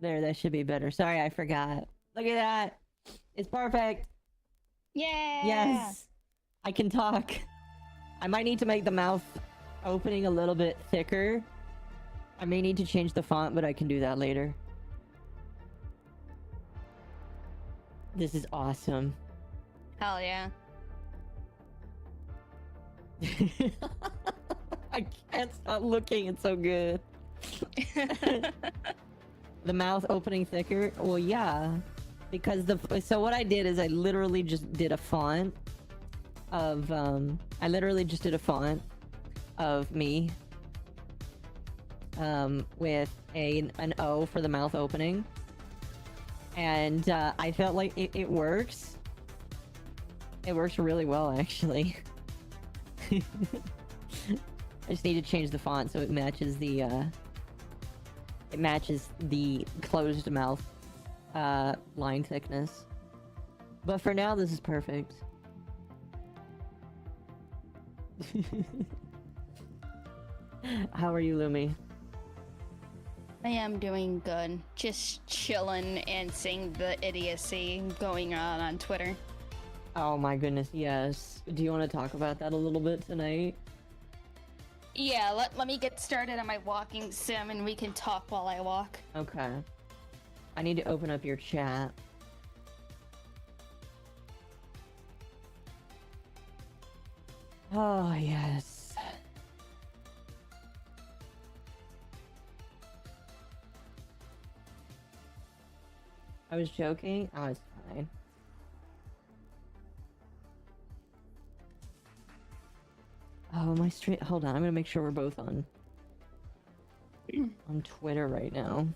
There, that should be better. Sorry, I forgot. Look at that. It's perfect. Yeah. Yes. I can talk. I might need to make the mouth opening a little bit thicker. I may need to change the font, but I can do that later. This is awesome. Hell yeah. I can't stop looking. It's so good. The mouth opening thicker? Well, yeah. Because so what I did is I literally just did a font of, I literally just did a font of me, with an O for the mouth opening. And, I felt like it works. It works really well, actually. I just need to change the font so it matches the, closed mouth line thickness. But for now, this is perfect. How are you, Lumi? I am doing good. Just chilling and seeing the idiocy going on Twitter. Oh my goodness, yes. Do you want to talk about that a little bit tonight? Yeah, let me get started on my walking sim and we can talk while I walk. Okay. I need to open up your chat. Oh, yes. I was joking. Oh, it's fine. Oh, my stream. Hold on, I'm gonna make sure we're both on Twitter right now.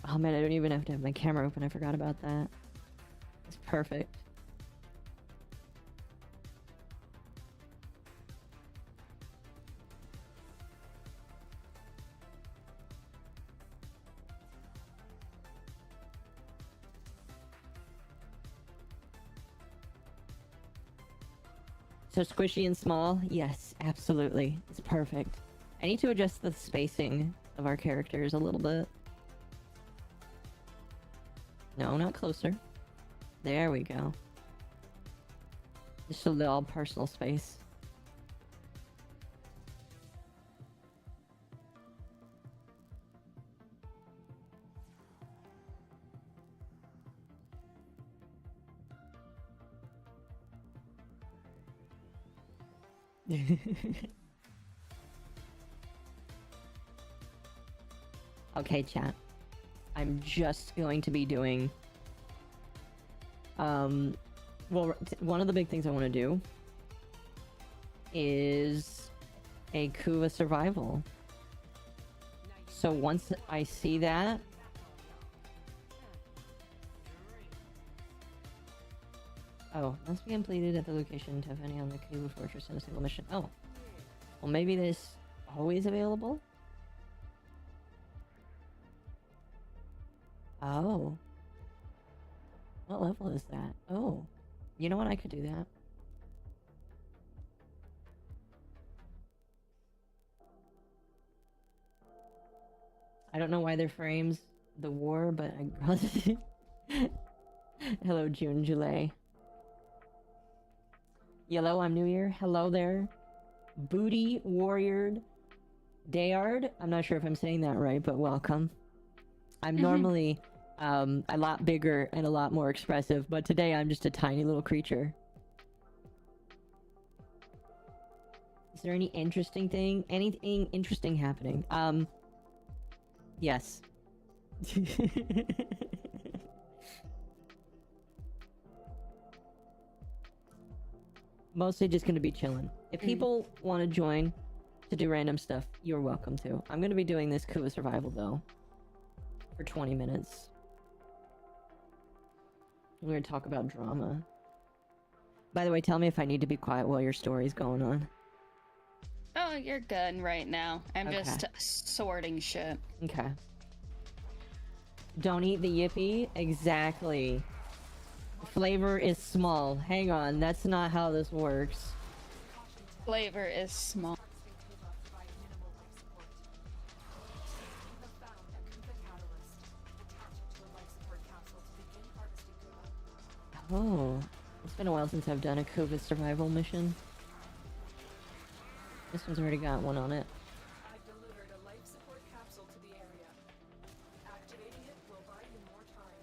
Oh man, I don't even have to have my camera open. I forgot about that. It's perfect. So squishy and small? Yes, absolutely. It's perfect. I need to adjust the spacing of our characters a little bit. No, not closer. There we go. Just a little personal space. Okay, chat. I'm just going to be doing... well, one of the big things I want to do is a Kuva survival. So once I see that... Oh, must be completed at the location Tiffany on the Kuva Fortress in a single mission. Oh. Well, maybe this always available? Oh. What level is that? Oh. You know what? I could do that. I don't know why their frames the war, but I... Hello, June, July. Yellow, I'm New Year. Hello there. Booty Warrior Dayard. I'm not sure if I'm saying that right, but welcome. I'm normally a lot bigger and a lot more expressive, but today I'm just a tiny little creature. Is there any interesting thing? Anything interesting happening? Yes. Mostly just gonna be chilling. If people want to join to do random stuff, you're welcome to. I'm gonna be doing this Kuva survival though for 20 minutes. We're gonna talk about drama. By the way, tell me if I need to be quiet while your story's going on. Oh, you're good right now. I'm just sorting shit. Okay. Don't eat the yippee? Exactly. Flavor is small. Hang on, that's not how this works. Flavor is small. Oh, it's been a while since I've done a Kuva survival mission. This one's already got one on it. I've delivered a life support capsule to the area. Activating it will buy you more time.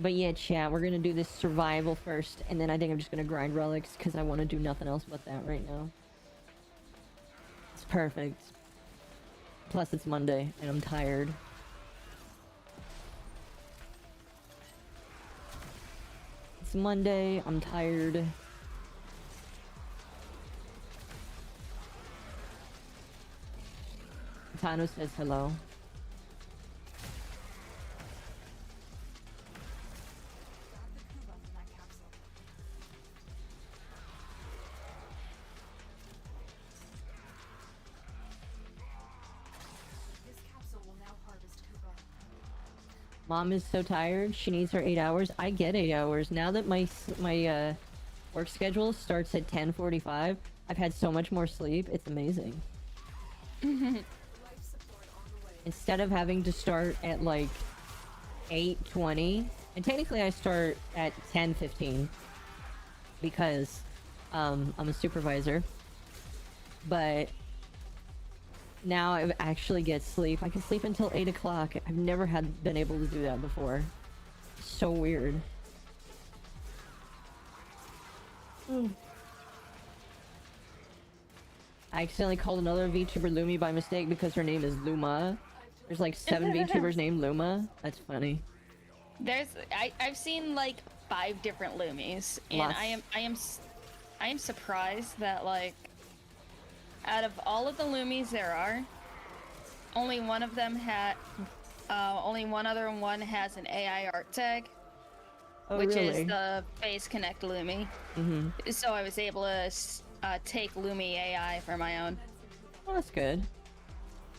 But yeah, chat, we're gonna do this survival first, and then I think I'm just gonna grind relics, because I want to do nothing else but that right now. It's perfect. Plus it's Monday, and I'm tired. It's Monday, I'm tired. Tano says hello. This capsule will now harvest Kuba. Mom is so tired, she needs her 8 hours. I get 8 hours. Now that my work schedule starts at 10:45, I've had so much more sleep, it's amazing. Life support on the way. Instead of having to start at like 8:20, and technically I start at 10:15 because I'm a supervisor, but now I actually get sleep. I can sleep until 8 o'clock. I've never been able to do that before. It's so weird. I accidentally called another VTuber Lumi by mistake because her name is Luma. There's like 7 VTubers named Luma. That's funny. I've seen like 5 different Lumis, and Lots. I am surprised that like out of all of the Lumis there are, only one of them only one other one has an AI art tag, which really? is the Face Connect Lumi. So I was able to take Lumi AI for my own. Oh, that's good.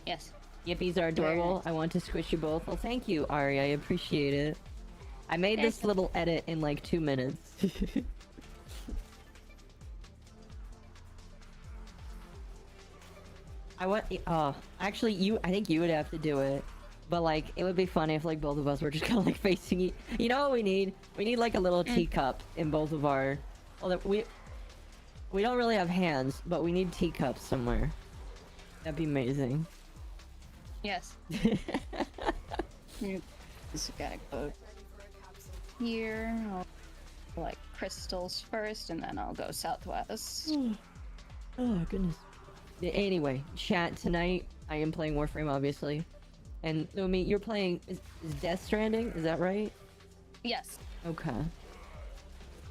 Yes. Yippies are adorable. I want to squish you both. Well, thank you, Ari. I appreciate it. I made this little edit in like 2 minutes. Actually, I think you would have to do it. But like, it would be funny if like both of us were just kind of like facing each. You know what we need? We need like a little teacup in both of our. Well, we don't really have hands, but we need teacups somewhere. That'd be amazing. Yes. Just gotta go here. I'll like crystals first, and then I'll go southwest. Oh goodness. Anyway, chat tonight. I am playing Warframe, obviously. And Lumi, you're playing is Death Stranding? Is that right? Yes. Okay.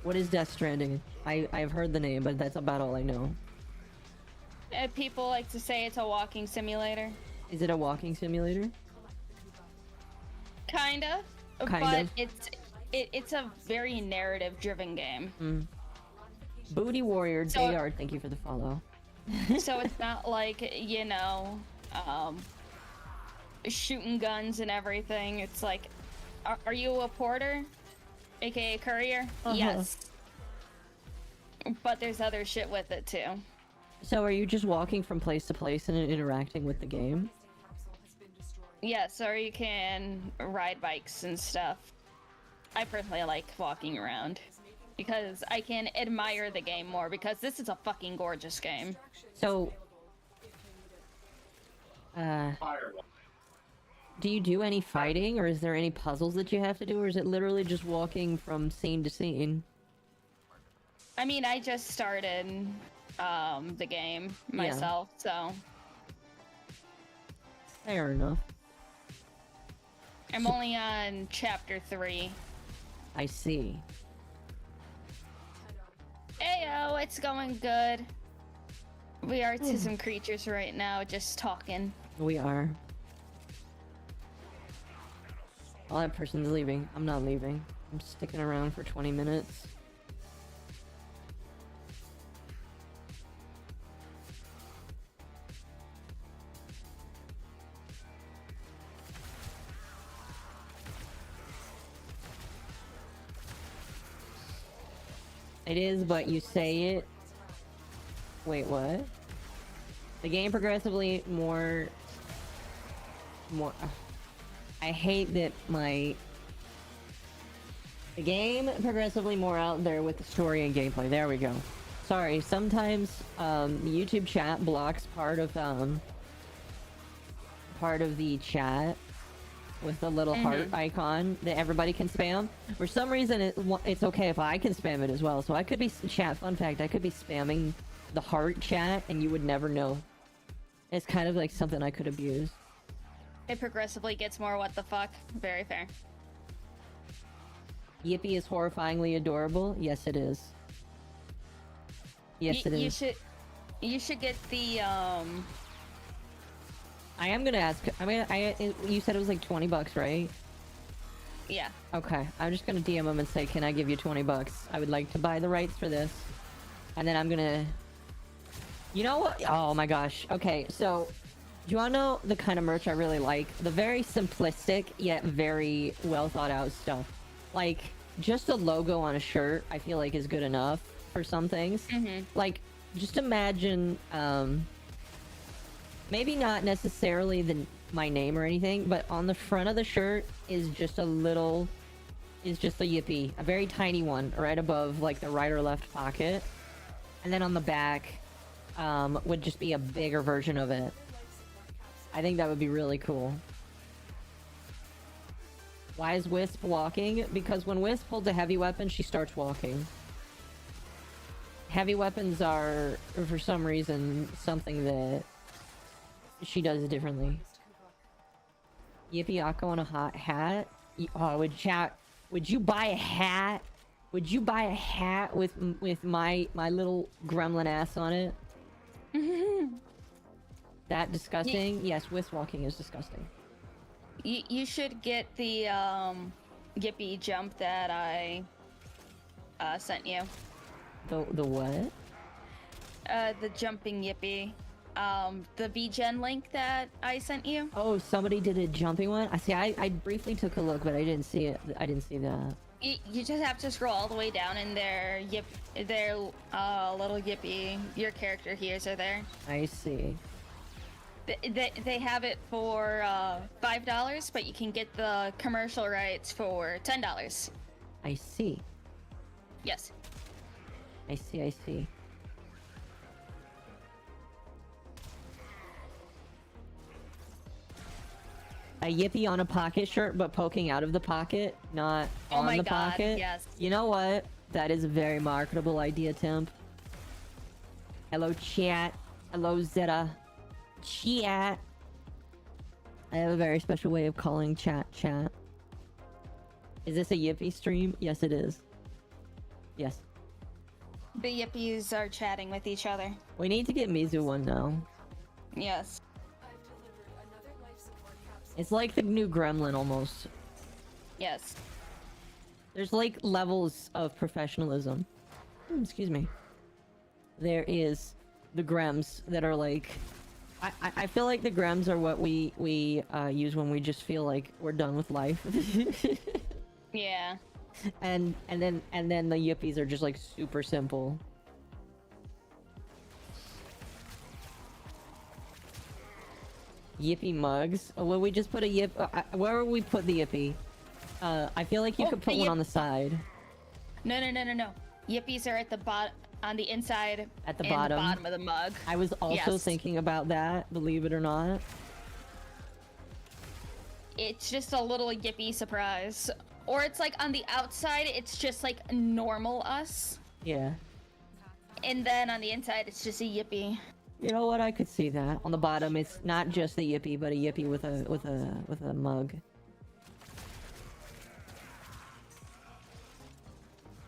What is Death Stranding? I've heard the name, but that's about all I know. People like to say it's a walking simulator. Is it a walking simulator? Kinda. Kind but of. it's a very narrative-driven game. Mm. Booty Warrior So- JR, thank you for the follow. So it's not like, you know, shooting guns and everything. It's like, are you a porter? AKA courier? Uh-huh. Yes. But there's other shit with it too. So are you just walking from place to place and interacting with the game? Yes, or you can ride bikes and stuff. I personally like walking around because I can admire the game more because this is a fucking gorgeous game. So, do you do any fighting, or is there any puzzles that you have to do, or is it literally just walking from scene to scene? I mean, I just started the game myself, so Fair enough. I'm only on chapter 3. I see. Ayo, it's going good. We are to some creatures right now, just talking. We are. Oh, that person's leaving. I'm not leaving. I'm sticking around for 20 minutes. It is, but you say it. Wait, what? The game progressively more. I hate that the game progressively more out there with the story and gameplay. There we go. Sorry, sometimes the YouTube chat blocks part of the chat with the little heart icon that everybody can spam. For some reason, it's okay if I can spam it as well. So I could be chat. Fun fact: I could be spamming the heart chat, and you would never know. It's kind of like something I could abuse. It progressively gets more what the fuck. Very fair. Yippee is horrifyingly adorable. Yes, it is. Yes, it is. You should get the I am gonna ask. I mean, you said it was like $20, right? Yeah. Okay, I'm just gonna DM him and say, "Can I give you $20? I would like to buy the rights for this." And then I'm gonna. You know what? Oh my gosh. Okay, so do you wanna know the kind of merch I really like? The very simplistic yet very well thought out stuff. Like just a logo on a shirt, I feel like is good enough for some things. Like, just imagine. Maybe not necessarily my name or anything, but on the front of the shirt is just a yippee, a very tiny one, right above like the right or left pocket, and then on the back would just be a bigger version of it. I think that would be really cool. Why is Wisp walking? Because when Wisp holds a heavy weapon, she starts walking. Heavy weapons are, for some reason, something that she does differently. Yippee Akko on a hot hat? Oh, would you buy a hat? Would you buy a hat with my little gremlin ass on it? That disgusting? Yes, Wisp walking is disgusting. You should get the Yippee jump that I sent you. The what? The jumping Yippee. The VGen link that I sent you. Oh, somebody did a jumping one? I see. I briefly took a look, but I didn't see it. I didn't see that. You just have to scroll all the way down in their little Yippee. Your character here's are there. I see. They have it for $5, but you can get the commercial rights for $10. I see. Yes. I see. I see. A yippee on a pocket shirt, but poking out of the pocket, not on the pocket. Yes. You know what? That is a very marketable idea, Temp. Hello, chat. Hello, Zeta. Chat. I have a very special way of calling chat. Is this a Yippee stream? Yes, it is. Yes. The Yippies are chatting with each other. We need to get Mizu one now. Yes. I've delivered another life support capsule. It's like the new Gremlin almost. Yes. There's like levels of professionalism. Excuse me. There is the Grems that are like... I feel like the Grems are what we use when we just feel like we're done with life. Yeah. and then the Yippies are just like super simple. Yippee mugs. Oh, will we just put a yip? Where will we put the Yippee? I feel like you Oh, could put the one on the side. No. Yippies are at the bottom, on the inside. At the and bottom. the bottom of the mug. I was also Yes. thinking about that, believe it or not. It's just a little Yippee surprise. Or it's like on the outside, it's just like normal us. Yeah. And then on the inside, it's just a Yippee. You know what? I could see that. On the bottom, it's not just the Yippee, but a Yippee with a mug.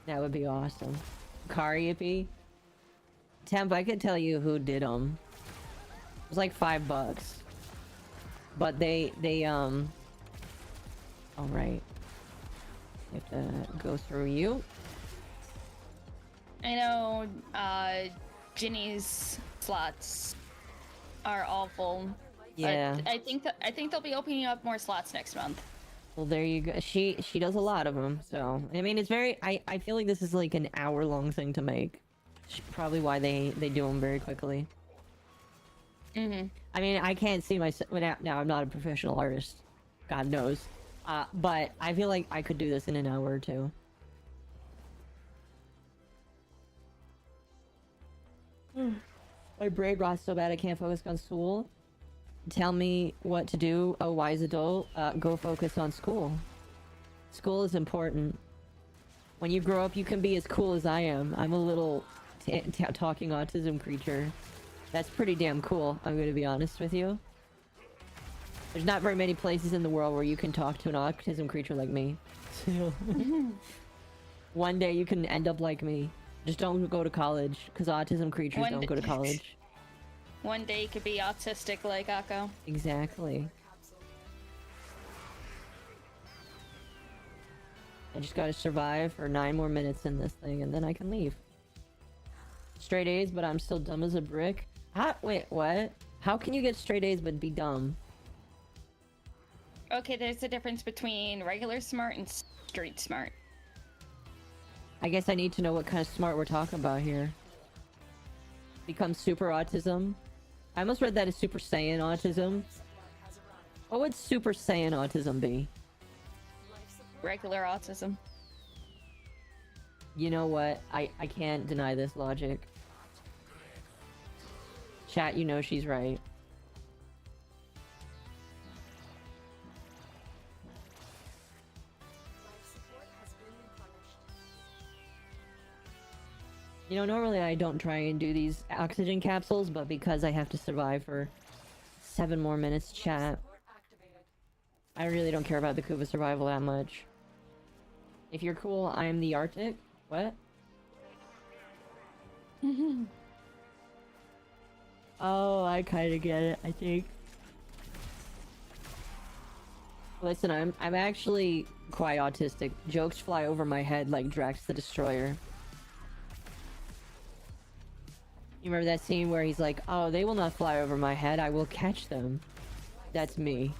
That would be awesome. Car Yippee. Temp, I could tell you who did them. It was like $5. But they all right. You have to go through you. I know, Ginny's slots are all full. Yeah. I think they'll be opening up more slots next month. Well, there you go. She does a lot of them, so I mean, it's very. I feel like this is like an hour-long thing to make. Probably why they do them very quickly. Mm-hmm. I mean, I can't see myself now. I'm not a professional artist, God knows. But I feel like I could do this in an hour or two. My brain rots so bad I can't focus on school. Tell me what to do, a wise adult. Go focus on school. School is important. When you grow up, you can be as cool as I am. I'm a little talking autism creature. That's pretty damn cool, I'm gonna be honest with you. There's not very many places in the world where you can talk to an autism creature like me. One day you can end up like me. Just don't go to college, because autism creatures don't go to college. One day you could be autistic like Akko. Exactly. I just gotta survive for 9 more minutes in this thing, and then I can leave. Straight A's, but I'm still dumb as a brick? Wait, what? How can you get straight A's but be dumb? Okay, there's a difference between regular smart and street smart. I guess I need to know what kind of smart we're talking about here. Become super autism? I almost read that as Super Saiyan autism. What would Super Saiyan autism be? Regular autism. You know what? I can't deny this logic. Chat, you know she's right. You know, normally I don't try and do these oxygen capsules, but because I have to survive for 7 more minutes, chat, I really don't care about the Kuva survival that much. If you're cool, I'm the Arctic. What? Oh, I kind of get it, I think. Listen, I'm actually quite autistic. Jokes fly over my head like Drax the Destroyer. You remember that scene where he's like, oh, they will not fly over my head, I will catch them. That's me.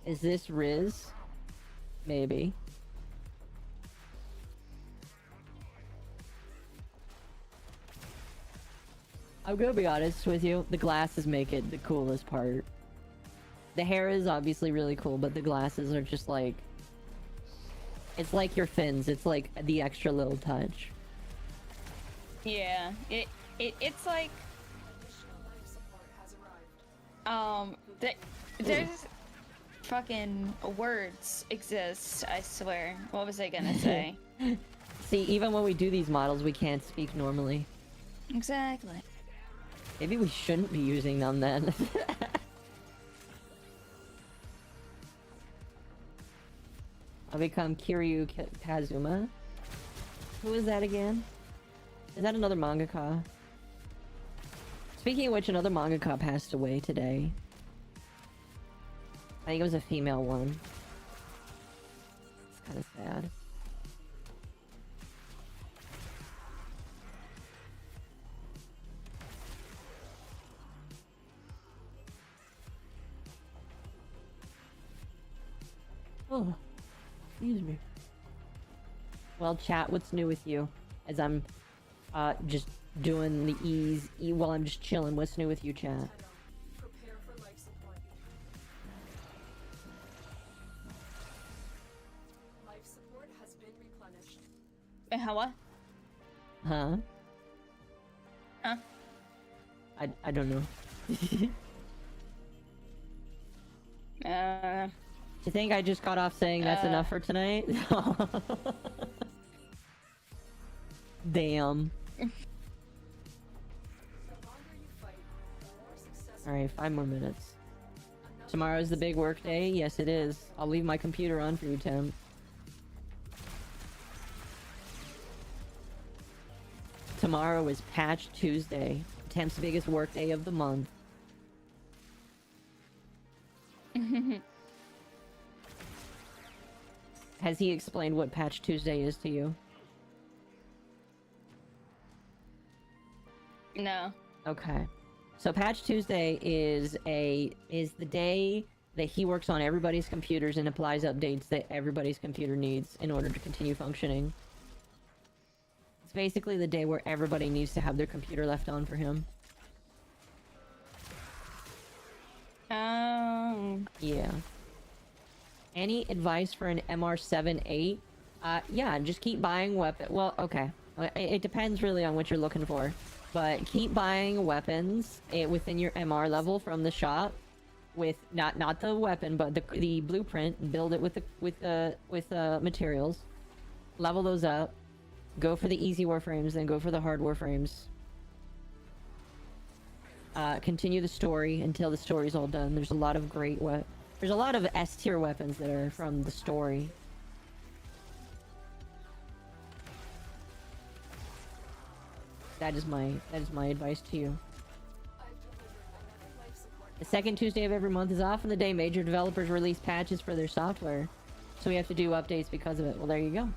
Is this Riz? Maybe. I'm gonna be honest with you, the glasses make it the coolest part. The hair is obviously really cool, but the glasses are just like... It's like your fins, it's like the extra little touch. Yeah, it's like there's fucking words exist, I swear. What was I gonna say? See, even when we do these models, we can't speak normally. Exactly. Maybe we shouldn't be using them then. I'll become Kiryu Kazuma. Who is that again? Is that another mangaka? Speaking of which, another mangaka passed away today. I think it was a female one. It's kind of sad. Oh, excuse me. Well, chat, what's new with you? As I'm, just doing the while I'm just chilling. What's new with you, chat? Prepare for life support. Life support has been replenished. Wait, how what? Huh? Huh? I don't know. You think I just got off saying that's enough for tonight? Damn. Alright, 5 more minutes. Tomorrow's the big work day? Yes, it is. I'll leave my computer on for you, Tim. Tomorrow is Patch Tuesday. Temp's biggest work day of the month. Has he explained what Patch Tuesday is to you? No. Okay. So Patch Tuesday is the day that he works on everybody's computers and applies updates that everybody's computer needs in order to continue functioning. It's basically the day where everybody needs to have their computer left on for him. Yeah. Any advice for an MR7-8? Yeah, just keep buying weapon. Well, okay. It depends really on what you're looking for. But keep buying weapons within your MR level from the shop, with not the weapon, but the blueprint. Build it with materials. Level those up. Go for the easy warframes, then go for the hard warframes. Continue the story until the story's all done. There's a lot of there's a lot of S tier weapons that are from the story. That is my advice to you. The second Tuesday of every month is often the day major developers release patches for their software, so we have to do updates because of it. Well, there you go.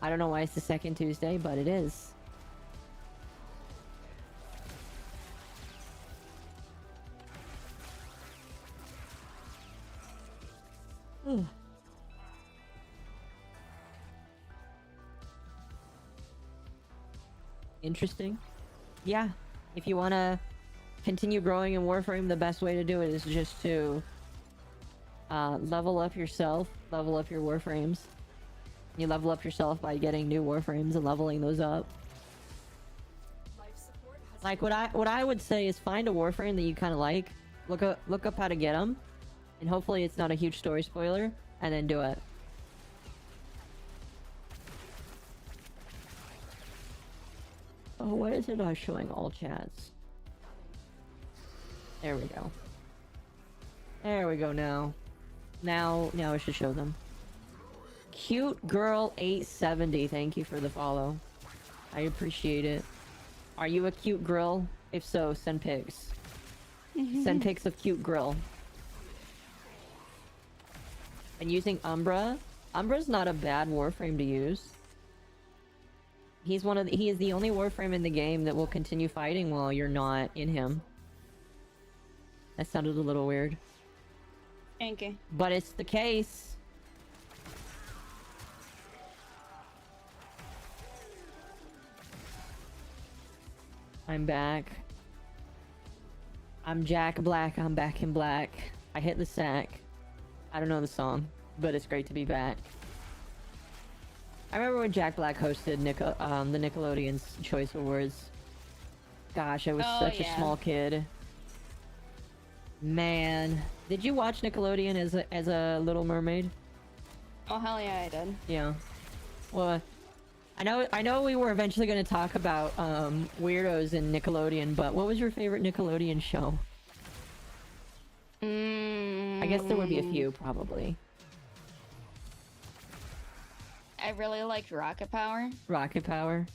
I don't know why it's the second Tuesday, but it is. Interesting. Yeah, if you want to continue growing in Warframe, the best way to do it is just to level up yourself, level up your Warframes. You level up yourself by getting new Warframes and leveling those up. Like what I would say is find a Warframe that you kind of like, look up how to get them, and hopefully it's not a huge story spoiler, and then do it. Oh, why is it not showing all chats? There we go. There we go now. Now I should show them. Cute Girl 870, thank you for the follow. I appreciate it. Are you a cute girl? If so, send pics. Send pics of cute girl. And using Umbra. Umbra's not a bad Warframe to use. He is the only Warframe in the game that will continue fighting while you're not in him. That sounded a little weird. Thank you. But it's the case. I'm back. I'm Jack Black, I'm back in black. I hit the sack. I don't know the song, but it's great to be back. I remember when Jack Black hosted the Nickelodeon's Choice Awards. Gosh, I was such a small kid. Man, did you watch Nickelodeon as a Little Mermaid? Oh hell yeah, I did. Yeah. Well, I know we were eventually going to talk about weirdos in Nickelodeon, but what was your favorite Nickelodeon show? I guess there would be a few, probably. I really liked Rocket Power. Rocket Power.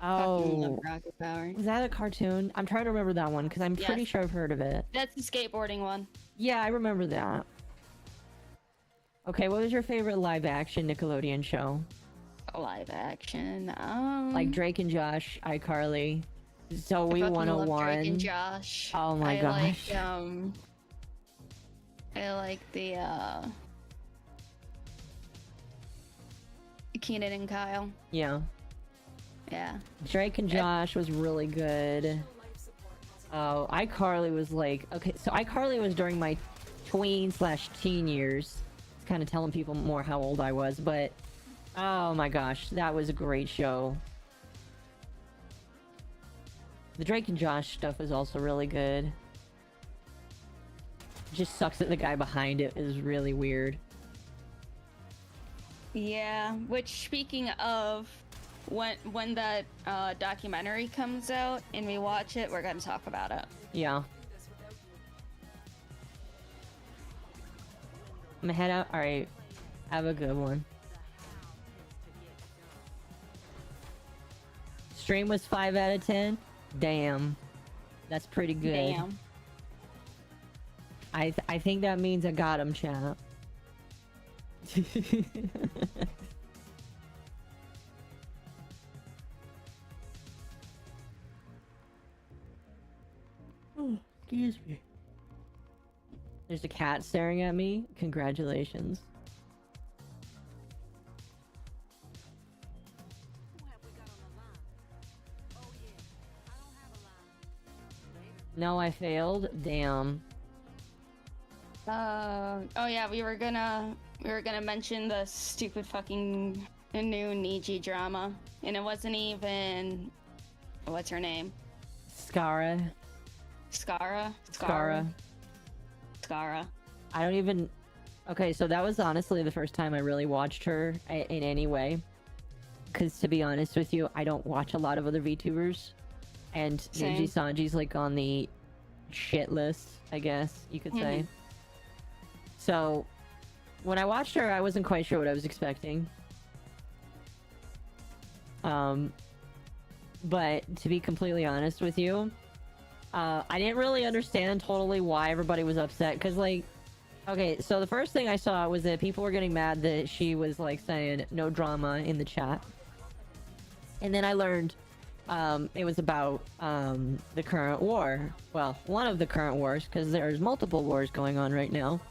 Fucking love Oh, Rocket Power. was that a cartoon? I'm trying to remember that one because I'm pretty Yes. sure I've heard of it. That's the skateboarding one. Yeah, I remember that. Okay, what was your favorite live-action Nickelodeon show? Live action. Like Drake and Josh, iCarly, Zoe I fucking love 101. Drake and Josh. Oh my gosh. I like the Keenan and Kyle. Yeah, Yeah. Drake and Josh was really good. Life support has Oh, iCarly was like, okay, so iCarly was during my tween/teen years. It's kind of telling people more how old I was, but oh my gosh, that was a great show. The Drake and Josh stuff was also really good. It just sucks that the guy behind it is really weird. Yeah. Which, speaking of, when that documentary comes out and we watch it, we're gonna talk about it. Yeah. I'm gonna head out. Alright. Have a good one. Stream was 5 out of 10. Damn. That's pretty good. Damn. I think that means I got him, chat. Oh, excuse me. There's a cat staring at me. Congratulations. No, I failed. Damn. Oh yeah, we were gonna mention the stupid fucking new Niji drama, and it wasn't even what's her name? Skara. Skara. Skara. Skara. I don't even... Okay, so that was honestly the first time I really watched her in any way. Because to be honest with you, I don't watch a lot of other VTubers. And Same. Niji Sanji's like on the shit list, I guess you could say. So, when I watched her, I wasn't quite sure what I was expecting. But to be completely honest with you, I didn't really understand totally why everybody was upset. Because, like, okay, so the first thing I saw was that people were getting mad that she was, like, saying no drama in the chat. And then I learned it was about the current war. Well, one of the current wars, because there's multiple wars going on right now.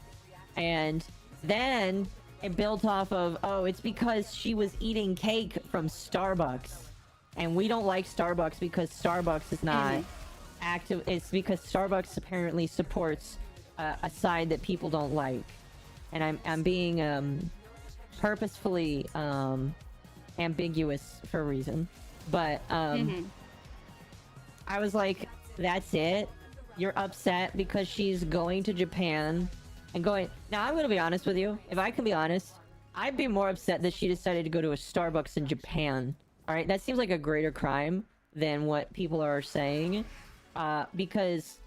And then it built off of, oh, it's because she was eating cake from Starbucks. And we don't like Starbucks because Starbucks is not active. It's because Starbucks apparently supports a side that people don't like. And I'm being purposefully ambiguous for a reason. But I was like, that's it? You're upset because she's going to Japan and going... Now, I'm going to be honest with you. If I can be honest, I'd be more upset that she decided to go to a Starbucks in Japan. Alright, that seems like a greater crime than what people are saying. Because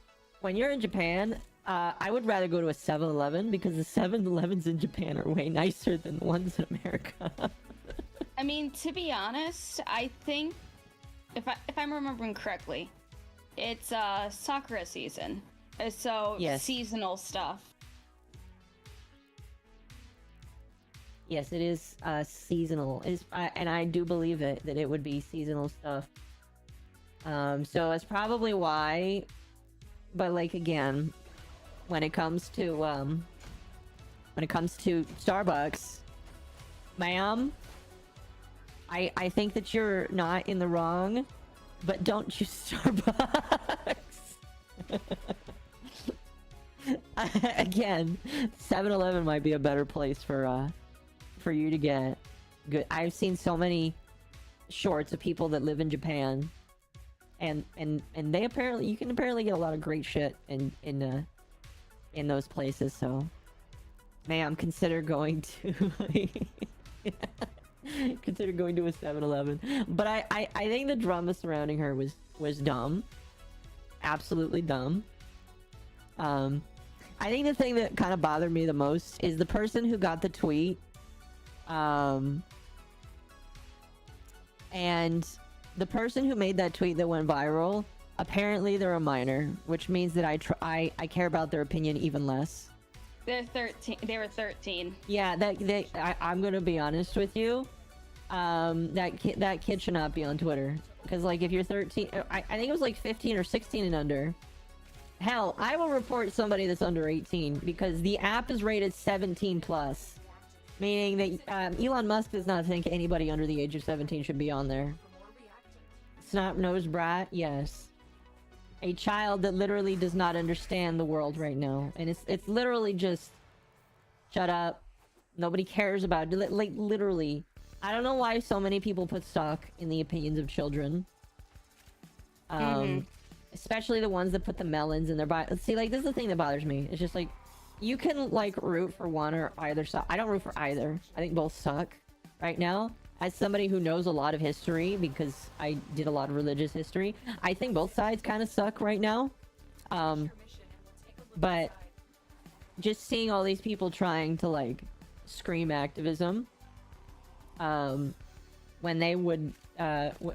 when you're in Japan, I would rather go to a 7-Eleven because the 7-Elevens in Japan are way nicer than the ones in America. I mean, to be honest, I think if I'm remembering correctly, it's Sakura season, so Yes. seasonal stuff. Yes, it is seasonal. And I do believe it, that it would be seasonal stuff. So that's probably why. But like again, when it comes to Starbucks, ma'am, I think that you're not in the wrong, but don't choose Starbucks. Again, 7-Eleven might be a better place for you to get good. I've seen so many shorts of people that live in Japan, and they apparently, you can apparently get a lot of great shit in those places. So, ma'am, consider going to Consider going to a 7-Eleven. But I think the drama surrounding her was dumb. Absolutely dumb. I think the thing that kind of bothered me the most is the person who got the tweet. And the person who made that tweet that went viral, apparently they're a minor, which means that I care about their opinion even less. They're 13. They were 13. Yeah, I'm gonna be honest with you. That kid should not be on Twitter, because like if you're 13, I think it was like 15 or 16 and under. Hell, I will report somebody that's under 18 because the app is rated 17 plus, meaning that Elon Musk does not think anybody under the age of 17 should be on there. Snot-nosed brat, yes. A child that literally does not understand the world right now, and it's literally just shut up. Nobody cares about it. Like literally, I don't know why so many people put stock in the opinions of children. Especially the ones that put the melons in their body. See, like, this is the thing that bothers me. It's just like, you can like root for one or either side. I don't root for either. I think both suck right now. As somebody who knows a lot of history, because I did a lot of religious history, I think both sides kind of suck right now. But just seeing all these people trying to like scream activism, when they would,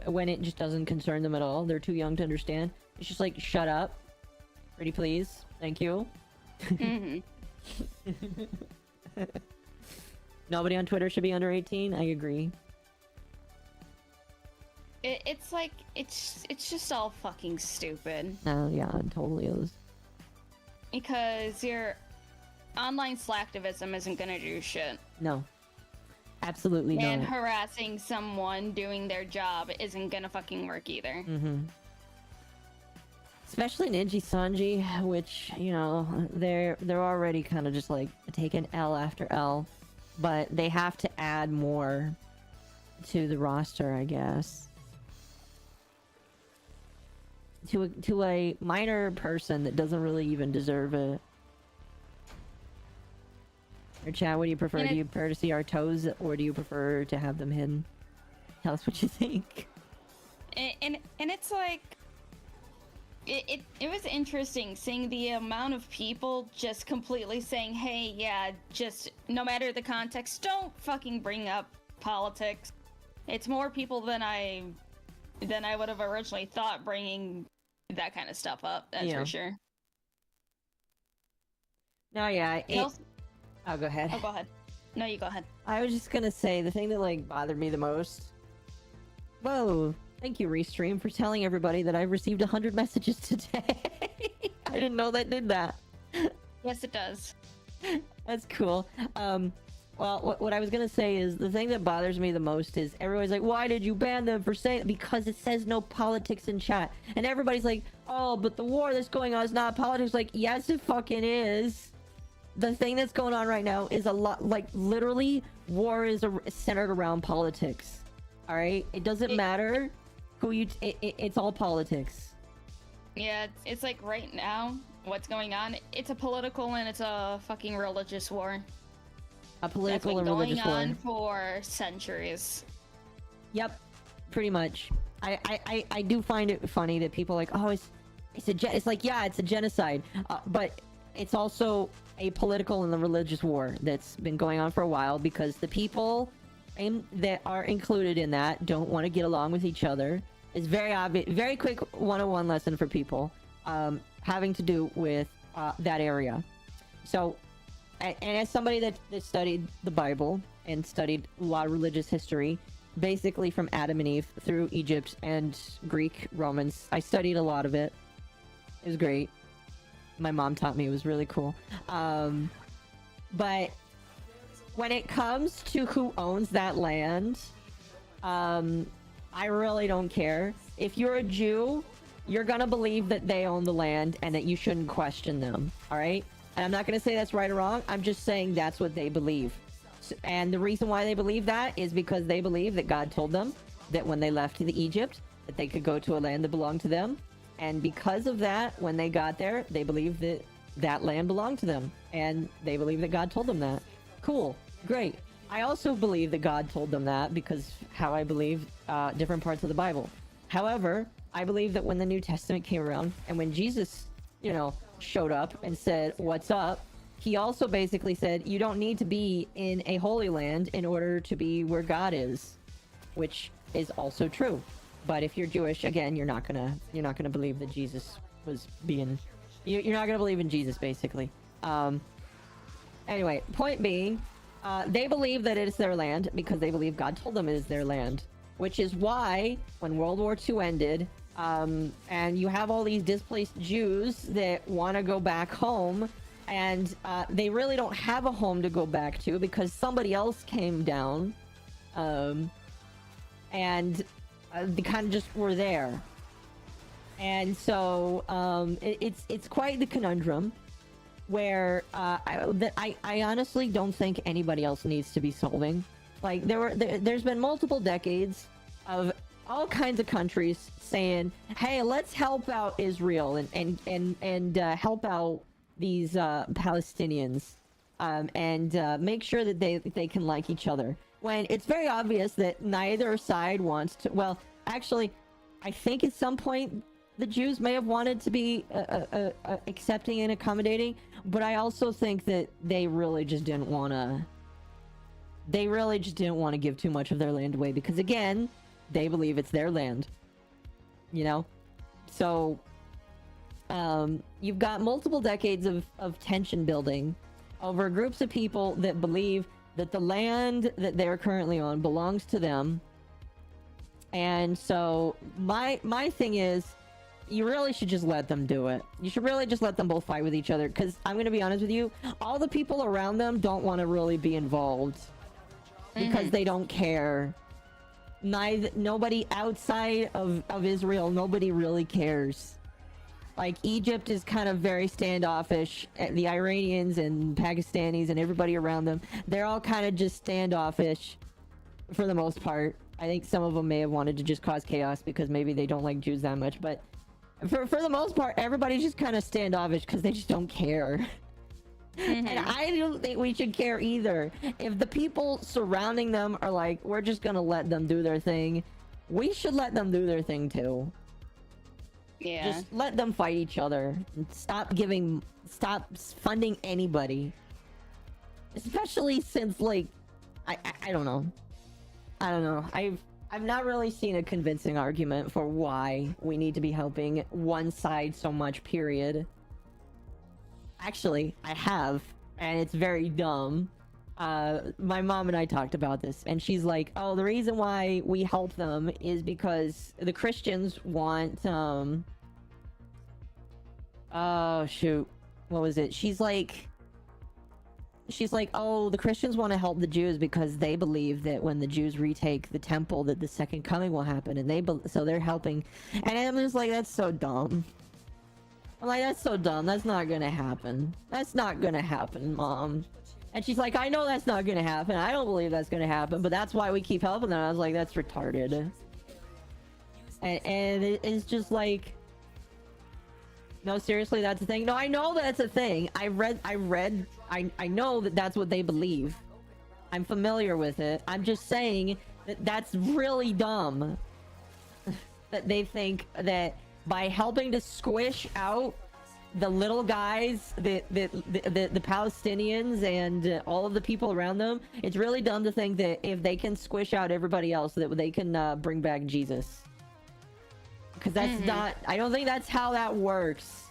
when it just doesn't concern them at all, they're too young to understand. It's just like, shut up, pretty please, thank you. Nobody on Twitter should be under 18. I agree. It's like it's just all fucking stupid. Oh yeah, it totally is. Because your online slacktivism isn't gonna do shit. No, absolutely And not. harassing someone doing their job isn't gonna fucking work either. Especially Ninja Sanji, which, you know, they're already kind of just like taking L after L, but they have to add more to the roster, I guess. To a minor person that doesn't really even deserve it. Or chat, what do you prefer? Do you prefer to see our toes, or do you prefer to have them hidden? Tell us what you think. And it's like it was interesting seeing the amount of people just completely saying, hey, yeah, just no matter the context, don't fucking bring up politics. It's more people than I would have originally thought bringing that kind of stuff up, that's for sure. No, yeah. Oh, go ahead. Oh, go ahead. No, you go ahead. I was just gonna say, the thing that, like, bothered me the most... Whoa! Thank you, Restream, for telling everybody that I've received 100 messages today. I didn't know that did that. Yes, it does. That's cool. Well, what I was gonna say is, the thing that bothers me the most is everybody's like, why did you ban them for saying... Because it says no politics in chat. And everybody's like, oh, but the war that's going on is not politics. Like, yes, it fucking is. The thing that's going on right now is a lot... Like, literally, war is centered around politics. Alright? It doesn't matter who you... It's all politics. Yeah, it's like right now, what's going on, it's a political and it's a fucking religious war. A political and religious war. That's been going on for centuries. Yep, pretty much. I do find it funny that people are like, oh, it's like, yeah, it's a genocide, but it's also a political and a religious war that's been going on for a while, because the people that are included in that don't want to get along with each other. It's very obvious. Very quick 101 lesson for people having to do with that area. So, and as somebody that studied the Bible and studied a lot of religious history, basically from Adam and Eve through Egypt and Greek, Romans, I studied a lot of it. It was great. My mom taught me. It was really cool. But when it comes to who owns that land, I really don't care. If you're a Jew, you're gonna believe that they own the land and that you shouldn't question them, all right? And I'm not gonna say that's right or wrong. I'm just saying that's what they believe. And the reason why they believe that is because they believe that God told them that when they left Egypt, that they could go to a land that belonged to them. And because of that, when they got there, they believed that that land belonged to them. And they believe that God told them that. Cool. Great. I also believe that God told them that because how I believe different parts of the Bible. However, I believe that when the New Testament came around and when Jesus, you know, showed up and said, "What's up?" He also basically said, "You don't need to be in a holy land in order to be where God is," which is also true. But if you're Jewish, again, you're not gonna believe that Jesus was being, you're not gonna believe in Jesus, basically. Anyway, point being, they believe that it is their land because they believe God told them it is their land, which is why when World War II ended, and you have all these displaced Jews that want to go back home, and they really don't have a home to go back to because somebody else came down, and they kind of just were there. And so it's quite the conundrum where I honestly don't think anybody else needs to be solving. Like there's been multiple decades of all kinds of countries saying, "Hey, let's help out Israel and help out these Palestinians and make sure that they can like each other." When it's very obvious that neither side wants to. Well, actually, I think at some point the Jews may have wanted to be accepting and accommodating, but I also think that they really just didn't want to. They really just didn't want to give too much of their land away because, again, they believe it's their land. You know, so you've got multiple decades of tension building over groups of people that believe that the land that they're currently on belongs to them. And so my thing is, you really should just let them do it. You should really just let them both fight with each other, because I'm gonna be honest with you, all the people around them don't want to really be involved because they don't care. Nobody outside of Israel, nobody really cares. Like, Egypt is kind of very standoffish. The Iranians and Pakistanis and everybody around them, they're all kind of just standoffish for the most part. I think some of them may have wanted to just cause chaos because maybe they don't like Jews that much, but for the most part, everybody's just kind of standoffish because they just don't care. And I don't think we should care either. If the people surrounding them are like, we're just gonna let them do their thing, we should let them do their thing too. Yeah. Just let them fight each other and stop funding anybody. Especially since, like, I don't know. I don't know. I've not really seen a convincing argument for why we need to be helping one side so much, period. Actually, I have, and it's very dumb. My mom and I talked about this, and she's like, "Oh, the reason why we help them is because the Christians want, oh, shoot. What was it? She's like, oh, the Christians want to help the Jews because they believe that when the Jews retake the temple that the second coming will happen, and so they're helping." And I'm just like, that's so dumb. I'm like, that's so dumb. That's not gonna happen. That's not gonna happen, Mom. And she's like, I know that's not gonna happen. I don't believe that's gonna happen, but that's why we keep helping them. I was like, that's retarded. And it's just like, no, seriously, that's a thing. No, I know that's a thing. I know that that's what they believe. I'm familiar with it. I'm just saying that that's really dumb. That they think that by helping to squish out the little guys, the Palestinians and all of the people around them, it's really dumb to think that if they can squish out everybody else, that they can bring back Jesus. Because that's not, I don't think that's how that works.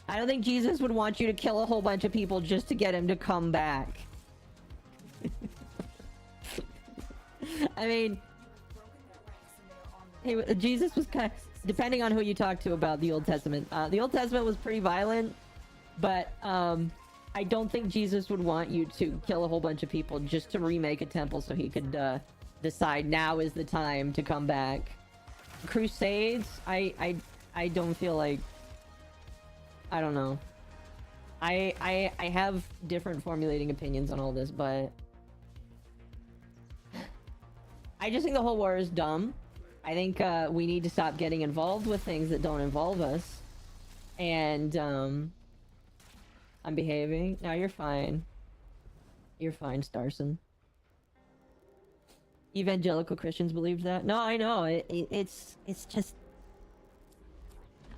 I don't think Jesus would want you to kill a whole bunch of people just to get him to come back. I mean, Jesus was kind of, depending on who you talk to about the Old Testament. The Old Testament was pretty violent, but I don't think Jesus would want you to kill a whole bunch of people just to remake a temple so he could decide now is the time to come back. Crusades, I don't feel like, I don't know. I have different formulating opinions on all this, but I just think the whole war is dumb. I think we need to stop getting involved with things that don't involve us. And I'm behaving. No, you're fine. You're fine, Starson. evangelical Christians believe that. No, I know. It's just...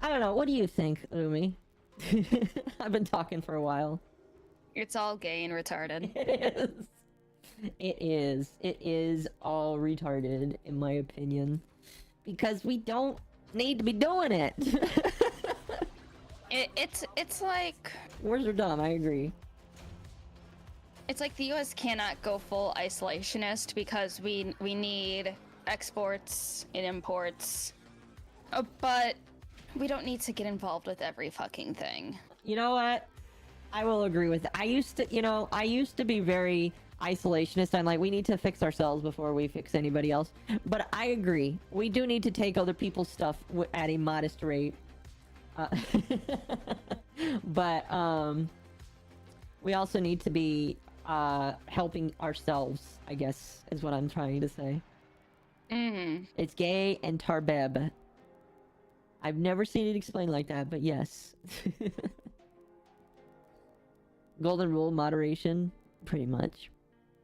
I don't know. What do you think, Umi? I've been talking for a while. It's all gay and retarded. It is. It is. It is all retarded, in my opinion. Because we don't need to be doing it. It's like... Wars are dumb, I agree. It's like the US cannot go full isolationist because we need exports and imports. But we don't need to get involved with every fucking thing. You know what? I will agree with that. I used to be very isolationist. I'm like, we need to fix ourselves before we fix anybody else. But I agree. We do need to take other people's stuff at a modest rate. But we also need to be helping ourselves, I guess, is what I'm trying to say. Mm-hmm. It's gay and tarbeb. I've never seen it explained like that, but yes. Golden rule, moderation, pretty much.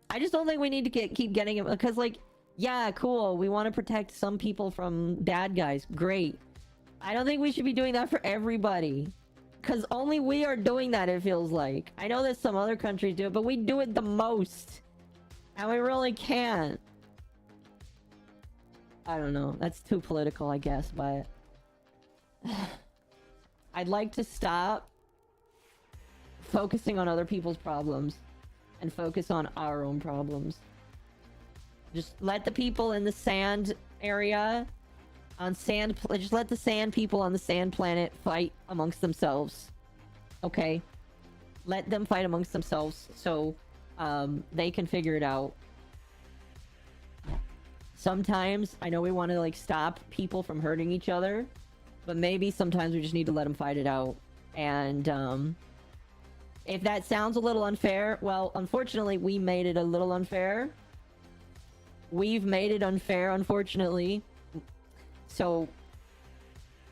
I just don't think we need to keep getting it, because, like, yeah, cool, we want to protect some people from bad guys, great. I don't think we should be doing that for everybody, because only we are doing that, it feels like. I know that some other countries do it, but we do it the most, and we really can't. I don't know, that's too political, I guess, but I'd like to stop focusing on other people's problems and focus on our own problems. Just let the people in the sand area just let the sand people on the sand planet fight amongst themselves. Okay? Let them fight amongst themselves so they can figure it out. Sometimes I know we want to like stop people from hurting each other, but maybe sometimes we just need to let them fight it out. And if that sounds a little unfair, well, unfortunately, we made it a little unfair. We've made it unfair, unfortunately. So,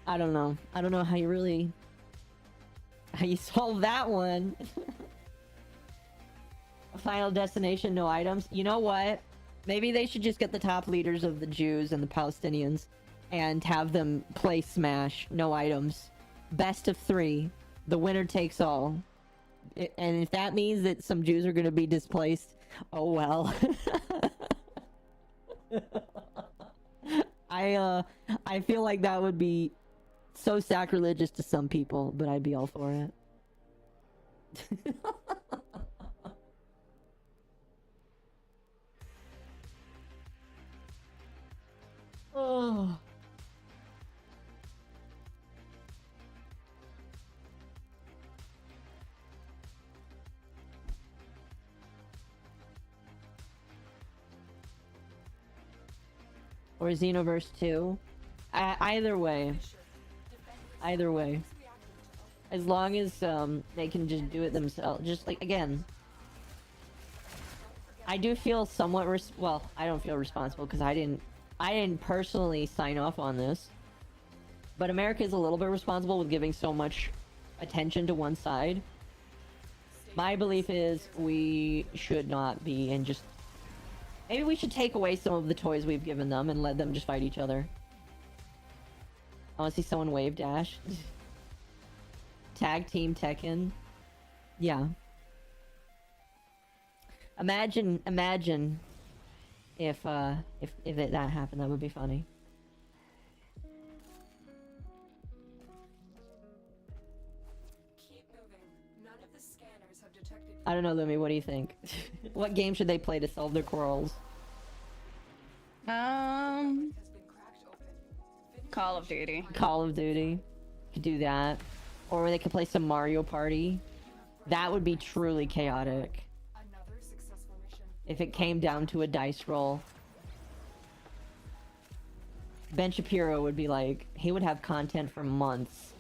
I don't know. I don't know how you solve that one. Final destination, no items. You know what? Maybe they should just get the top leaders of the Jews and the Palestinians and have them play Smash, no items. Best of 3. The winner takes all. And if that means that some Jews are going to be displaced, oh well. I feel like that would be so sacrilegious to some people, but I'd be all for it. Oh. Or Xenoverse 2. Either way. Either way. As long as they can just do it themselves. Just like, again. I do feel somewhat well, I don't feel responsible because I didn't personally sign off on this. But America is a little bit responsible with giving so much attention to one side. My belief is we should not be, and just maybe we should take away some of the toys we've given them and let them just fight each other. I want to see someone wave dash. Tag team Tekken. Yeah. Imagine if that happened. That would be funny. Keep moving. None of the scanners have detected. I don't know, Lumi, what do you think? What game should they play to solve their quarrels? Has been cracked open. Call of Duty. Call of Duty. Could do that. Or they could play some Mario Party. That would be truly chaotic. Another successful mission. If it came down to a dice roll. Ben Shapiro would be like, he would have content for months.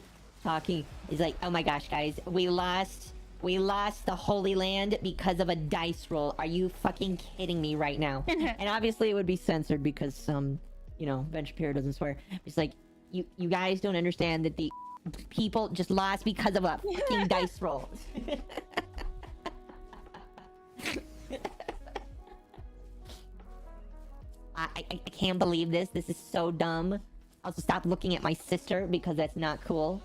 Talking, he's like, oh my gosh, guys, we lost the Holy Land because of a dice roll. Are you fucking kidding me right now? And obviously it would be censored because, you know, Ben Shapiro doesn't swear. He's like, you guys don't understand that the people just lost because of a fucking dice roll. I can't believe this. This is so dumb. Also, stop looking at my sister because that's not cool.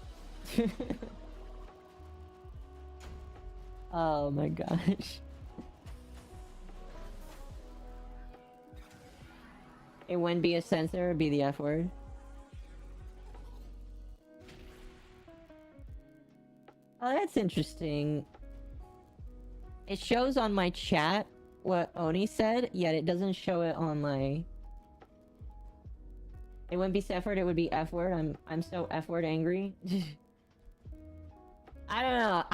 Oh my gosh. It wouldn't be a censor, it'd be the F word. Oh, that's interesting. It shows on my chat what Oni said, yet it doesn't show it on my... It wouldn't be F word, it would be F word. I'm so F word angry. I don't know.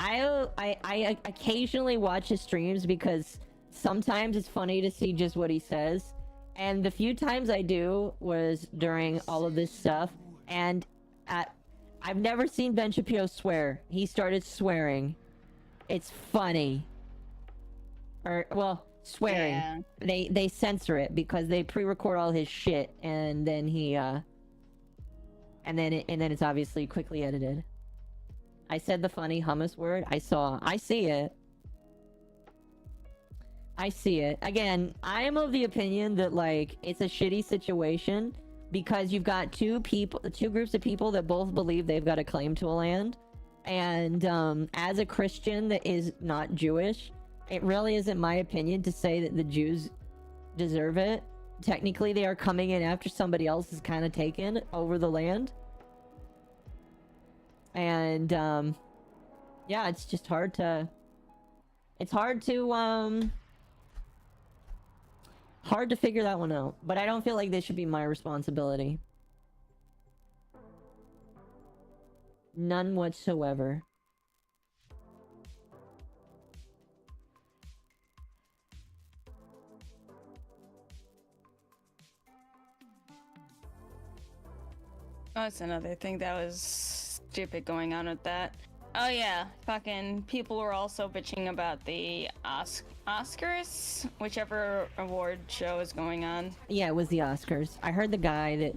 I occasionally watch his streams because sometimes it's funny to see just what he says. And the few times I do was during all of this stuff, and I've never seen Ben Shapiro swear. He started swearing. It's funny. Or, well, swearing. Yeah. They censor it because they pre-record all his shit, and then he and then it's obviously quickly edited. I said the funny hummus word. I see it. I see it. Again, I am of the opinion that, like, it's a shitty situation because you've got two groups of people that both believe they've got a claim to a land. And, as a Christian that is not Jewish, it really isn't my opinion to say that the Jews deserve it. Technically, they are coming in after somebody else has kind of taken over the land. And, yeah, it's just hard to... It's hard to figure that one out. But I don't feel like this should be my responsibility. None whatsoever. Oh, that's another thing that was stupid going on with that. Oh yeah, fucking people were also bitching about the Oscars, whichever award show is going on. Yeah, it was the Oscars. I heard the guy that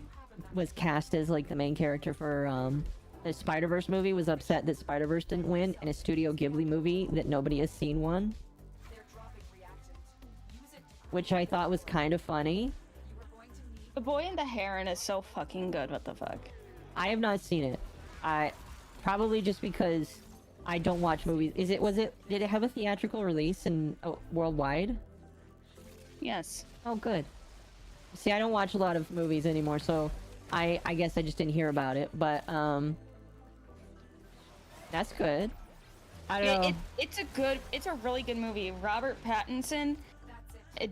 was cast as, like, the main character for the Spider-Verse movie was upset that Spider-Verse didn't win, and a Studio Ghibli movie that nobody has seen won. Which I thought was kind of funny. The Boy and the Heron is so fucking good, what the fuck? I have not seen it. Probably just because I don't watch movies. Did it have a theatrical release worldwide? Yes. Oh, good. See, I don't watch a lot of movies anymore, so I guess I just didn't hear about it, but, that's good. I don't know. It's a really good movie. Robert Pattinson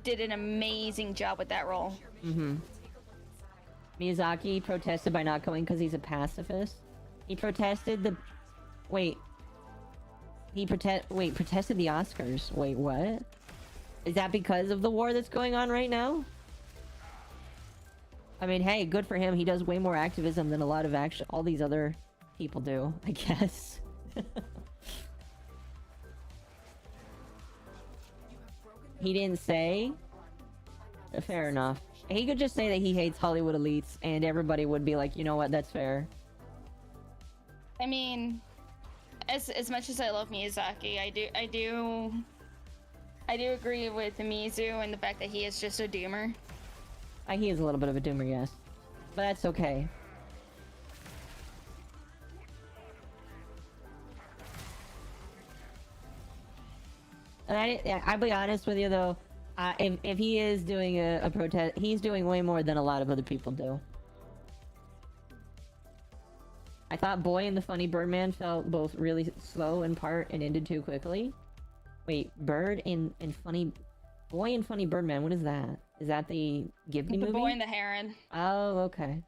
did an amazing job with that role. Mm-hmm. Miyazaki protested by not going because he's a pacifist. He protested the... protested the Oscars. Wait, what? Is that because of the war that's going on right now? I mean, hey, good for him. He does way more activism than a lot of all these other people do, I guess. He didn't say? Fair enough. He could just say that he hates Hollywood elites, and everybody would be like, you know what, that's fair. I mean, as much as I love Miyazaki, I do agree with Mizu and the fact that he is just a doomer. He is a little bit of a doomer, yes. But that's okay. And I'll be honest with you, though. If he is doing a protest, he's doing way more than a lot of other people do. I thought Boy and the Funny Birdman felt both really slow in part and ended too quickly. Wait, Bird and Funny... Boy and Funny Birdman, what is that? Is that the Ghibli movie? The Boy and the Heron. Oh, okay.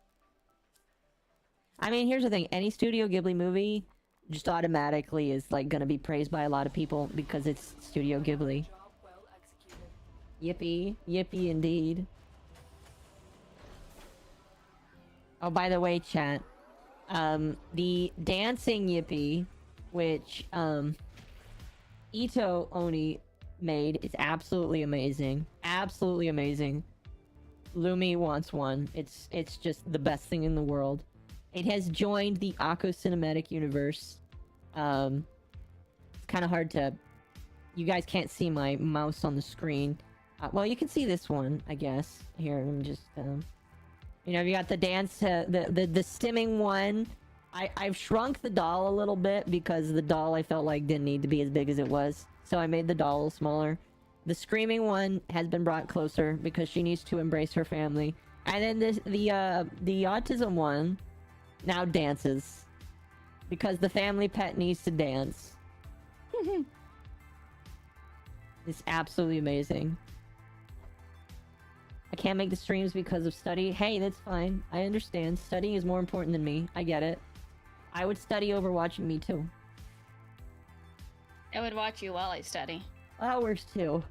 I mean, here's the thing. Any Studio Ghibli movie just automatically is, like, gonna be praised by a lot of people because it's Studio Ghibli. Yippee. Yippee indeed. Oh, by the way, chat. The dancing Yippee, which, Ito Oni made, is absolutely amazing. Absolutely amazing. Lumi wants one. It's just the best thing in the world. It has joined the Occo cinematic universe. It's kind of hard to... You guys can't see my mouse on the screen. Well, you can see this one, I guess. Here, let me just, you know, you got the dance, the stimming one. I've shrunk the doll a little bit because the doll I felt like didn't need to be as big as it was. So I made the doll a little smaller. The screaming one has been brought closer because she needs to embrace her family. And then the autism one now dances because the family pet needs to dance. It's absolutely amazing. I can't make the streams because of study. Hey, that's fine. I understand. Studying is more important than me. I get it. I would study over watching me too. I would watch you while I study. That works too.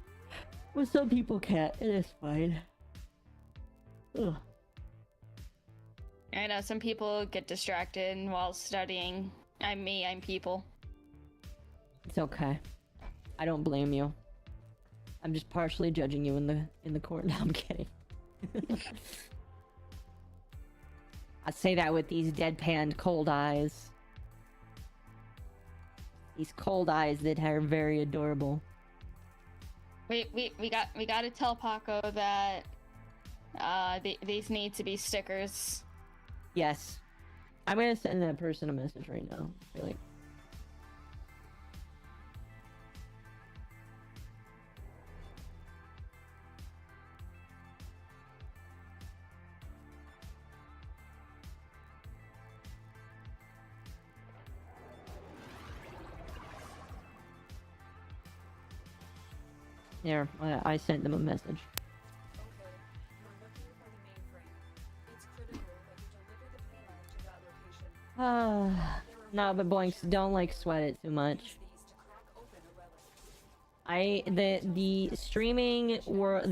But some people can't. It is fine. Ugh. I know some people get distracted while studying. I'm me, I'm people. It's okay. I don't blame you. I'm just partially judging you in the corner. No, I'm kidding. I say that with these deadpan cold eyes. These cold eyes that are very adorable. We gotta tell Paco that these need to be stickers. Yes. I'm gonna send that person a message right now. Really. There, I sent them a message. Okay, you're looking for the mainframe. It's critical that you deliver the payload to that location. No, but boinks, don't like sweat it too much. Use these to crack open a relic. The streaming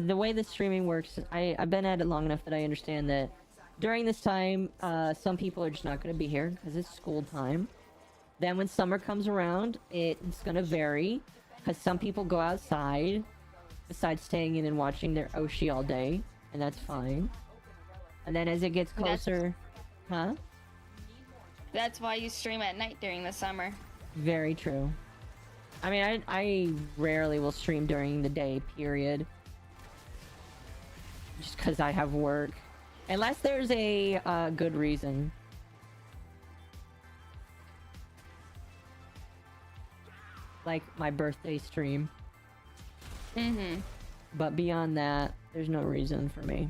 the way the streaming works, I've been at it long enough that I understand that during this time, some people are just not going to be here because it's school time. Then when summer comes around, it's going to vary because some people go outside besides staying in and watching their Oshi all day, and that's fine. And then as it gets closer, huh? That's why you stream at night during the summer. Very true. I mean, I rarely will stream during the day, period. Just because I have work. Unless there's a good reason. Like my birthday stream. Mm-hmm. But beyond that, there's no reason for me.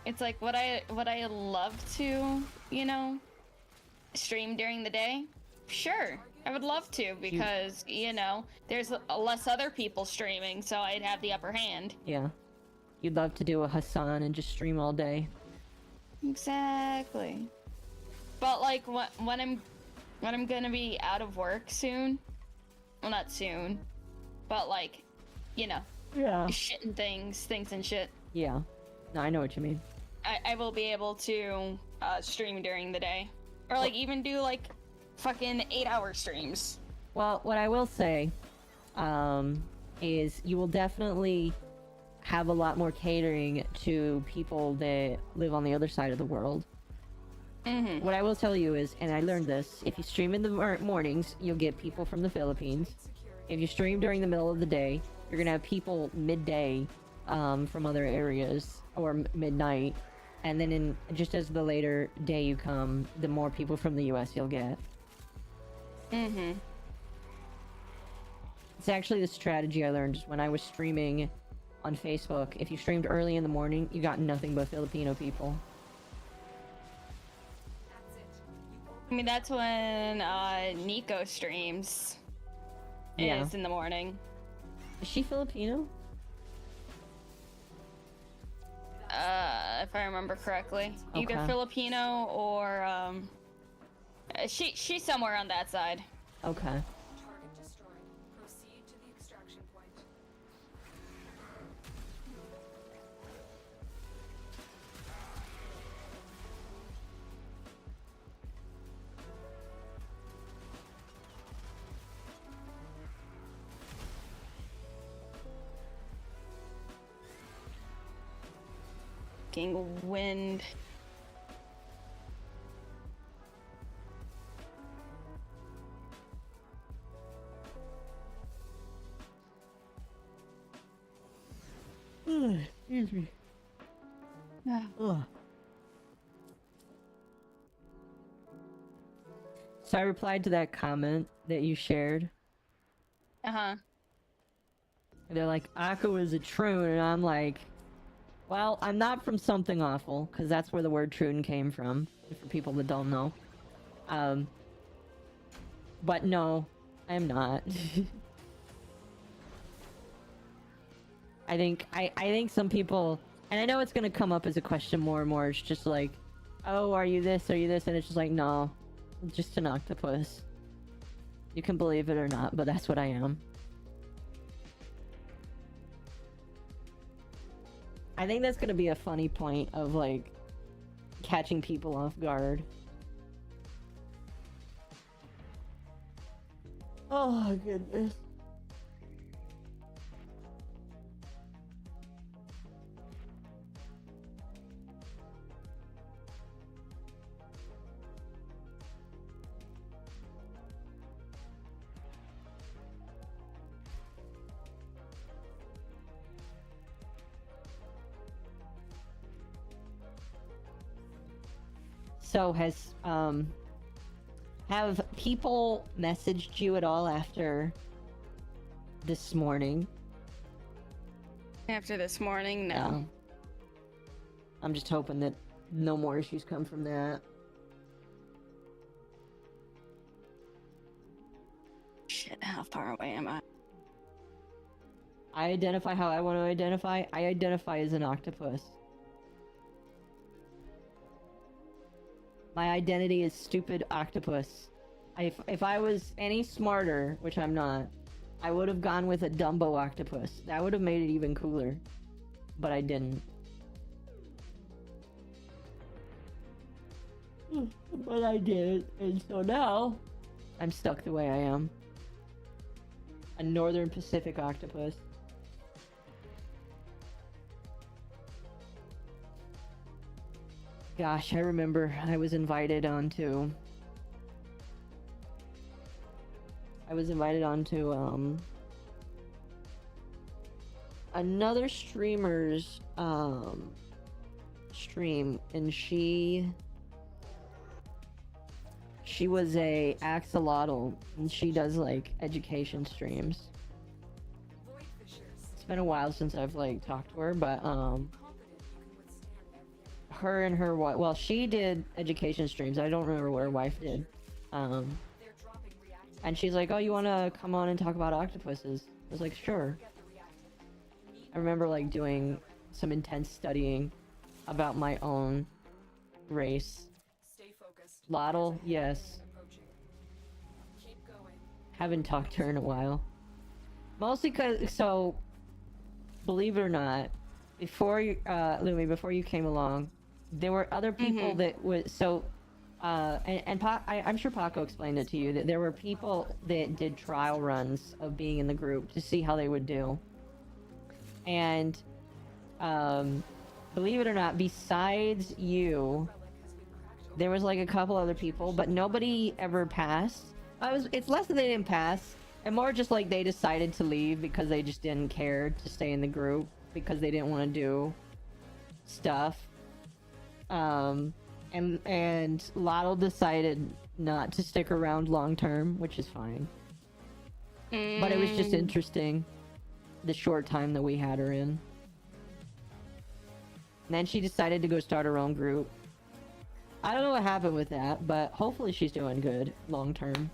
It's like what I love to, you know, stream during the day. Sure, I would love to because you know there's less other people streaming, so I'd have the upper hand. Yeah, you'd love to do a Hassan and just stream all day. Exactly. But like when I'm gonna be out of work soon, well not soon, but like, you know, shit and things and shit. Yeah, no, I know what you mean. I will be able to stream during the day, or like even do like fucking 8-hour streams. Well, what I will say is you will definitely have a lot more catering to people that live on the other side of the world. Mm-hmm. What I will tell you is, and I learned this, if you stream in the mornings, you'll get people from the Philippines. If you stream during the middle of the day, you're gonna have people midday from other areas, or midnight. And then just as the later day you come, the more people from the US you'll get. Mm-hmm. It's actually the strategy I learned when I was streaming on Facebook. If you streamed early in the morning, you got nothing but Filipino people. I mean, that's when Nico streams. Yeah. Is in the morning. Is she Filipino? If I remember correctly. Either Okay. Filipino or she's somewhere on that side. Okay. Target destroyed. Proceed to the extraction point. Fucking wind. Excuse me. Ugh. So I replied to that comment that you shared. Uh-huh. They're like, Akko is a troon, and I'm like, well, I'm not from Something Awful, because that's where the word troon came from, for people that don't know. But no, I'm not. I think some people, and I know it's gonna come up as a question more and more, it's just like, oh, are you this, are you this? And it's just like, no, I'm just an octopus. You can believe it or not, but that's what I am. I think that's gonna be a funny point of, like, catching people off guard. Oh my goodness. So have people messaged you at all after this morning? After this morning, no. No. I'm just hoping that no more issues come from that. Shit, how far away am I? I identify how I want to identify. I identify as an octopus. My identity is stupid octopus. If I was any smarter, which I'm not, I would have gone with a Dumbo octopus. That would have made it even cooler. But I didn't. But I did, and so now I'm stuck the way I am. A Northern Pacific octopus. Gosh, I remember I was invited onto another streamer's stream, and she was a axolotl, and she does like education streams. It's been a while since I've like talked to her, but her and her wife, well, she did education streams. I don't remember what her wife did. And she's like, oh, you want to come on and talk about octopuses? I was like, sure. I remember like doing some intense studying about my own race. Stay focused. Lotl, yes. Keep going. Haven't talked to her in a while. Mostly because, so, believe it or not, before you, Lumi, before you came along, there were other people that was, so, I'm sure Pako explained it to you, that there were people that did trial runs of being in the group to see how they would do. And, believe it or not, besides you, there was like a couple other people, but nobody ever passed. It's less that they didn't pass, and more just like they decided to leave because they just didn't care to stay in the group because they didn't want to do stuff. And Lotl decided not to stick around long term, which is fine. But it was just interesting, the short time that we had her in. And then she decided to go start her own group. I don't know what happened with that, but hopefully she's doing good long term.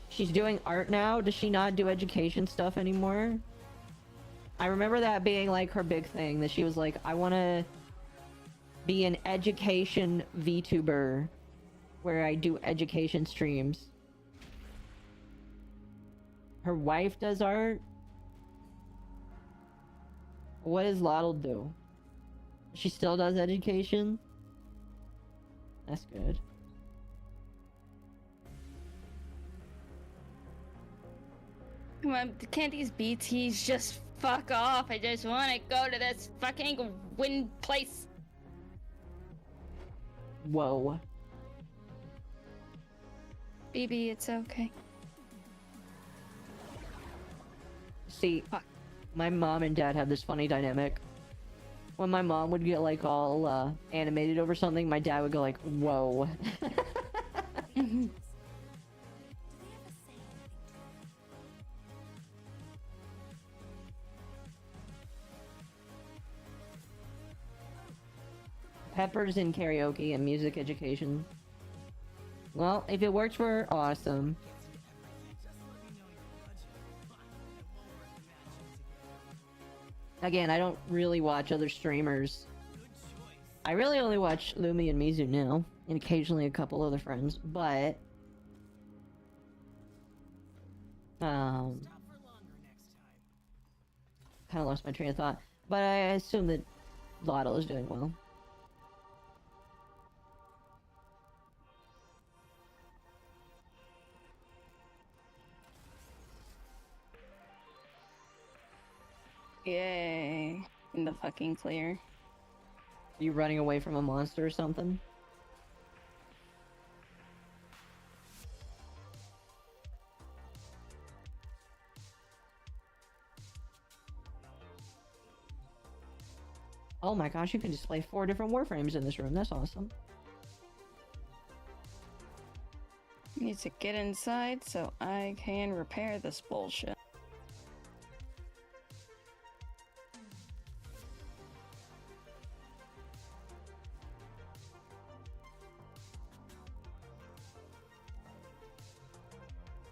She's doing art now. Does she not do education stuff anymore? I remember that being like her big thing, that she was like, I want to be an education VTuber where I do education streams. Her wife does art. What does Lotl do? She still does education? That's good. Come on, can't these BTs just fuck off? I just want to go to this fucking wind place. Whoa. BB, it's okay. See, Fuck. my mom and dad have this funny dynamic. when my mom would get like all animated over something, my dad would go like, "Whoa." Peppers in karaoke and music education. Well, if it works for her, awesome. Again, I don't really watch other streamers. I really only watch Lumi and Mizu now, and occasionally a couple other friends, but... kind of lost my train of thought. But I assume that Lotto is doing well. Yay. In the fucking clear. You running away from a monster or something? Oh my gosh, you can display 4 different Warframes in this room. That's awesome. Need to get inside so I can repair this bullshit.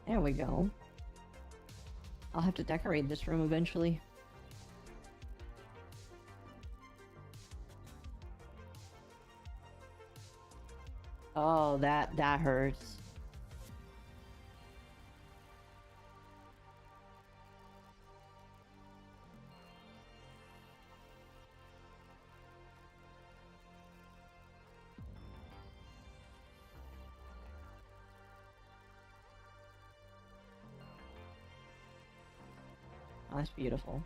There we go. I'll have to decorate this room eventually. Oh, that hurts. Oh, that's beautiful.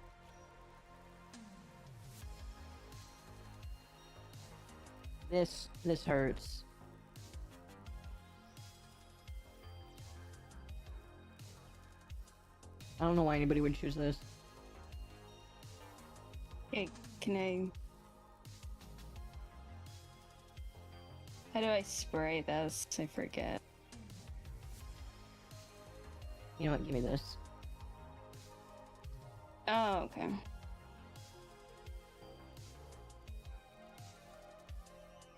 This hurts. I don't know why anybody would choose this. Hey, can I... How do I spray this? I forget. You know what? Give me this. Oh, okay.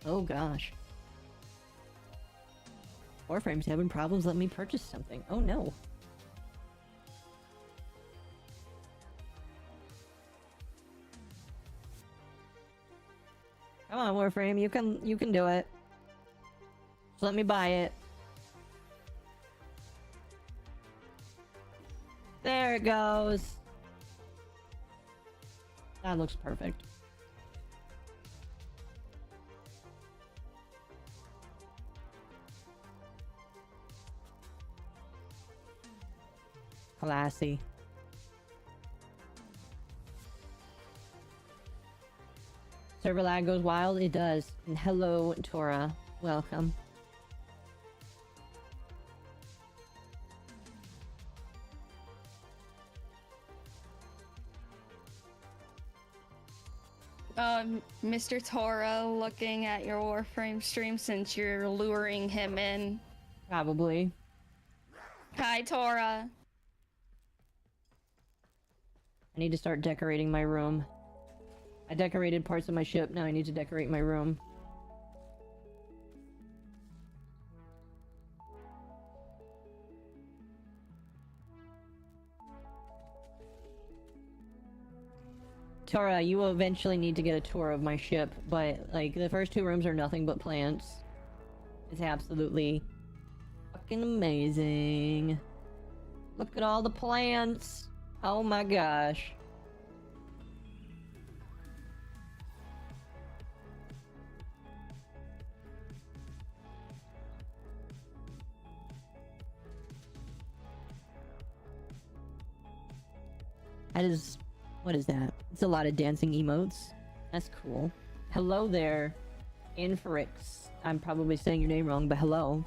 Oh gosh. Warframe's having problems letting me purchase something. Oh no. Come on, Warframe, you can do it. Just let me buy it. There it goes. That looks perfect. Classy. Server lag goes wild? It does. And hello, Tora. Welcome. Mr. Tora looking at your Warframe stream since you're luring him in. Probably. Hi, Tora. I need to start decorating my room. I decorated parts of my ship, now I need to decorate my room. Tora, you will eventually need to get a tour of my ship, but, like, the first 2 rooms are nothing but plants. It's absolutely fucking amazing. Look at all the plants! Oh my gosh. That is... what is that? It's a lot of dancing emotes. That's cool. Hello there, Infrix. I'm probably saying your name wrong, but hello.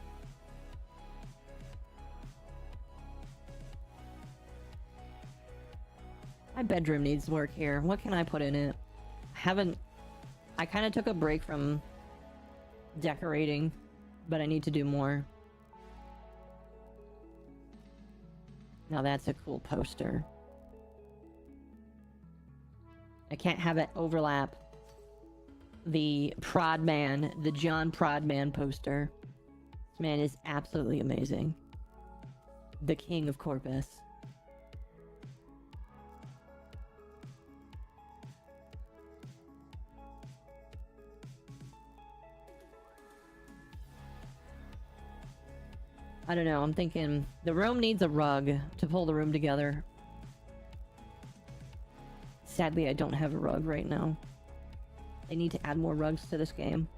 My bedroom needs work here. What can I put in it? I haven't I kind of took a break from decorating, but I need to do more. Now that's a cool poster. I can't have it overlap the Prodman, the John Prodman poster. This man is absolutely amazing. The king of Corpus. I don't know, I'm thinking the room needs a rug to pull the room together. Sadly, I don't have a rug right now. They need to add more rugs to this game.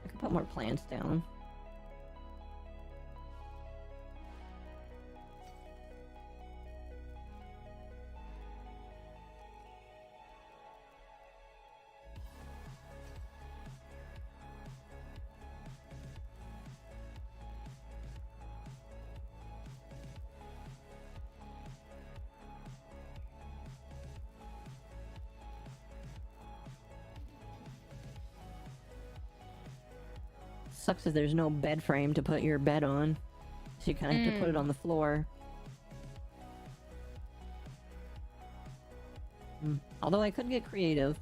I could put more plants down. Sucks is there's no bed frame to put your bed on, so you kind of have to put it on the floor. Although I could get creative,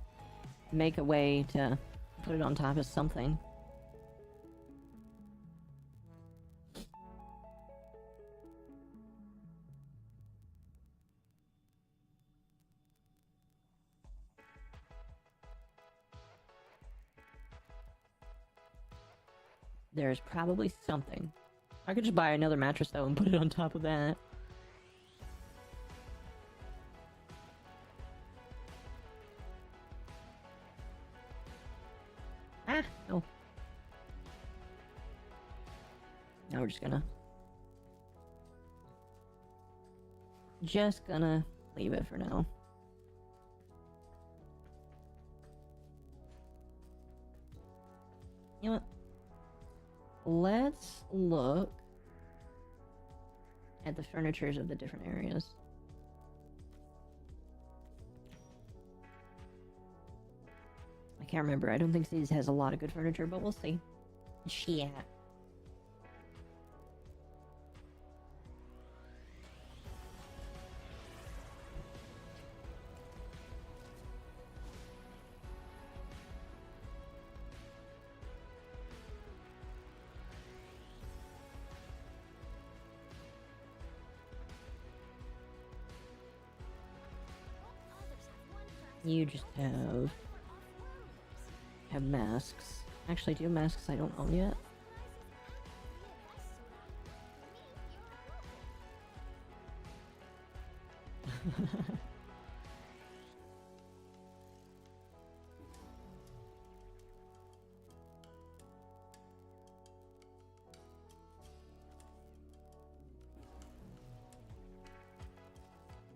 make a way to put it on top of something. There's probably something. I could just buy another mattress though and put it on top of that. Ah, no. Now we're just gonna leave it for now. You know what? Let's look at the furnitures of the different areas. I can't remember. I don't think Cities has a lot of good furniture, but we'll see. Shit. You just have masks. Actually, do you have masks I don't own yet?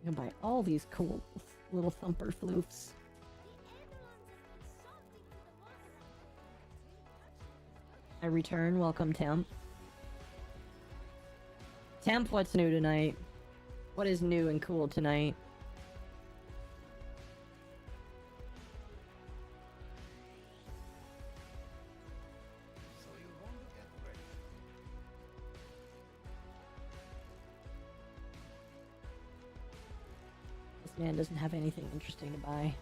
You can buy all these cool little thumper floofs. I return. Welcome, Temp. Temp, what's new tonight? What is new and cool tonight? This man doesn't have anything interesting to buy.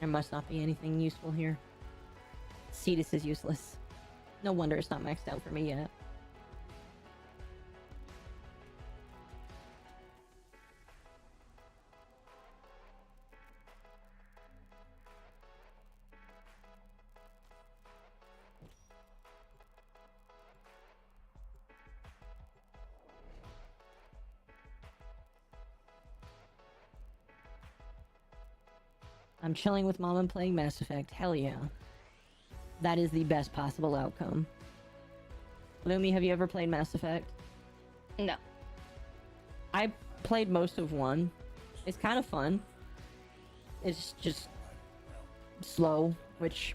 There must not be anything useful here. Cetus is useless. No wonder it's not maxed out for me yet. I'm chilling with Mom and playing Mass Effect. Hell yeah. That is the best possible outcome. Lumi, have you ever played Mass Effect? No. I played most of 1. It's kind of fun. It's just slow, which,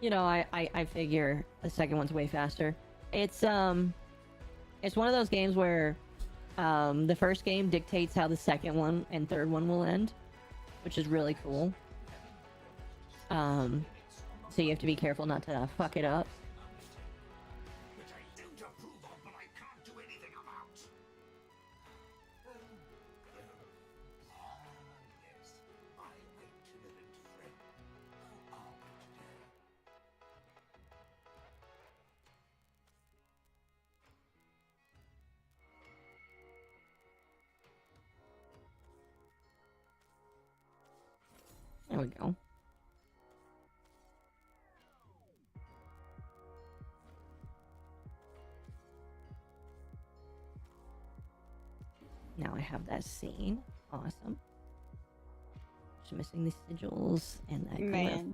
you know, I figure the second one's way faster. It's one of those games where the first game dictates how the second one and third one will end, which is really cool. So you have to be careful not to fuck it up. Which I don't approve of, but I can't do anything about. Yes, my itinerant friend. How are we today? There we go. Now I have that scene. Awesome. Just missing the sigils and that Man,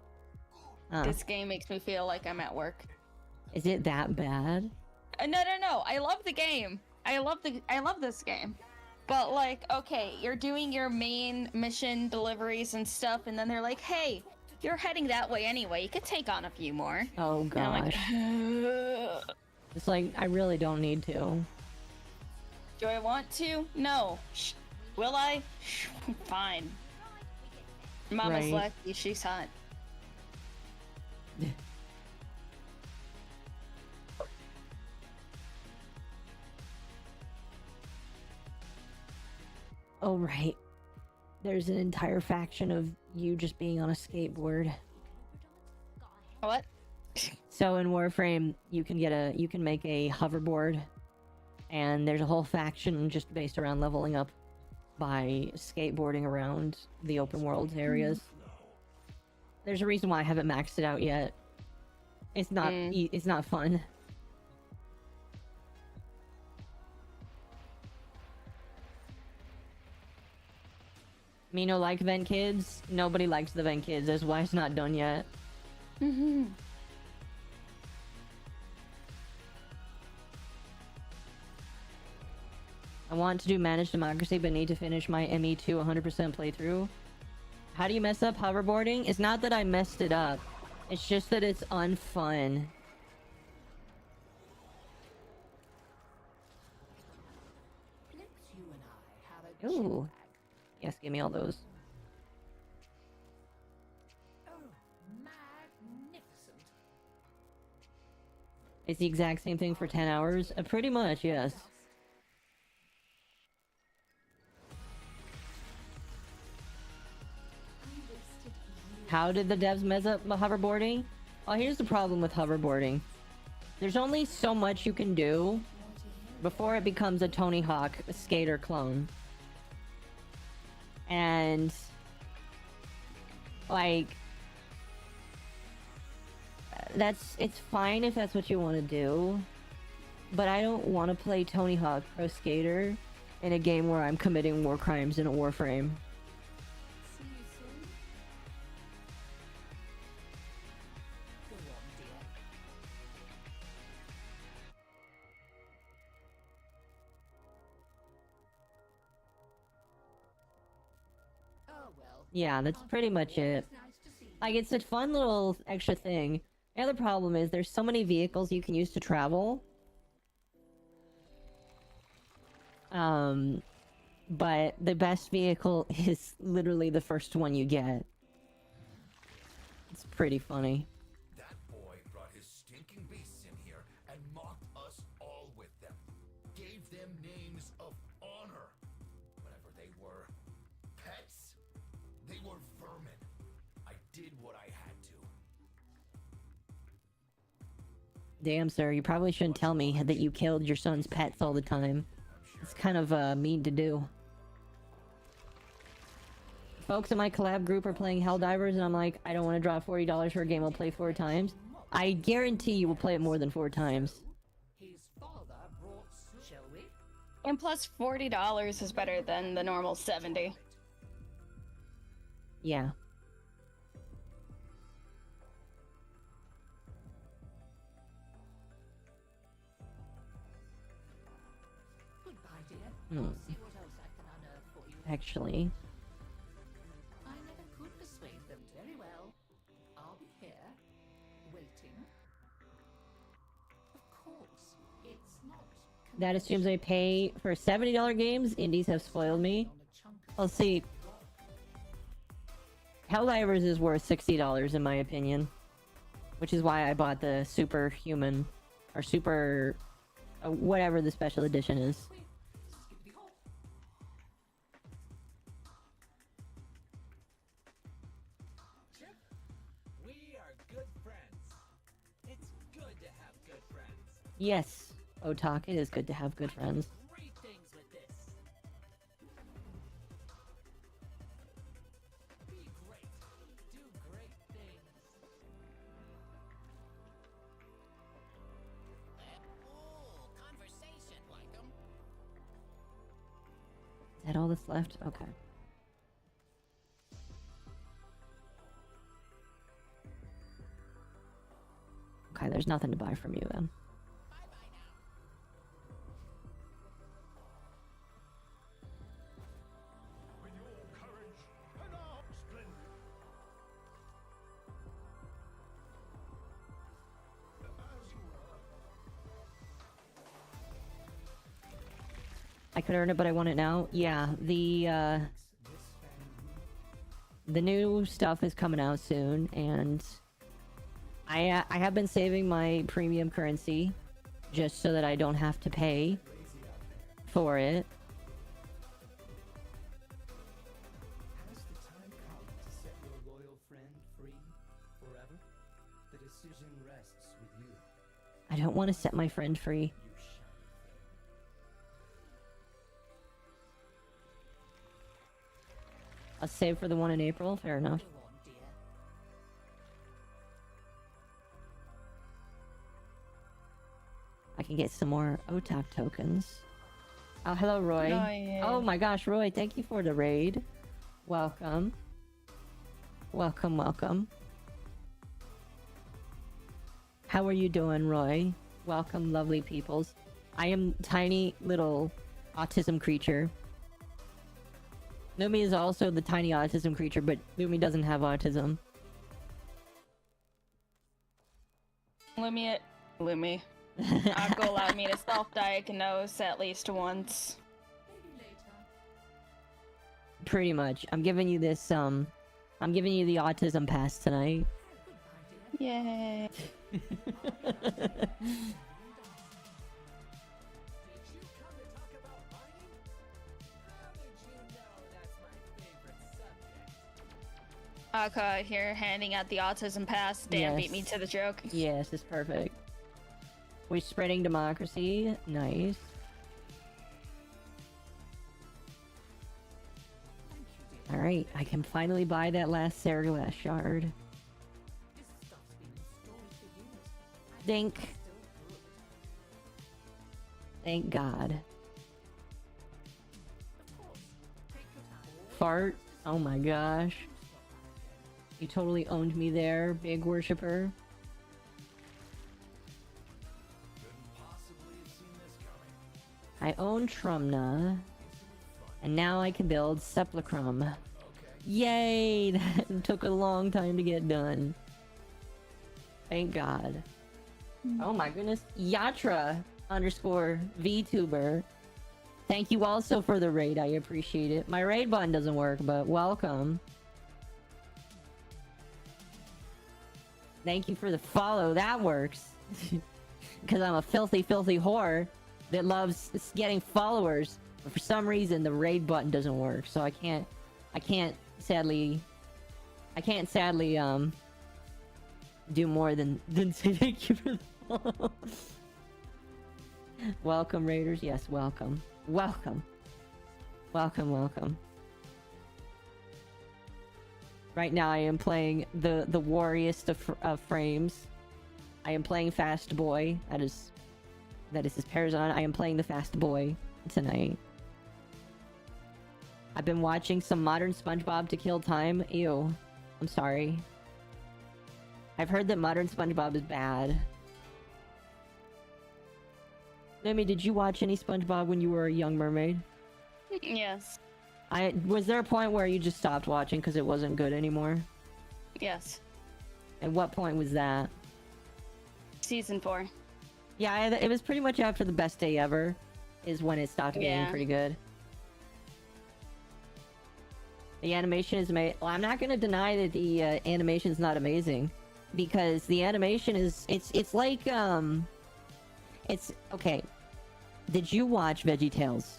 glyph. this game makes me feel like I'm at work. Is it that bad? No. I love the game. I love this game. But like, okay, you're doing your main mission deliveries and stuff, and then they're like, hey, you're heading that way anyway. You could take on a few more. Oh And I'm gosh. like, It's like, I really don't need to. do I want to? No. Will I? Fine. Mama's Right. lucky. She's hot. Oh, right. There's an entire faction of you just being on a skateboard. What? So in Warframe, you can make a hoverboard, and there's a whole faction just based around leveling up by skateboarding around the open world areas. There's a reason why I haven't maxed it out yet. It's not it's not fun. Me no like Vent Kids. Nobody likes the Vent Kids. That's why it's not done yet. I want to do Managed Democracy, but need to finish my ME2 100% playthrough. How do you mess up hoverboarding? It's not that I messed it up. It's just that it's unfun. Ooh. Yes, give me all those. It's the exact same thing for 10 hours? Pretty much, yes. How did the devs mess up hoverboarding? Well, here's the problem with hoverboarding. There's only so much you can do before it becomes a Tony Hawk skater clone. And like, it's fine if that's what you want to do, but I don't want to play Tony Hawk Pro Skater in a game where I'm committing war crimes in a Warframe. Yeah, that's pretty much it. Like, it's a fun little extra thing. The other problem is there's so many vehicles you can use to travel. But the best vehicle is literally the first one you get. It's pretty funny. That boy brought his stinking beasts in here and mocked us all with them. Gave them names of honor. Whatever they were. Pets? They were vermin. I did what I had to. Damn, sir, you probably shouldn't tell me that you killed your son's pets all the time. It's kind of mean to do. Folks in my collab group are playing Helldivers, and I'm like, I don't want to drop $40 for a game I'll play 4 times. I guarantee you will play it more than 4 times. And plus $40 is better than the normal 70. Yeah. Actually, I never could persuade them very well. That assumes I pay for $70 games. Indies have spoiled me. I'll see. Helldivers is worth $60 in my opinion. Which is why I bought the superhuman or super whatever the special edition is. We are good friends. It's good to have good friends. Yes, Otak, it is good to have good friends. Great things with this. Be great. Do great things. Ooh, conversation like 'em. Is that all that's left? Okay. Okay, there's nothing to buy from you then. Bye-bye now. With your courage and our strength. As you are. I could earn it, but I want it now. Yeah, the new stuff is coming out soon, and I have been saving my premium currency just so that I don't have to pay for it. Has the time come to set your loyal friend free forever? The decision rests with you. I don't want to set my friend free. You shiny thing. I'll save for the one in April. Fair enough. Go on, dear. I can get some more OTAP tokens. Oh, hello, Roy. Oh, yeah. Oh my gosh, Roy, thank you for the raid. Welcome. Welcome, welcome. How are you doing, Roy? Welcome, lovely peoples. I am tiny little autism creature. Lumi is also the tiny autism creature, but Lumi doesn't have autism. Lumi. Occo allowed me to self-diagnose at least once. Pretty much. I'm giving you this, I'm giving you the autism pass tonight. Yay. Did you come to talk about mining? How did you know that's my favorite subject? Occo here handing out the autism pass. Dan beat me Yes. to the joke. Yes, it's perfect. We're spreading democracy. Nice. Alright, I can finally buy that last Saraglass shard. Thank God. Fart. Oh my gosh. You totally owned me there, big worshipper. Couldn't possibly have seen this coming. I own Trumna. And now I can build Sepulchrum. Okay. Yay! That took a long time to get done. Thank God. Oh my goodness. Yatra _ VTuber. Thank you also for the raid. I appreciate it. My raid button doesn't work, but welcome. Thank you for the follow. That works. Because I'm a filthy, filthy whore that loves getting followers. But for some reason, the raid button doesn't work. So I can't sadly do more than say thank you for the follow. Welcome, raiders. Yes, welcome. Welcome. Welcome, welcome. Right now I am playing the warriest of frames. I am playing Fast Boy. That is his Parazon. I am playing the Fast Boy tonight. I've been watching some modern SpongeBob to kill time. Ew. I'm sorry. I've heard that modern SpongeBob is bad. Nemi, did you watch any SpongeBob when you were a young mermaid? Yes. Was there a point where you just stopped watching because it wasn't good anymore? Yes. And what point was that? Season 4. Yeah, it was pretty much after the best day ever. is when it stopped getting Yeah. pretty good. The animation is made. Well, I'm not gonna deny that the animation is not amazing, because the animation is. It's like It's okay. Did you watch VeggieTales?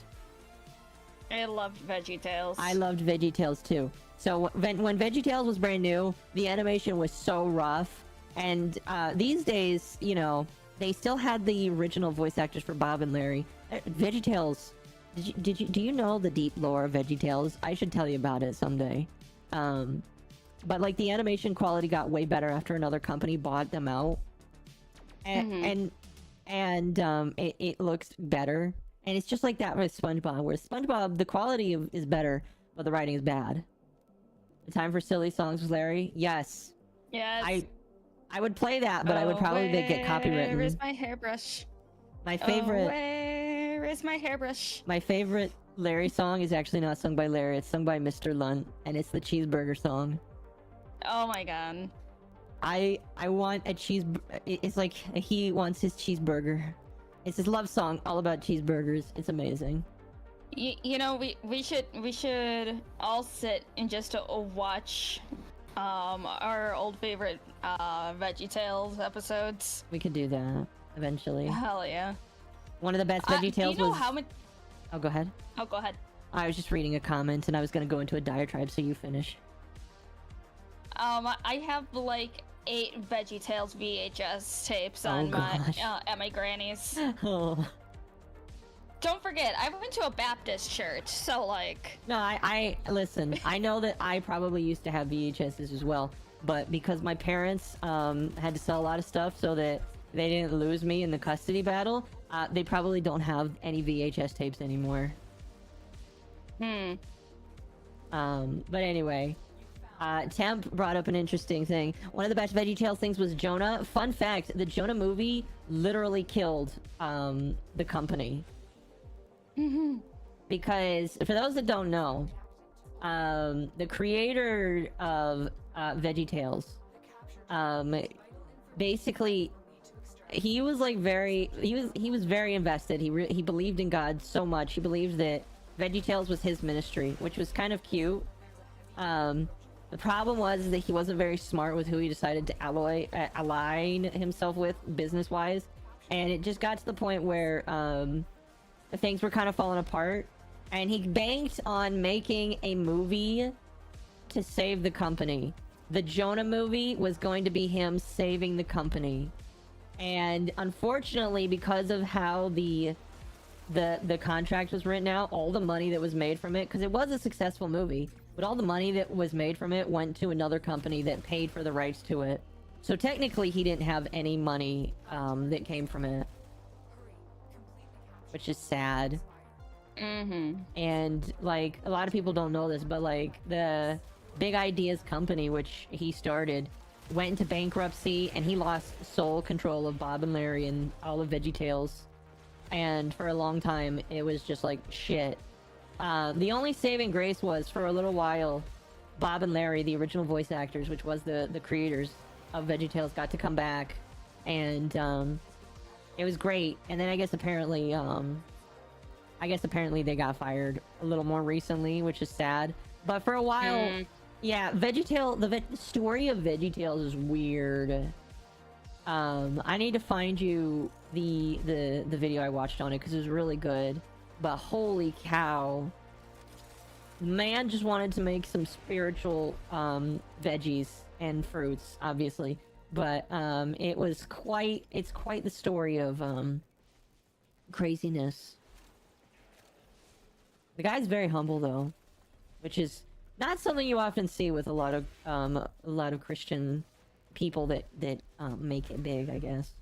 I loved VeggieTales. I loved VeggieTales too. So when VeggieTales was brand new, the animation was so rough, and these days, you know, they still had the original voice actors for Bob and Larry. VeggieTales. Do you know the deep lore of VeggieTales? I should tell you about it someday. But like the animation quality got way better after another company bought them out, and it looks better. And it's just like that with SpongeBob, where SpongeBob, the quality is better, but the writing is bad. The time for silly songs with Larry? Yes. Yes. I would play that, but I would probably get copywritten. Where is my hairbrush? My favorite... where is my hairbrush? My favorite Larry song is actually not sung by Larry, it's sung by Mr. Lunt, and it's the cheeseburger song. Oh my god. I want a it's like he wants his cheeseburger. It's his love song all about cheeseburgers. It's amazing. You know, we should all sit and just watch our old favorite VeggieTales episodes. We could do that eventually. Hell yeah. One of the best VeggieTales you know was... how much... Oh, go ahead. Oh, go ahead. I was just reading a comment and I was gonna go into a diatribe, so you finish. I have like 8 VeggieTales VHS tapes on gosh. at my granny's. Oh. Don't forget, I went to a Baptist church, so like... No, I listen, I know that I probably used to have VHSs as well, but because my parents had to sell a lot of stuff so that they didn't lose me in the custody battle, they probably don't have any VHS tapes anymore. But anyway, Temp brought up an interesting thing. One of the best VeggieTales things was Jonah. Fun fact, the Jonah movie literally killed the company. Because, for those that don't know, the creator of VeggieTales, basically, he was like he was very invested. He believed in God so much. He believed that VeggieTales was his ministry, which was kind of cute. The problem was that he wasn't very smart with who he decided to align himself with business-wise, and it just got to the point where things were kind of falling apart, and he banked on making a movie to save the company. The Jonah movie was going to be him saving the company, and unfortunately, because of how the contract was written out, all the money that was made from it, because it was a successful movie, but all the money that was made from it went to another company that paid for the rights to it. So technically, he didn't have any money that came from it, which is sad. And like, a lot of people don't know this, but like, the Big Ideas company, which he started, went into bankruptcy, and he lost sole control of Bob and Larry and all of VeggieTales. And for a long time, it was just like shit. The only saving grace was, for a little while, Bob and Larry, the original voice actors, which was the creators of VeggieTales, got to come back, and it was great. And then I guess apparently they got fired a little more recently, which is sad. But for a while, yeah, the story of VeggieTales is weird. I need to find you the video I watched on it, because it was really good. But holy cow, man just wanted to make some spiritual veggies and fruits, obviously. But it's quite the story of craziness. The guy's very humble though, which is not something you often see with a lot of Christian people that make it big, I guess.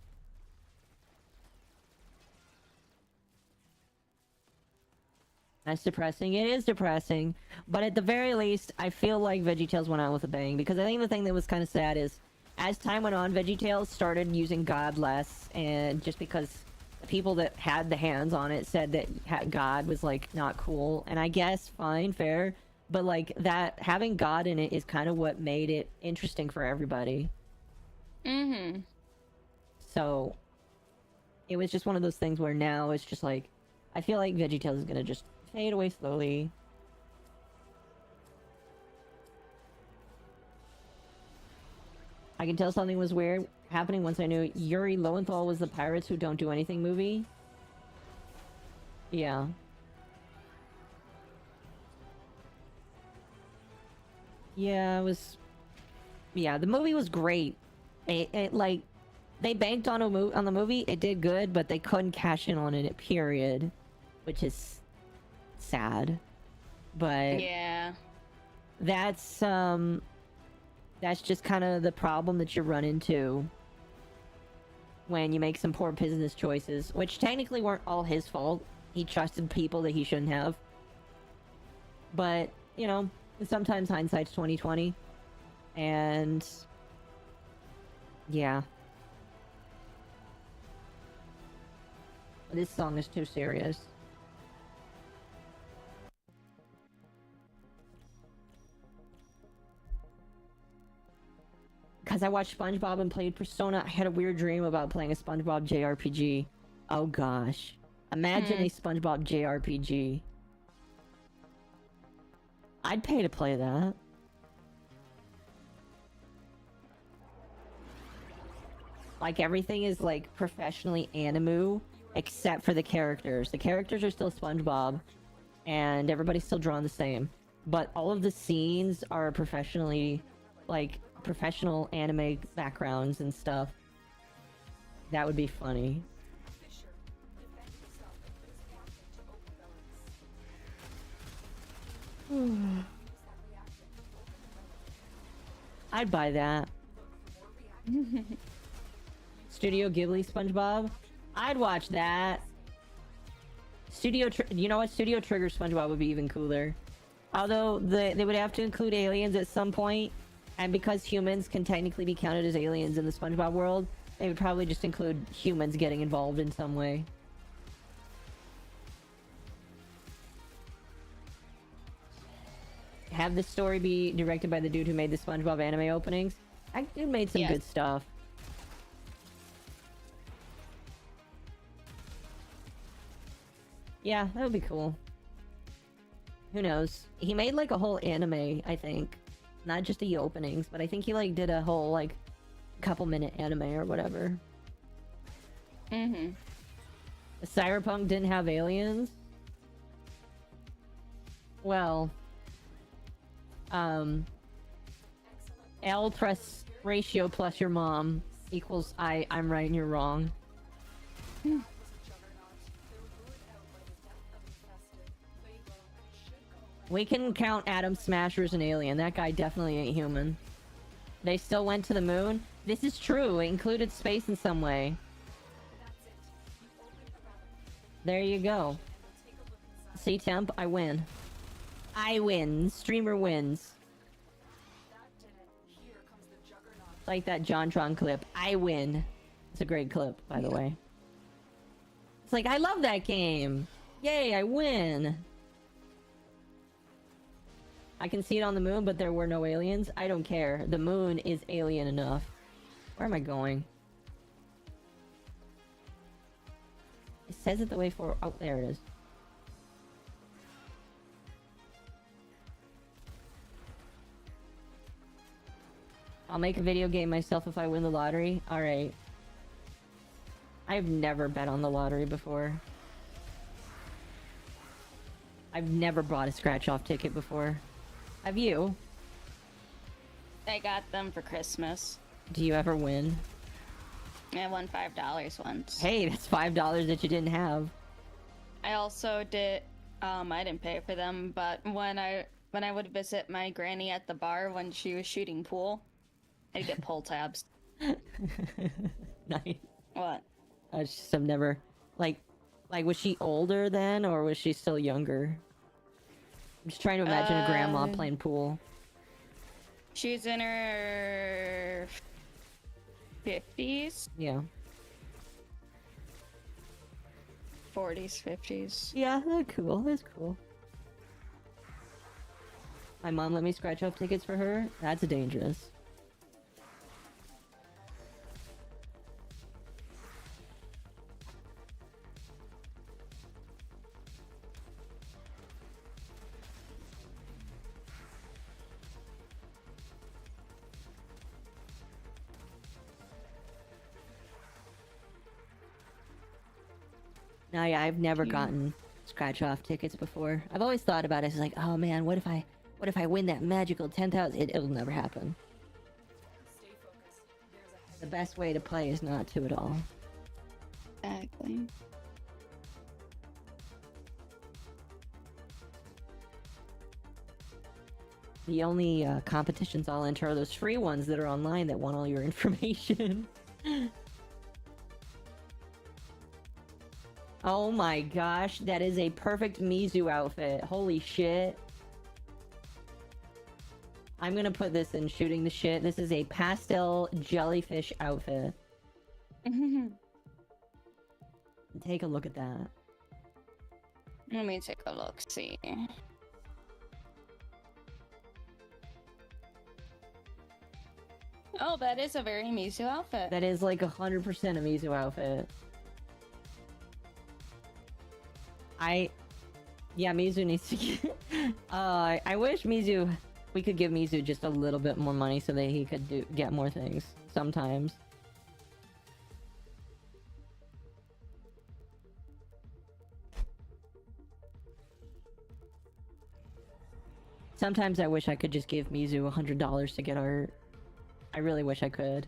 That's depressing. It is depressing, but at the very least, I feel like VeggieTales went out with a bang, because I think the thing that was kind of sad is, as time went on, VeggieTales started using God less, and just because the people that had the hands on it said that God was like not cool, and I guess fine, fair, but like that having God in it is kind of what made it interesting for everybody. So it was just one of those things where now it's just like, I feel like VeggieTales is gonna just fade away slowly. I can tell something was weird happening once I knew Yuri Lowenthal was the Pirates Who Don't Do Anything movie. Yeah. Yeah, it was... Yeah, the movie was great. It like... They banked on on the movie, it did good, but they couldn't cash in on it, period. Which is... sad. But... Yeah. That's just kind of the problem that you run into when you make some poor business choices, which technically weren't all his fault. He trusted people that he shouldn't have. But, you know, sometimes hindsight's 20/20. And yeah. This song is too serious. Because I watched SpongeBob and played Persona, I had a weird dream about playing a SpongeBob JRPG. Oh gosh. Imagine a SpongeBob JRPG. I'd pay to play that. Like, everything is, like, professionally anime, except for the characters. The characters are still SpongeBob, and everybody's still drawn the same. But all of the scenes are professionally, like, professional anime backgrounds and stuff. That would be funny. Fisher, defend yourself and use captain to open relics. Use that reaction to open the relic. I'd buy that. Look for more reactions. Studio Ghibli SpongeBob? I'd watch that. You know what? Studio Trigger SpongeBob would be even cooler. Although, they would have to include aliens at some point, and because humans can technically be counted as aliens in the SpongeBob world, they would probably just include humans getting involved in some way. Have the story be directed by the dude who made the SpongeBob anime openings. That dude made some good stuff. Yeah, that would be cool. Who knows? He made like a whole anime, I think. Not just the openings, but I think he like did a whole like couple-minute anime or whatever. Mm-hmm. Cyberpunk didn't have aliens? Well... L plus ratio plus your mom equals I'm right and you're wrong. We can count Adam Smasher as an alien. That guy definitely ain't human. They still went to the moon? This is true. It included space in some way. There you go. See, Temp? I win. I win. Streamer wins. Like that JonTron clip. I win. It's a great clip, by the way. It's like, I love that game. Yay, I win. I can see it on the moon, but there were no aliens. I don't care. The moon is alien enough. Where am I going? It says it the way forward. Oh, there it is. I'll make a video game myself if I win the lottery. Alright. I've never bet on the lottery before. I've never bought a scratch-off ticket before. Have you? I got them for Christmas. Do you ever win? I won $5 once. Hey, that's $5 that you didn't have. I also did, I didn't pay for them, but when I would visit my granny at the bar when she was shooting pool, I'd get pull tabs. Nice. What? I just have never... Like, was she older then, or was she still younger? I'm just trying to imagine a grandma playing pool. She's in her 50s? Yeah. 40s, 50s. Yeah, that's cool. That's cool. My mom let me scratch off tickets for her. That's dangerous. No, yeah, I've never gotten scratch-off tickets before. I've always thought about it. It's like, oh man, what if I win that magical 10,000? It'll never happen. Stay focused. There's a The best way to play is not to at all. Exactly. The only competitions I'll enter are those free ones that are online that want all your information. Oh my gosh, that is a perfect Mizu outfit. Holy shit. I'm gonna put this in shooting the shit. This is a pastel jellyfish outfit. Take a look at that. Let me take a look, see. Oh, that is a very Mizu outfit. That is like 100% a Mizu outfit. Yeah, Mizu needs to get... I wish Mizu... We could give Mizu just a little bit more money so that he could get more things. Sometimes. Sometimes I wish I could just give Mizu $100 to get art. I really wish I could.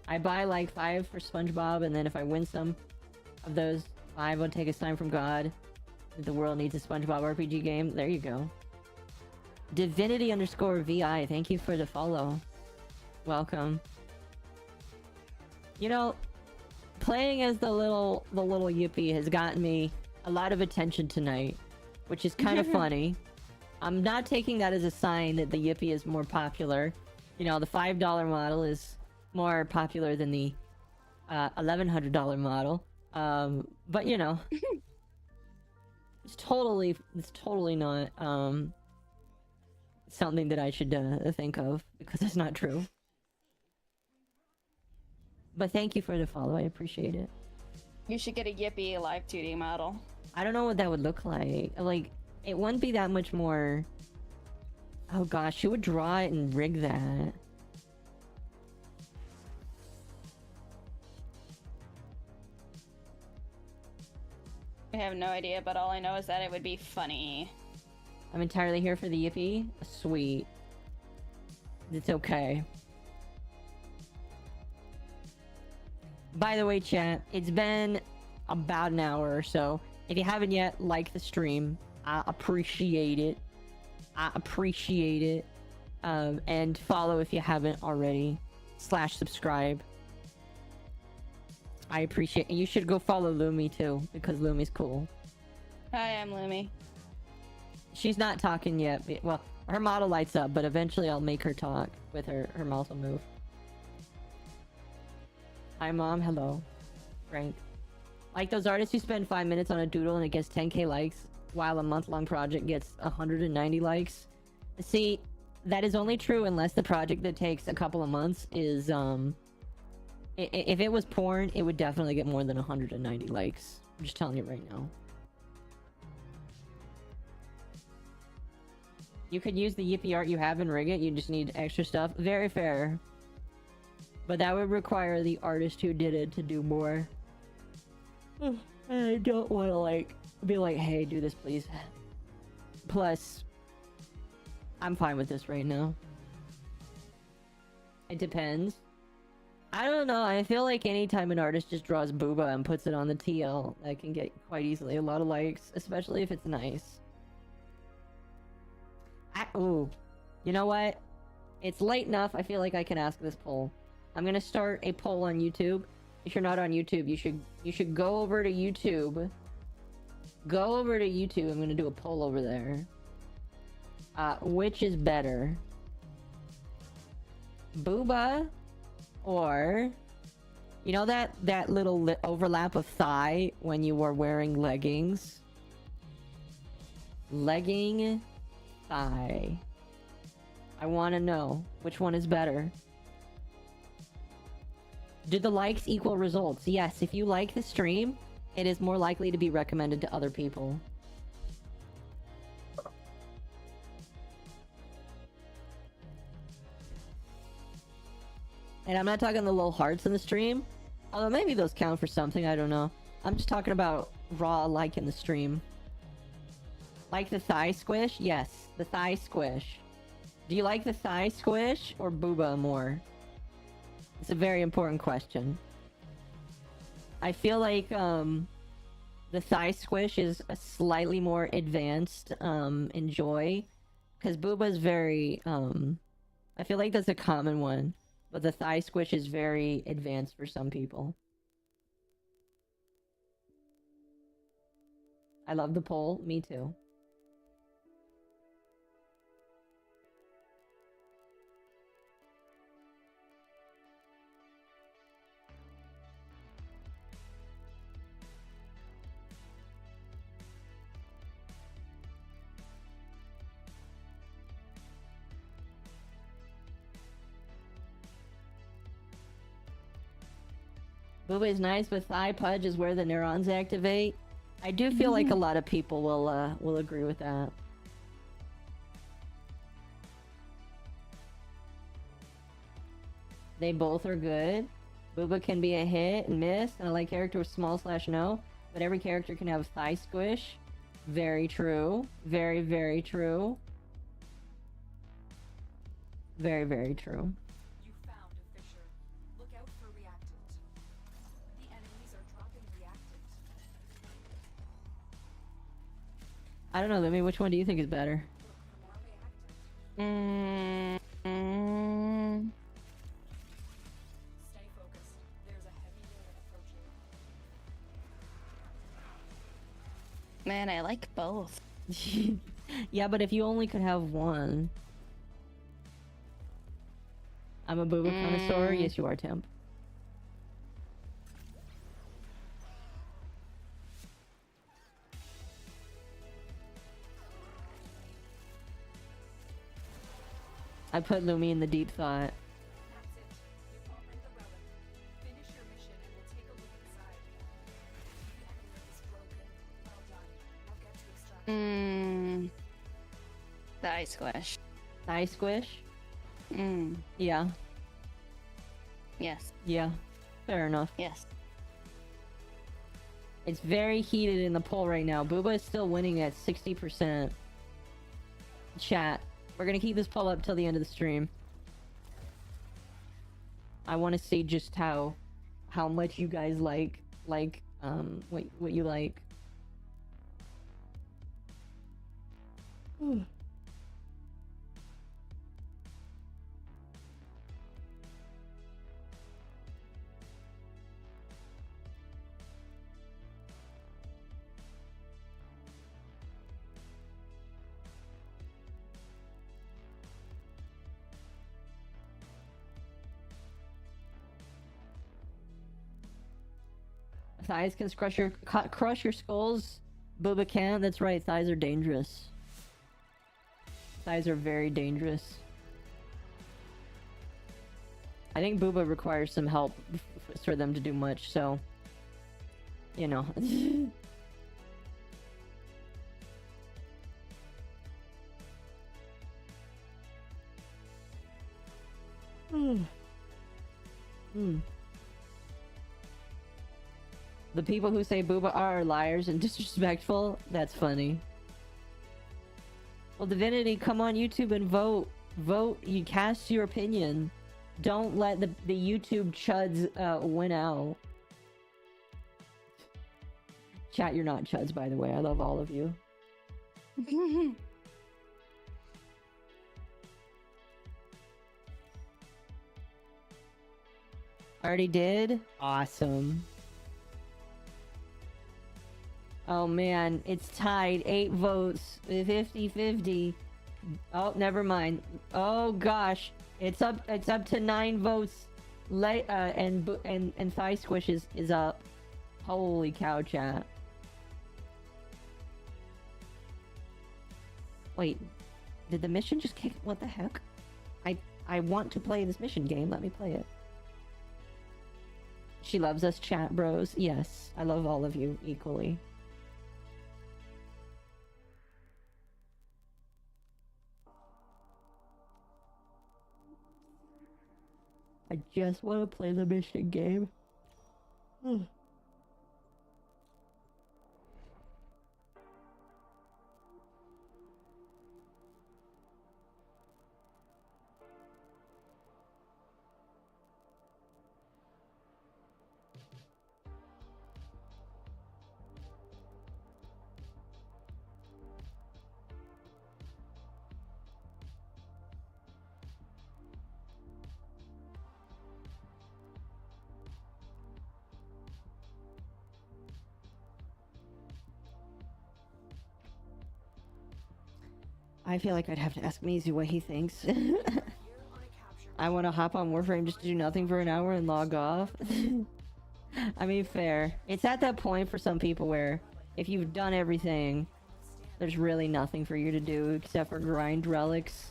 I buy like 5 for SpongeBob, and then if I win some of those 5, I'll take a sign from God. The world needs a SpongeBob RPG game. There you go. Divinity_VI, thank you for the follow. Welcome. You know, playing as the little Yippee has gotten me a lot of attention tonight, which is kind of funny. I'm not taking that as a sign that the Yippee is more popular. You know, the $5 model is more popular than the $1,100 model. But you know, it's totally not something that I should think of, because it's not true. But thank you for the follow. I appreciate it. You should get a Yippee live 2D model. I don't know what that would look like. Like, it wouldn't be that much more... Oh gosh, who would draw it and rig that? I have no idea, but all I know is that it would be funny. I'm entirely here for the Yippee. Sweet. It's okay. By the way, chat, it's been about an hour or so. If you haven't yet, like the stream. I appreciate it. I appreciate it. And follow if you haven't already. /subscribe. I appreciate it. You should go follow Lumi too, because Lumi's cool. Hi, I'm Lumi. She's not talking yet. Well, her model lights up, but eventually I'll make her talk with her mouth will move. Hi, Mom. Hello. Frank. Like those artists who spend 5 minutes on a doodle and it gets 10k likes, while a month-long project gets 190 likes. See, that is only true unless the project that takes a couple of months is, if it was porn, it would definitely get more than 190 likes. I'm just telling you right now. You could use the Yippee art you have and rig it, you just need extra stuff. Very fair. But that would require the artist who did it to do more. I don't want to, like, be like, hey, do this, please. Plus, I'm fine with this right now. It depends. I don't know, I feel like anytime an artist just draws booba and puts it on the TL, that can get quite easily a lot of likes, especially if it's nice. Ooh. You know what? It's late enough, I feel like I can ask this poll. I'm gonna start a poll on YouTube. If you're not on YouTube, you should go over to YouTube. Go over to YouTube. I'm gonna do a poll over there. Which is better? Booba or, you know that little overlap of thigh when you were wearing leggings? Legging thigh. I want to know which one is better. Do the likes equal results? Yes, if you like the stream, it is more likely to be recommended to other people. And I'm not talking the little hearts in the stream. Although maybe those count for something, I don't know. I'm just talking about raw like in the stream. Like the thigh squish? Yes, the thigh squish. Do you like the thigh squish or booba more? It's a very important question. I feel like the thigh squish is a slightly more advanced in joy, because booba is very I feel like that's a common one, but the thigh squish is very advanced for some people. I love the poll. Me too. Booba is nice, but thigh pudge is where the neurons activate. I do feel like a lot of people will agree with that. They both are good. Booba can be a hit and miss, and I like character with small / no, but every character can have thigh squish. Very true. Very, very true. Very, very true. You found a fissure. Look out for reactant. The enemies are dropping reactant. I don't know, Lumi, which one do you think is better? Look for more reactant. Stay focused. There's a heavy unit approaching. Man, I like both. Yeah, but if you only could have one. I'm a booba connoisseur. Yes, you are, Temp. I put Lumi in the deep thought. That's it. You opened the relic. Finish your mission and we'll take a look inside. The enemy is broken. Well done. Now get to extraction. Thigh squish. Thigh squish? Yeah. Yes. Yeah. Fair enough. Yes. It's very heated in the poll right now. Booba is still winning at 60%. Chat. We're gonna keep this poll up till the end of the stream. I want to see just how much you guys like what you like. Thighs can crush your skulls. Booba can't. That's right. Thighs are dangerous. Thighs are very dangerous. I think Booba requires some help for them to do much. So, you know. The people who say Booba are liars and disrespectful, that's funny. Well, Divinity, come on YouTube and vote. Vote, you cast your opinion. Don't let the YouTube chuds win out. Chat, you're not chuds, by the way. I love all of you. Already did? Awesome. Oh man, it's tied. 8 votes. 50-50. Oh, never mind. Oh gosh. It's up to 9 votes. And Thigh Squish is up. Holy cow, chat. Wait. Did the mission just kick? What the heck? I want to play this mission game. Let me play it. She loves us, chat bros. Yes, I love all of you equally. I just want to play the mission game. I feel like I'd have to ask Mizu what he thinks. I want to hop on Warframe just to do nothing for an hour and log off. I mean, fair. It's at that point for some people where if you've done everything, there's really nothing for you to do except for grind relics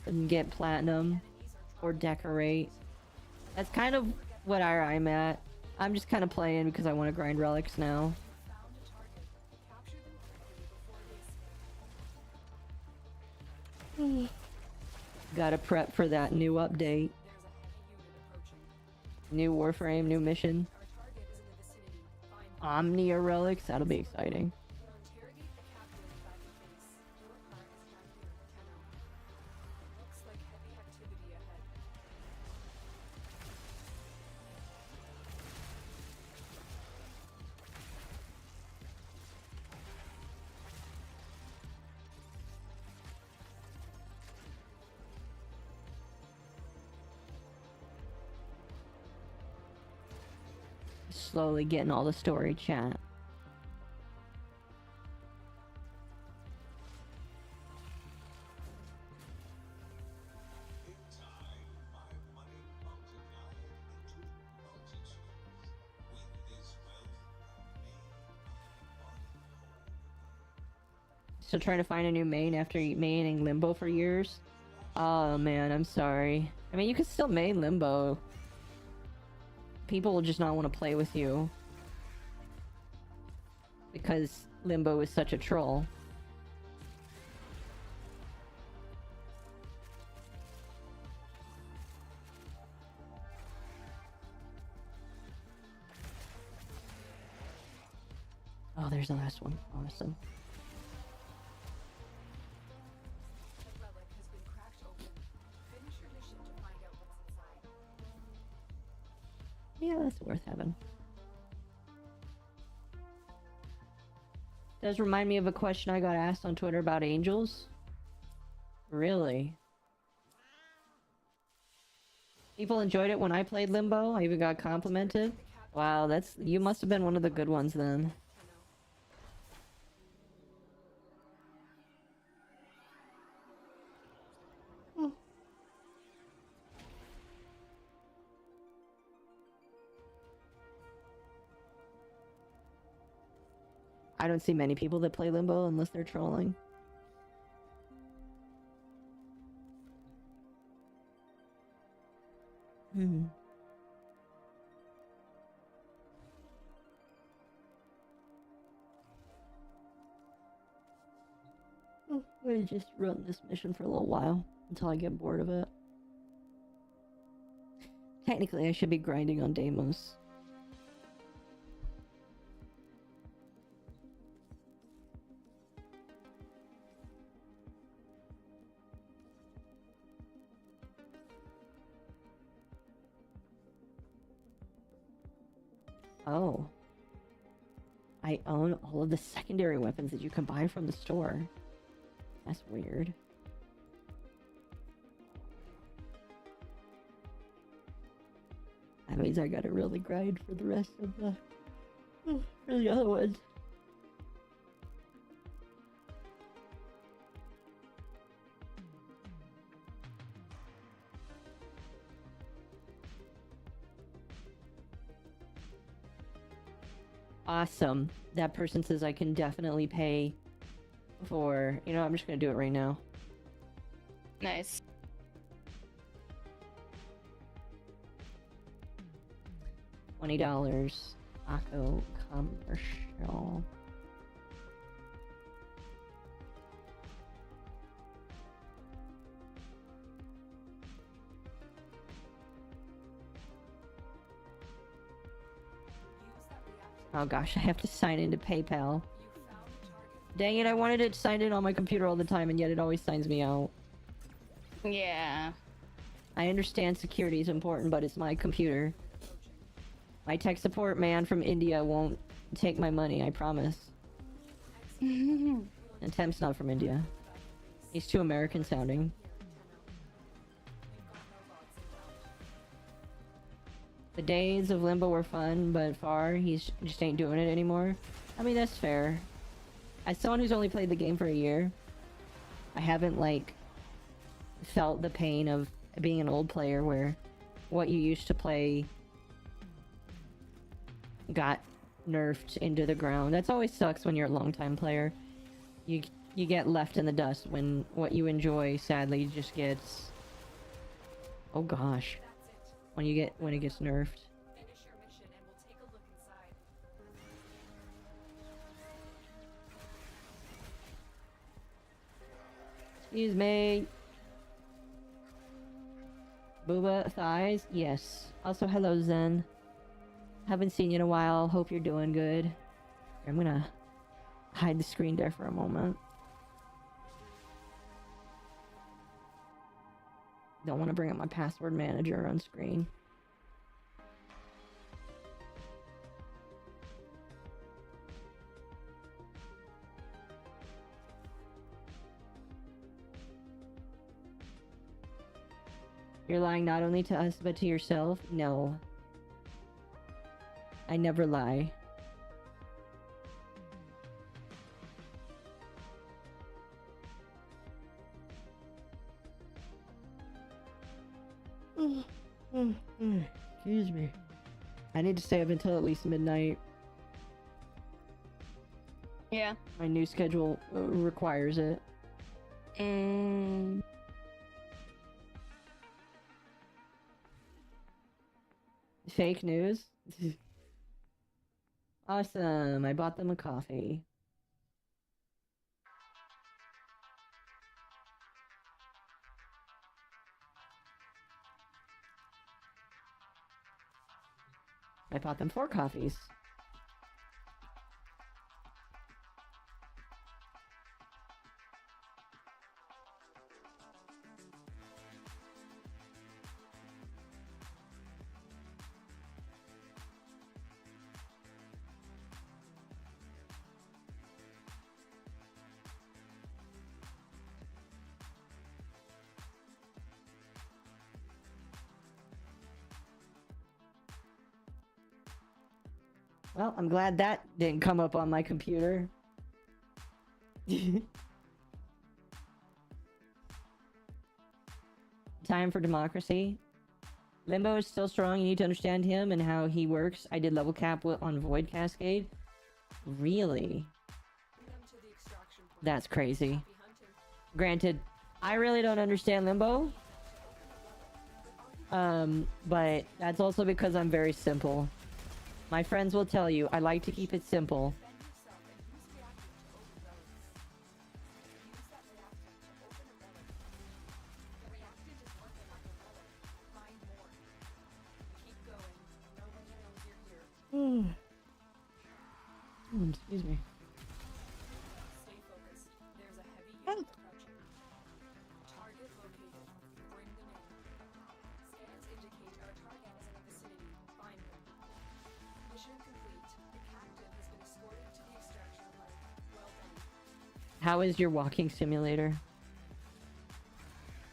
and get platinum or decorate. That's kind of what I'm at. I'm just kind of playing because I want to grind relics now. Gotta prep for that new update. New Warframe, new mission. Omnia relics, that'll be exciting. Slowly getting all the story chat. Still trying to find a new main after maining Limbo for years? Oh man, I'm sorry. I mean, you can still main Limbo. People will just not want to play with you because Limbo is such a troll. Oh, there's the last one. Awesome. Yeah, that's worth having. Does remind me of a question I got asked on Twitter about angels. Really? People enjoyed it when I played Limbo. I even got complimented. Wow, you must have been one of the good ones then. I don't see many people that play Limbo unless they're trolling. I'm gonna just run this mission for a little while until I get bored of it. Technically, I should be grinding on Deimos. Oh. I own all of the secondary weapons that you can buy from the store. That's weird. That means I gotta really grind for the rest of for the other ones. Awesome. That person says I can definitely pay for... You know, I'm just gonna do it right now. Nice. $20. Akko commercial. Oh gosh, I have to sign into PayPal. You found the target. Dang it, I wanted it signed in on my computer all the time, and yet it always signs me out. Yeah. I understand security is important, but it's my computer. My tech support man from India won't take my money, I promise. And Temp's not from India. He's too American sounding. The days of Limbo were fun, but far, just ain't doing it anymore. I mean, that's fair. As someone who's only played the game for a year, I haven't, like, felt the pain of being an old player where what you used to play got nerfed into the ground. That's always sucks when you're a longtime player. You get left in the dust when what you enjoy sadly just gets, oh gosh, when it gets nerfed. Finish your mission and we'll take a look inside. Excuse me. Booba thighs? Yes. Also, hello Zen. Haven't seen you in a while. Hope you're doing good. I'm gonna hide the screen there for a moment. Don't want to bring up my password manager on screen. You're lying not only to us, but to yourself? No. I never lie. Excuse me. I need to stay up until at least midnight. Yeah. My new schedule requires it. Fake news? Awesome. I bought them a coffee. I bought them 4 coffees. Well, I'm glad that didn't come up on my computer. Time for democracy. Limbo is still strong. You need to understand him and how he works. I did level cap on Void Cascade. Really? That's crazy. Granted, I really don't understand Limbo. But that's also because I'm very simple. My friends will tell you, I like to keep it simple. Excuse me. Stay focused. There's a heavy unit approaching. Target located. Bring them in. Scans indicate our target is in the vicinity. Find them. Mission complete. The captive has been escorted to the extraction line. Well done. How is your walking simulator?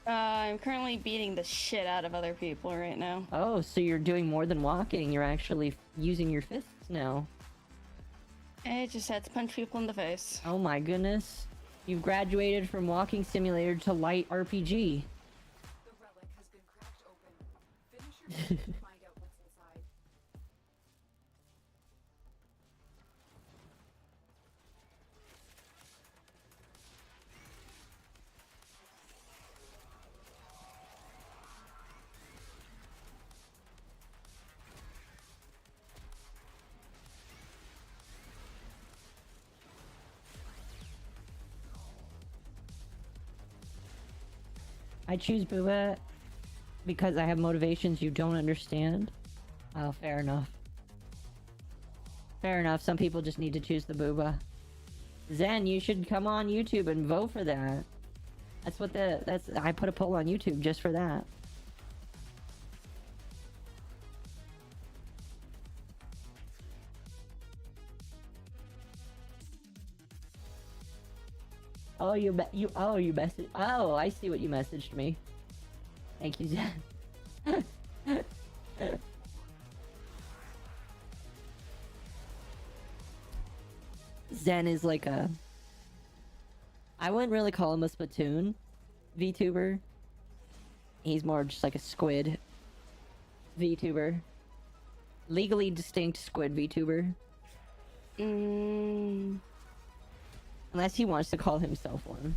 I'm currently beating the shit out of other people right now. Oh, so you're doing more than walking. You're actually using your fists now. I just had to punch people in the face. Oh my goodness. You've graduated from walking simulator to light RPG. The relic has been cracked open. Finish your mission and find out what's inside. I choose Booba because I have motivations you don't understand. Oh, fair enough. Fair enough. Some people just need to choose the booba. Zen, you should come on YouTube and vote for that. That's what I put a poll on YouTube just for that. Oh, you messaged. Oh, I see what you messaged me. Thank you, Zen. Zen is like a... I wouldn't really call him a Splatoon VTuber. He's more just like a squid VTuber. Legally distinct squid VTuber. Unless he wants to call himself one.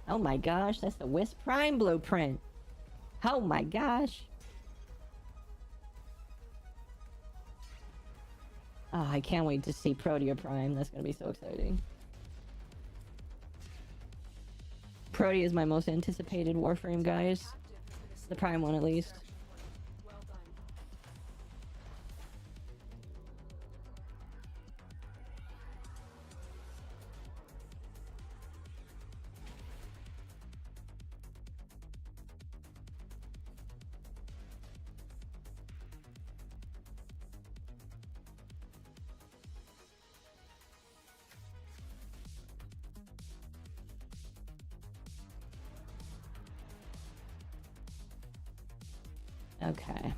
Oh my gosh, that's the Wisp Prime blueprint. Oh my gosh. Oh, I can't wait to see Protea Prime. That's gonna be so exciting. Protea is my most anticipated Warframe, guys. The Prime one, at least. Well done. Okay.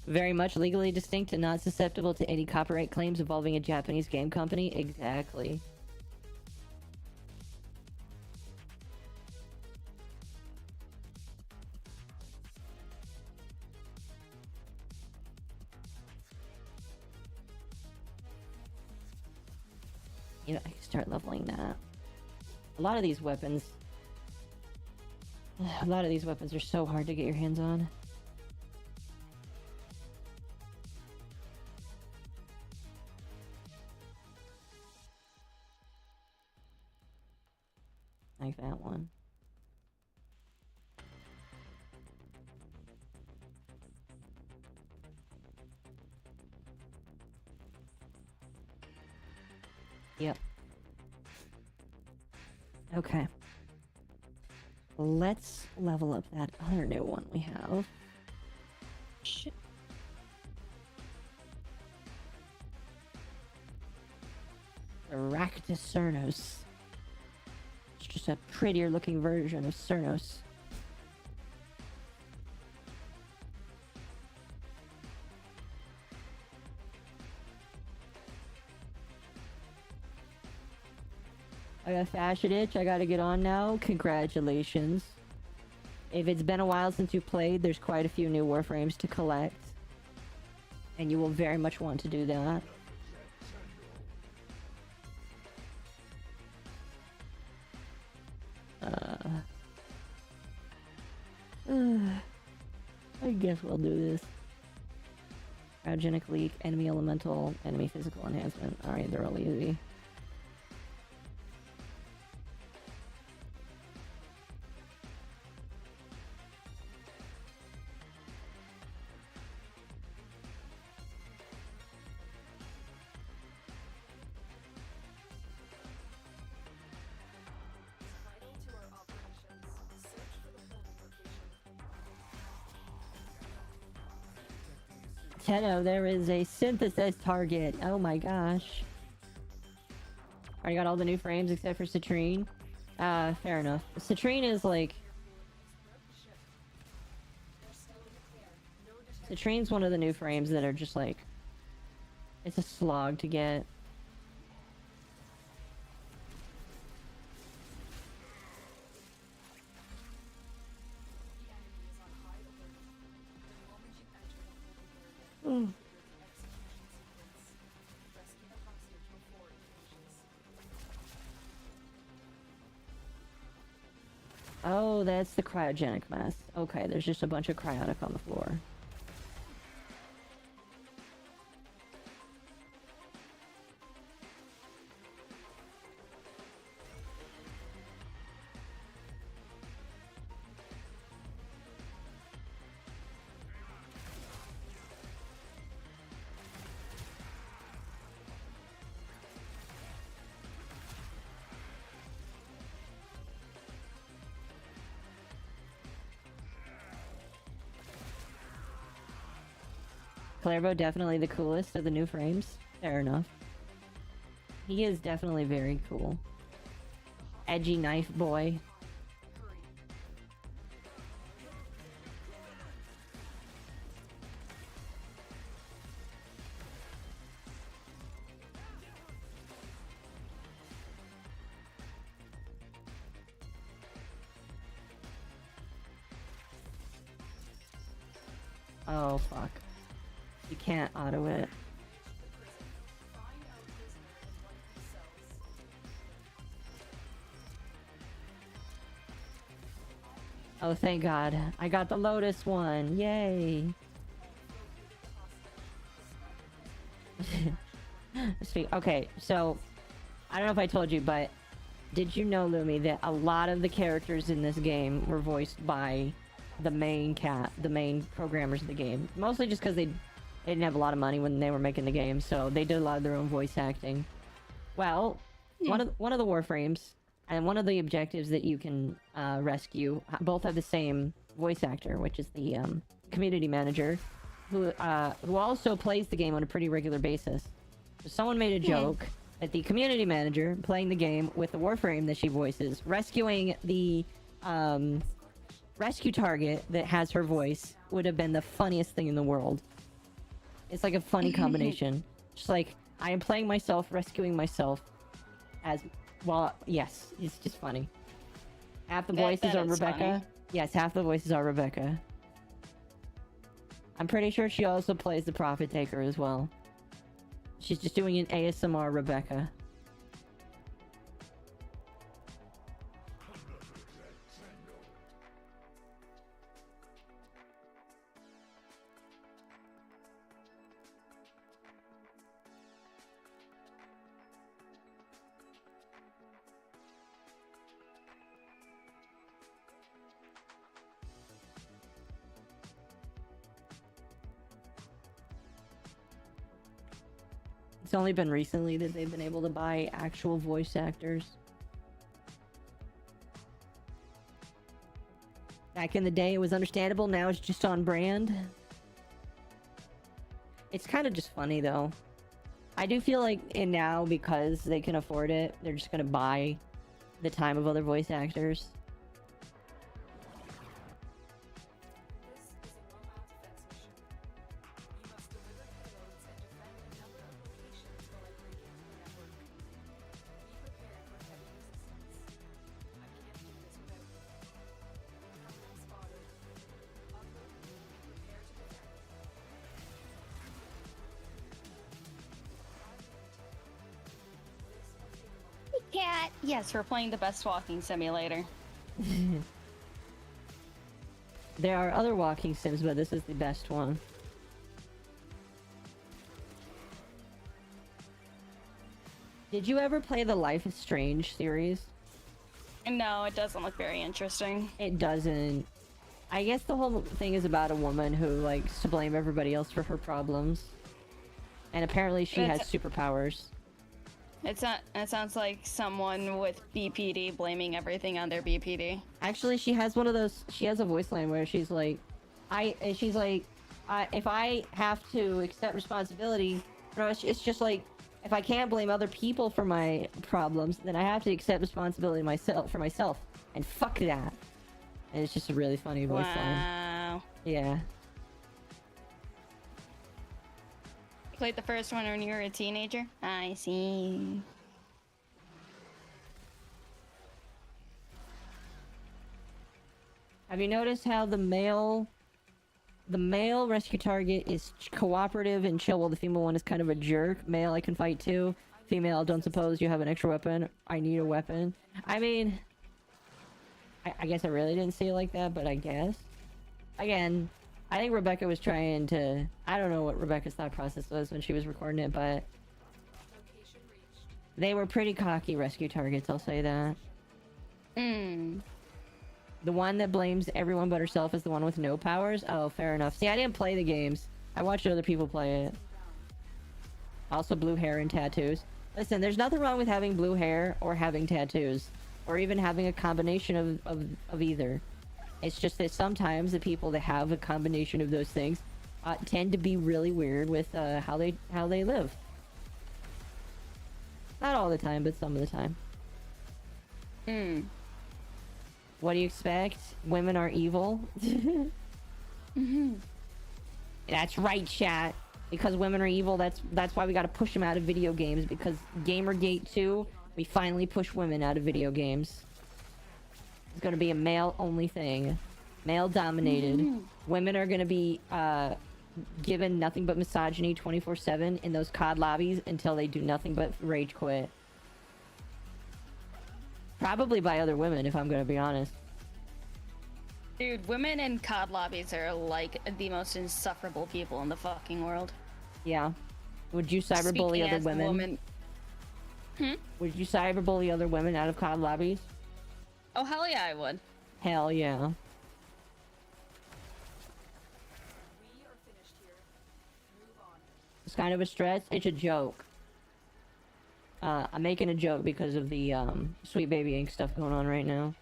Very much legally distinct and not susceptible to any copyright claims involving a Japanese game company. Exactly. You know, I can start leveling that. A lot of these weapons are so hard to get your hands on. Like that one. Yep. Okay. Let's level up that other new one we have. Shit. Aractus Cernos. It's just a prettier looking version of Cernos. I got a fashion itch. I gotta get on now. Congratulations. If it's been a while since you played, there's quite a few new Warframes to collect. And you will very much want to do that. I guess we'll do this. Cryogenic leak, enemy elemental, enemy physical enhancement. Alright, they're all easy. Vital to our operations. Search for the holding location. Tenno, there is a synthesis target. Oh my gosh. Already got all the new frames except for Citrine. Fair enough. Citrine is like... Citrine's one of the new frames that are just like... It's a slog to get. Mm. Oh, that's the cryogenic mess. Okay, there's just a bunch of cryonic on the floor. Clairvo definitely the coolest of the new frames. Fair enough. He is definitely very cool. Edgy knife boy. Oh fuck. You can't auto it. Oh, thank God. I got the Lotus one. Yay. Sweet. Okay, so I don't know if I told you, but did you know, Lumi, that a lot of the characters in this game were voiced by the main programmers of the game? Mostly just because they didn't have a lot of money when they were making the game, so they did a lot of their own voice acting. Well, one of the Warframes and one of the objectives that you can rescue both have the same voice actor, which is the community manager, who also plays the game on a pretty regular basis. So someone made a joke that the community manager playing the game with the Warframe that she voices, rescuing the rescue target that has her voice, would have been the funniest thing in the world. It's like a funny combination. Just like, I am playing myself, rescuing myself as... Well, yes, it's just funny. Half the voices are Rebecca. Funny. Yes, half the voices are Rebecca. I'm pretty sure she also plays the Profit Taker as well. She's just doing an ASMR Rebecca. It's only been recently that they've been able to buy actual voice actors. Back in the day, it was understandable. Now it's just on brand. It's kind of just funny, though. I do feel like now, because they can afford it, they're just going to buy the time of other voice actors. Cat. Yes, we're playing the best walking simulator. There are other walking sims, but this is the best one. Did you ever play the Life is Strange series? No, it doesn't look very interesting. It doesn't. I guess the whole thing is about a woman who likes to blame everybody else for her problems. And apparently she has superpowers. It sounds like someone with BPD blaming everything on their BPD. Actually, she has one of those. She has a voice line where she's like, if I have to accept responsibility, no, it's just like, if I can't blame other people for my problems, then I have to accept responsibility for myself. And fuck that. And it's just a really funny voice line. Wow. Yeah. Played the first one when you were a teenager? I see. Have you noticed how the male rescue target is cooperative and chill, while the female one is kind of a jerk? Male, I can fight too. Female, don't suppose you have an extra weapon? I need a weapon. I mean, I guess I really didn't see it like that, but I guess. Again, I think Rebecca was trying to... I don't know what Rebecca's thought process was when she was recording it, but... They were pretty cocky rescue targets, I'll say that. The one that blames everyone but herself is the one with no powers? Oh, fair enough. See, I didn't play the games. I watched other people play it. Also blue hair and tattoos. Listen, there's nothing wrong with having blue hair or having tattoos. Or even having a combination of either. It's just that sometimes the people that have a combination of those things tend to be really weird with how they live. Not all the time, but some of the time. Hmm. What do you expect? Women are evil? That's right, chat. Because women are evil, that's why we gotta push them out of video games. Because Gamergate 2, we finally push women out of video games. It's gonna be a male-only thing. Male-dominated. Women are gonna be, given nothing but misogyny 24/7 in those COD lobbies until they do nothing but rage quit. Probably by other women, if I'm gonna be honest. Dude, women in COD lobbies are like the most insufferable people in the fucking world. Yeah. Would you cyberbully Speaking other as a women? woman- Would you cyberbully other women out of COD lobbies? Oh, hell yeah, I would. Hell yeah. We are finished here. Move on. It's kind of a stress. It's a joke. I'm making a joke because of the Sweet Baby Ink stuff going on right now.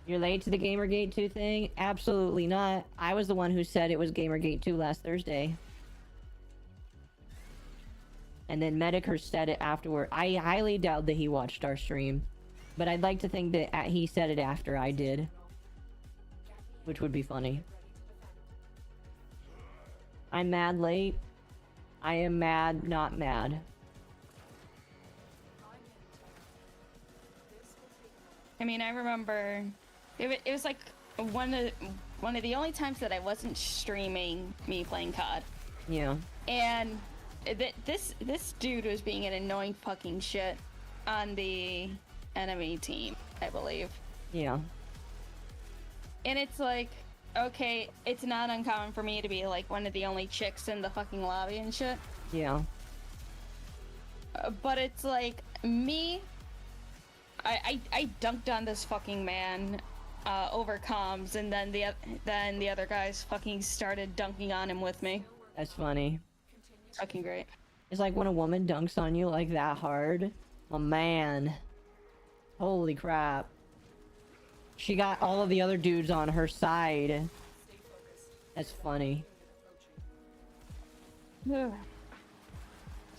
You're late to the Gamergate 2 thing? Absolutely not. I was the one who said it was Gamergate 2 last Thursday. And then Medicare said it afterward. I highly doubt that he watched our stream. But I'd like to think that he said it after I did. Which would be funny. I'm mad late. I am mad, not mad. I mean, I remember it was like one of the only times that I wasn't streaming me playing COD. Yeah. And this dude was being an annoying fucking shit on the enemy team, I believe. Yeah. And it's like, okay, it's not uncommon for me to be like one of the only chicks in the fucking lobby and shit. Yeah. But it's like me. I dunked on this fucking man over comms, and then the other guys fucking started dunking on him with me. That's funny. Fucking great. It's like when a woman dunks on you like that hard. Oh man. Holy crap. She got all of the other dudes on her side. That's funny.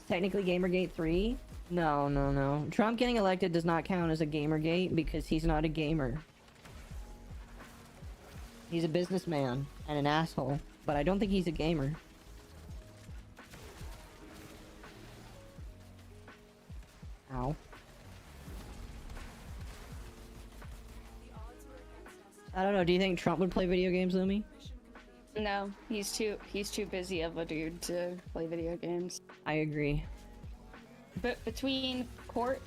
Technically Gamergate 3? No. Trump getting elected does not count as a Gamergate because he's not a gamer. He's a businessman and an asshole, but I don't think he's a gamer. Ow. I don't know, do you think Trump would play video games, Lumi? No, he's too busy of a dude to play video games. I agree. But between court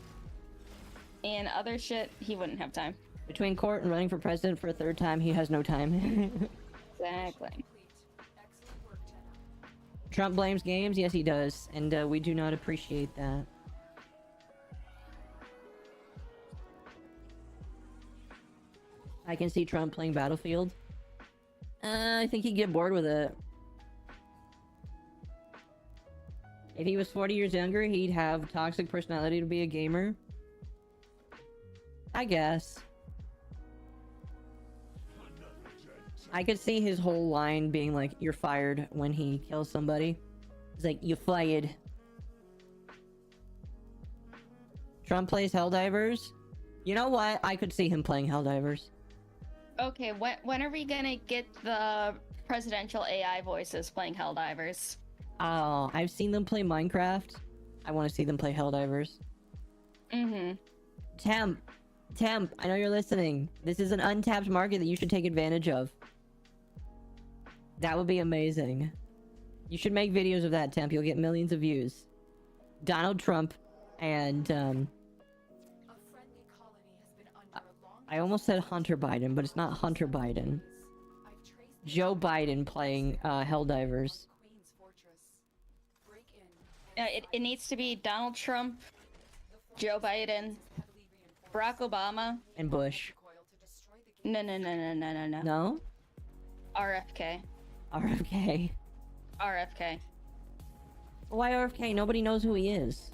and other shit, he wouldn't have time. Between court and running for president for a third time, he has no time. Exactly. Trump blames games? Yes, he does. And we do not appreciate that. I can see Trump playing Battlefield. I think he'd get bored with it. If he was 40 years younger, he'd have toxic personality to be a gamer. I guess. I could see his whole line being like, "You're fired," when he kills somebody. It's like, "You fired." Trump plays Helldivers? You know what? I could see him playing Helldivers. Okay, when are we gonna get the presidential AI voices playing Helldivers? Oh, I've seen them play Minecraft. I want to see them play Helldivers. Mm-hmm. Temp, I know you're listening. This is an untapped market that you should take advantage of. That would be amazing. You should make videos of that, Temp. You'll get millions of views. Donald Trump and, I almost said Hunter Biden, but it's not Hunter Biden. Joe Biden playing, Helldivers. It needs to be Donald Trump, Joe Biden, Barack Obama, And Bush. no. No? RFK. RFK. Why RFK? Nobody knows who he is.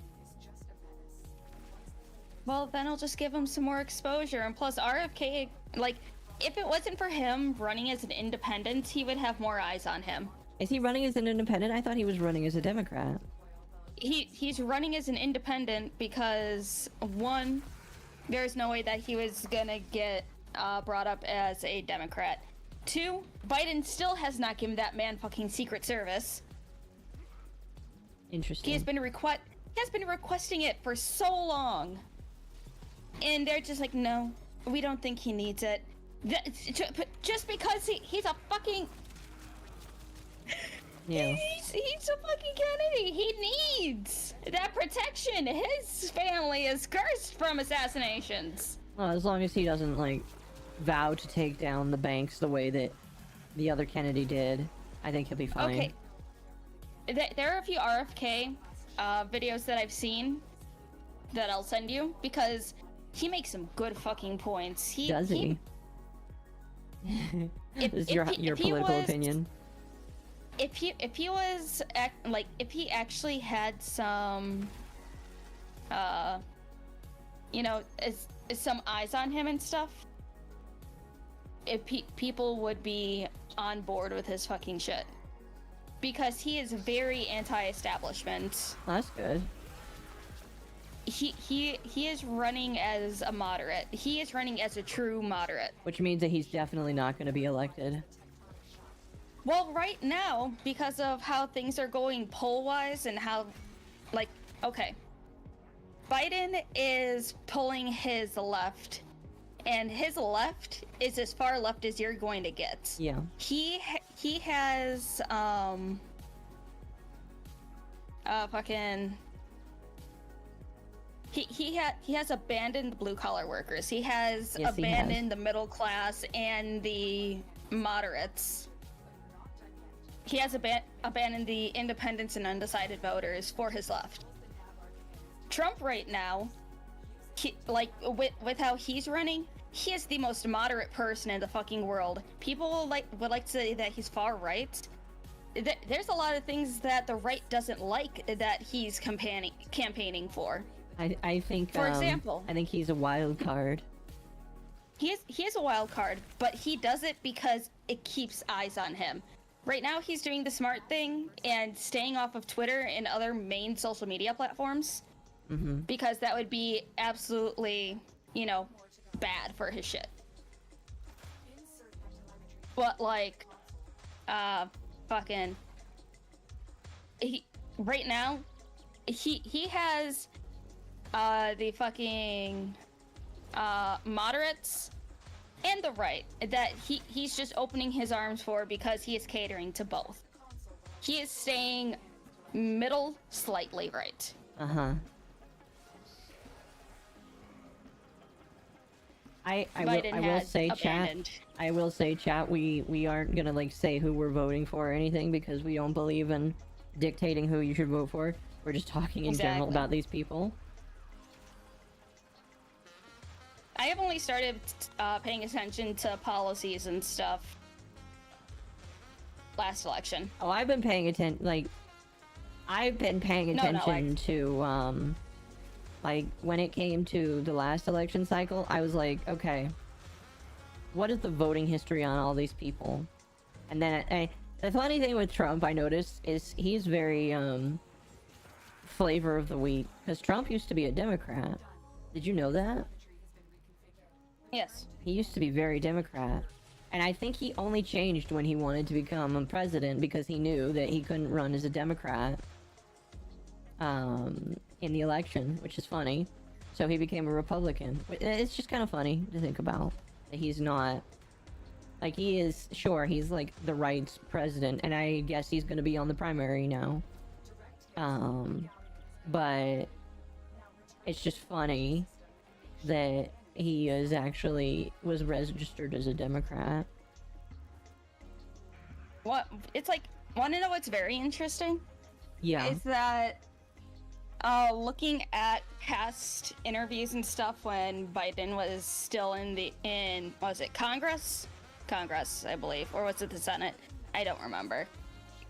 Well, then I'll just give him some more exposure. And plus, RFK, like, if it wasn't for him running as an independent, he would have more eyes on him. Is he running as an independent? I thought he was running as a Democrat. He's running as an independent because, one, there's no way that he was gonna get brought up as a Democrat. Two, Biden still has not given that man fucking Secret Service. Interesting. He has been requesting it for so long. And they're just like, no, we don't think he needs it. Just because he's a fucking... Yeah. He's a fucking Kennedy. He needs that protection. His family is cursed from assassinations. Well, as long as he doesn't, like, vow to take down the banks the way that the other Kennedy did, I think he'll be fine. Okay. There are a few RFK videos that I've seen that I'll send you because he makes some good fucking points. Does he? This is your political opinion. If he was if he actually had some you know, some eyes on him and stuff, if people would be on board with his fucking shit, because he is very anti-establishment. That's good. He is running as a moderate. He is running as a true moderate. Which means that he's definitely not going to be elected. Well, right now, because of how things are going poll-wise and how, like, okay. Biden is pulling his left, and his left is as far left as you're going to get. Yeah. He has, fucking... He has abandoned blue-collar workers. He has abandoned the middle class and the moderates. He has abandoned the independents and undecided voters for his left. Trump right now, with how he's running, he is the most moderate person in the fucking world. People would like to say that he's far right. There's a lot of things that the right doesn't like that he's campaigning for. I think, for example, I think he's a wild card. He is a wild card, but he does it because it keeps eyes on him. Right now, he's doing the smart thing and staying off of Twitter and other main social media platforms, because that would be absolutely, you know, bad for his shit. But like, fucking, right now, he has the fucking moderates and the right that he's just opening his arms for, because he is catering to both. He is staying middle, slightly right. I will say, chat, we aren't gonna, like, say who we're voting for or anything, because we don't believe in dictating who you should vote for. We're just talking in general about these people. I have only started paying attention to policies and stuff last election. Oh, I've been paying attention, to, like, when it came to the last election cycle, I was like, okay, what is the voting history on all these people? And then, the funny thing with Trump, I noticed, is he's very, flavor of the week, because Trump used to be a Democrat. Did you know that? Yes. He used to be very Democrat. And I think he only changed when he wanted to become a president, because he knew that he couldn't run as a Democrat in the election, which is funny. So he became a Republican. It's just kind of funny to think about. That he's not... Like, he is... Sure, he's, like, the right's president, and I guess he's gonna be on the primary now. But... It's just funny that he was registered as a Democrat. What? It's like, want to know what's very interesting? Yeah. Is that, looking at past interviews and stuff when Biden was still was it Congress? Congress, I believe. Or was it the Senate? I don't remember.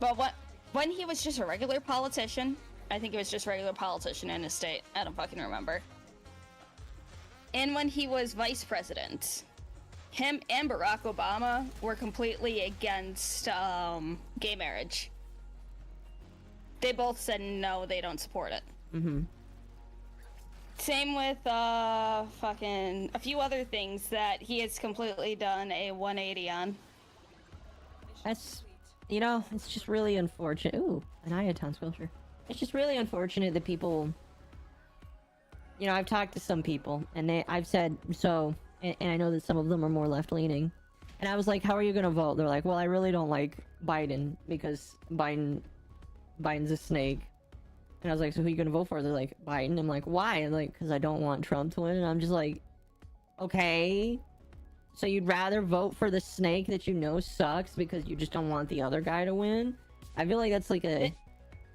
But when he was just a regular politician, I think he was just a regular politician in his state. I don't fucking remember. and when he was vice president. Him and Barack Obama were completely against gay marriage. They both said no, they don't support it. Mm-hmm. Same with fucking a few other things that he has completely done a 180 on. That's, you know, it's just really unfortunate. Ooh, an Iaton sculpture. It's just really unfortunate that people, you know, I've talked to some people, and I've said, so, and I know that some of them are more left-leaning, and I was like, how are you gonna vote? They're like, well, I really don't like Biden, because Biden's a snake. And I was like, so who are you gonna vote for? They're like, Biden. I'm like, why? I'm like, because I don't want Trump to win. And I'm just like, okay. So you'd rather vote for the snake that you know sucks because you just don't want the other guy to win? I feel like that's like a...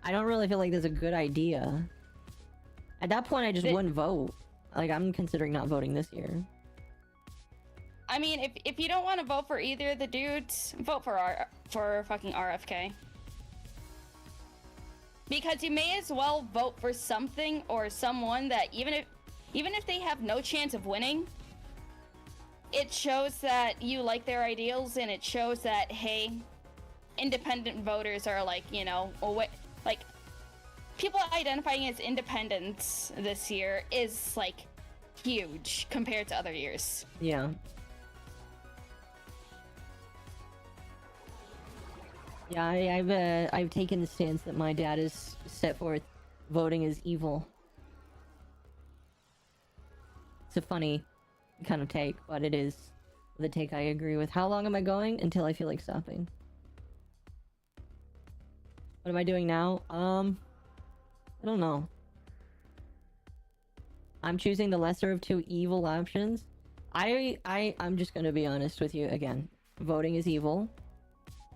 I don't really feel like that's a good idea. At that point, I just wouldn't vote. Like, I'm considering not voting this year. I mean, if you don't want to vote for either of the dudes, vote for fucking RFK. Because you may as well vote for something or someone that even if they have no chance of winning, it shows that you like their ideals, and it shows that, hey, independent voters are like, you know, like people identifying as independents this year is like huge compared to other years. Yeah. Yeah, I've taken the stance that my dad has set forth. Voting is evil. It's a funny kind of take, but it is the take I agree with. How long am I going? Until I feel like stopping. What am I doing now? I don't know. I'm choosing the lesser of two evil options. I'm just gonna be honest with you again. Voting is evil.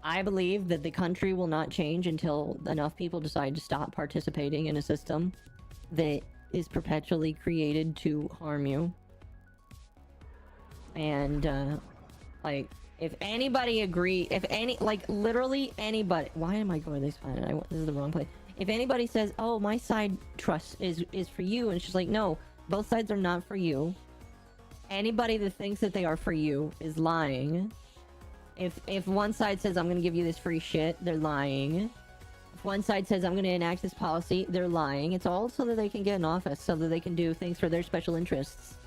I believe that the country will not change until enough people decide to stop participating in a system that is perpetually created to harm you. And, like, if anybody literally anybody... Why am I going to this planet? This is the wrong place. If anybody says, oh, my side trust is for you, and it's just like, no, both sides are not for you. Anybody that thinks that they are for you is lying. If one side says, I'm gonna give you this free shit, they're lying. If one side says, I'm gonna enact this policy, they're lying. It's all so that they can get in office, so that they can do things for their special interests.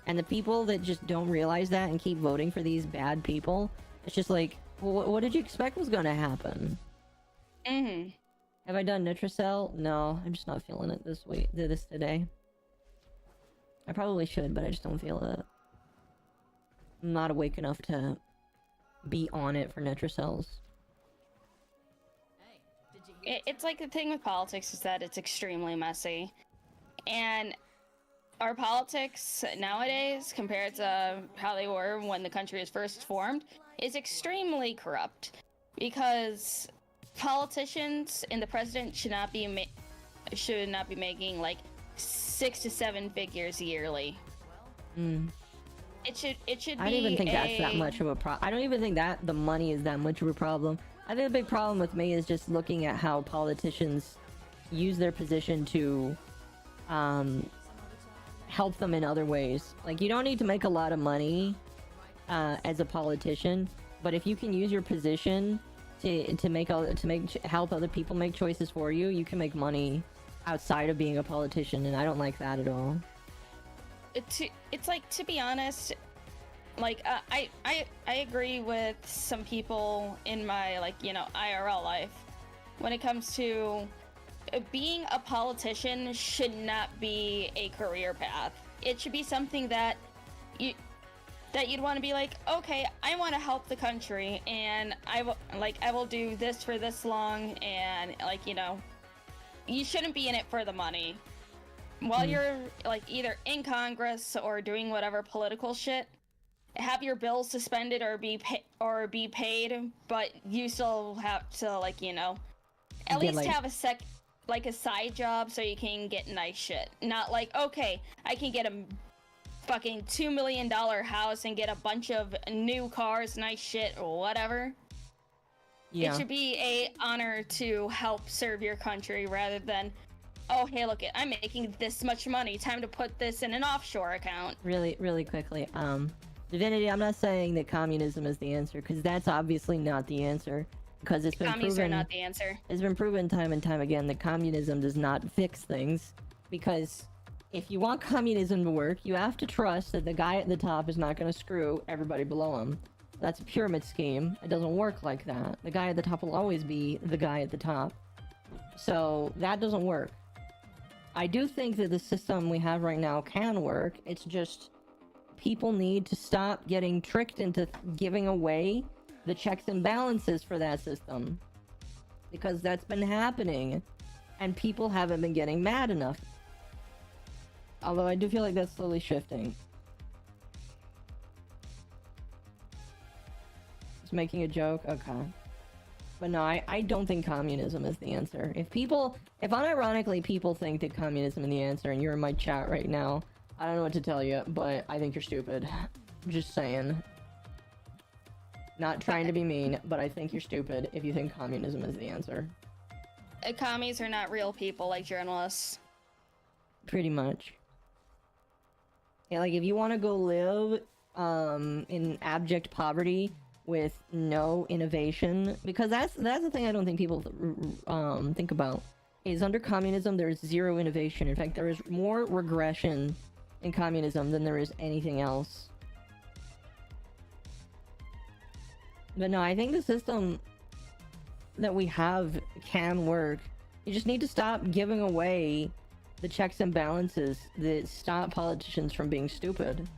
And the people that just don't realize that and keep voting for these bad people, it's just like, well, what did you expect was gonna happen? Mm-hmm. Have I done Nutricell? No, I'm just not feeling it this today. I probably should, but I just don't feel it. I'm not awake enough to be on it for Nutricells. It's like the thing with politics is that it's extremely messy. And our politics nowadays, compared to how they were when the country was first formed, is extremely corrupt. Because politicians and the president should not be making like 6 to 7 figures yearly. It should be. I don't even think that's that much of a problem. I don't even think that the money is that much of a problem. I think the big problem with me is just looking at how politicians use their position to help them in other ways. Like, you don't need to make a lot of money as a politician, but if you can use your position to help other people make choices for you, you can make money outside of being a politician, and I don't like that at all. It's like, to be honest, like I agree with some people in my, like, you know, IRL life when it comes to being a politician should not be a career path. It should be something that you'd want to be like, okay, I want to help the country, and I will do this for this long, and, like, you know, you shouldn't be in it for the money. While you're, like, either in Congress or doing whatever political shit, have your bills suspended or be paid, but you still have to, like, you know, at least have a side job so you can get nice shit. Not like, okay, I can get a fucking $2 million house and get a bunch of new cars, nice shit, or whatever. Yeah. It should be a honor to help serve your country rather than oh, hey, look it, I'm making this much money. Time to put this in an offshore account. Really quickly, Divinity, I'm not saying that communism is the answer, because that's obviously not the answer. Because it's been Commies proven... are not the answer. It's been proven time and time again that communism does not fix things. Because if you want communism to work, you have to trust that the guy at the top is not going to screw everybody below him. That's a pyramid scheme. It doesn't work like that. The guy at the top will always be the guy at the top. So that doesn't work. I do think that the system we have right now can work. It's just people need to stop getting tricked into giving away the checks and balances for that system. Because that's been happening. And people haven't been getting mad enough. Although I do feel like that's slowly shifting. It's making a joke? Okay. But no, I don't think communism is the answer. If unironically people think that communism is the answer and you're in my chat right now, I don't know what to tell you, but I think you're stupid. Just saying. Not trying to be mean, but I think you're stupid if you think communism is the answer. Commies are not real people like journalists. Pretty much. Yeah, like if you want to go live in abject poverty with no innovation, because that's the thing I don't think people think about, is under communism there's zero innovation. In fact, there is more regression in communism than there is anything else. But no, I think the system that we have can work. You just need to stop giving away the checks and balances that stop politicians from being stupid.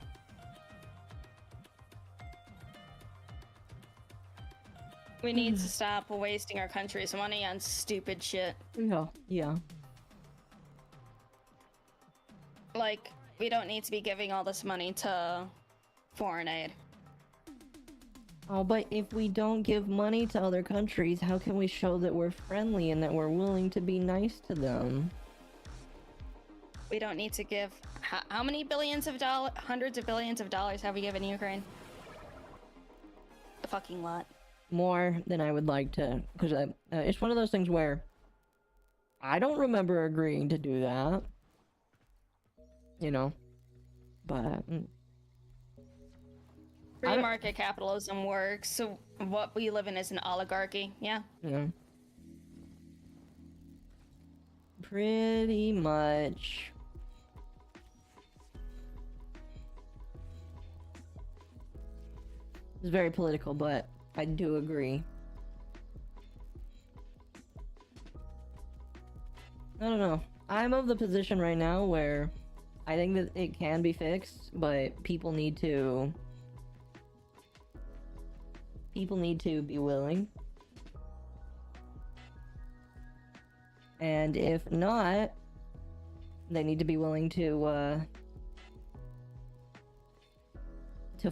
We need to stop wasting our country's money on stupid shit. Yeah. Like, we don't need to be giving all this money to foreign aid. Oh, but if we don't give money to other countries, how can we show that we're friendly and that we're willing to be nice to them? We don't need to give... How many billions of dollars, hundreds of billions of dollars have we given Ukraine? A fucking lot. More than I would like to, because it's one of those things where I don't remember agreeing to do that. You know? But... Free market capitalism works, so what we live in is an oligarchy, yeah? Yeah. Pretty much. It's very political, but I do agree. I don't know. I'm of the position right now where I think that it can be fixed, but people need to be willing. And if not, they need to be willing to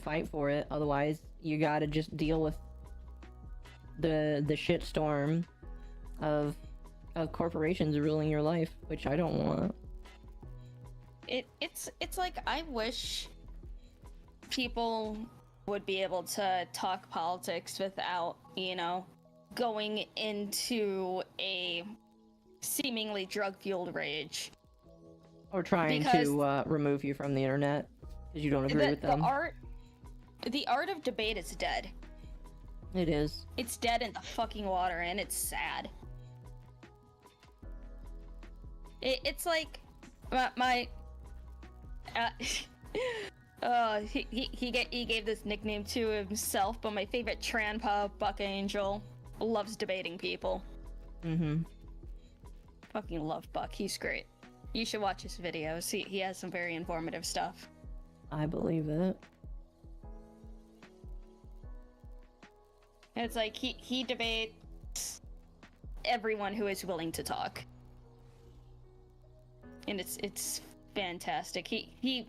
fight for it. Otherwise, you gotta just deal with the shitstorm of corporations ruling your life, which I don't want. It's like, I wish people would be able to talk politics without, you know, going into a seemingly drug-fueled rage. Or trying to remove you from the internet because you don't agree with them. The art of debate is dead. It is. It's dead in the fucking water, and it's sad. It's like he gave this nickname to himself, but my favorite Tranpa, Buck Angel, loves debating people. Fucking love Buck. He's great. You should watch his videos. He has some very informative stuff. I believe it. It's like he debates everyone who is willing to talk. And it's fantastic. He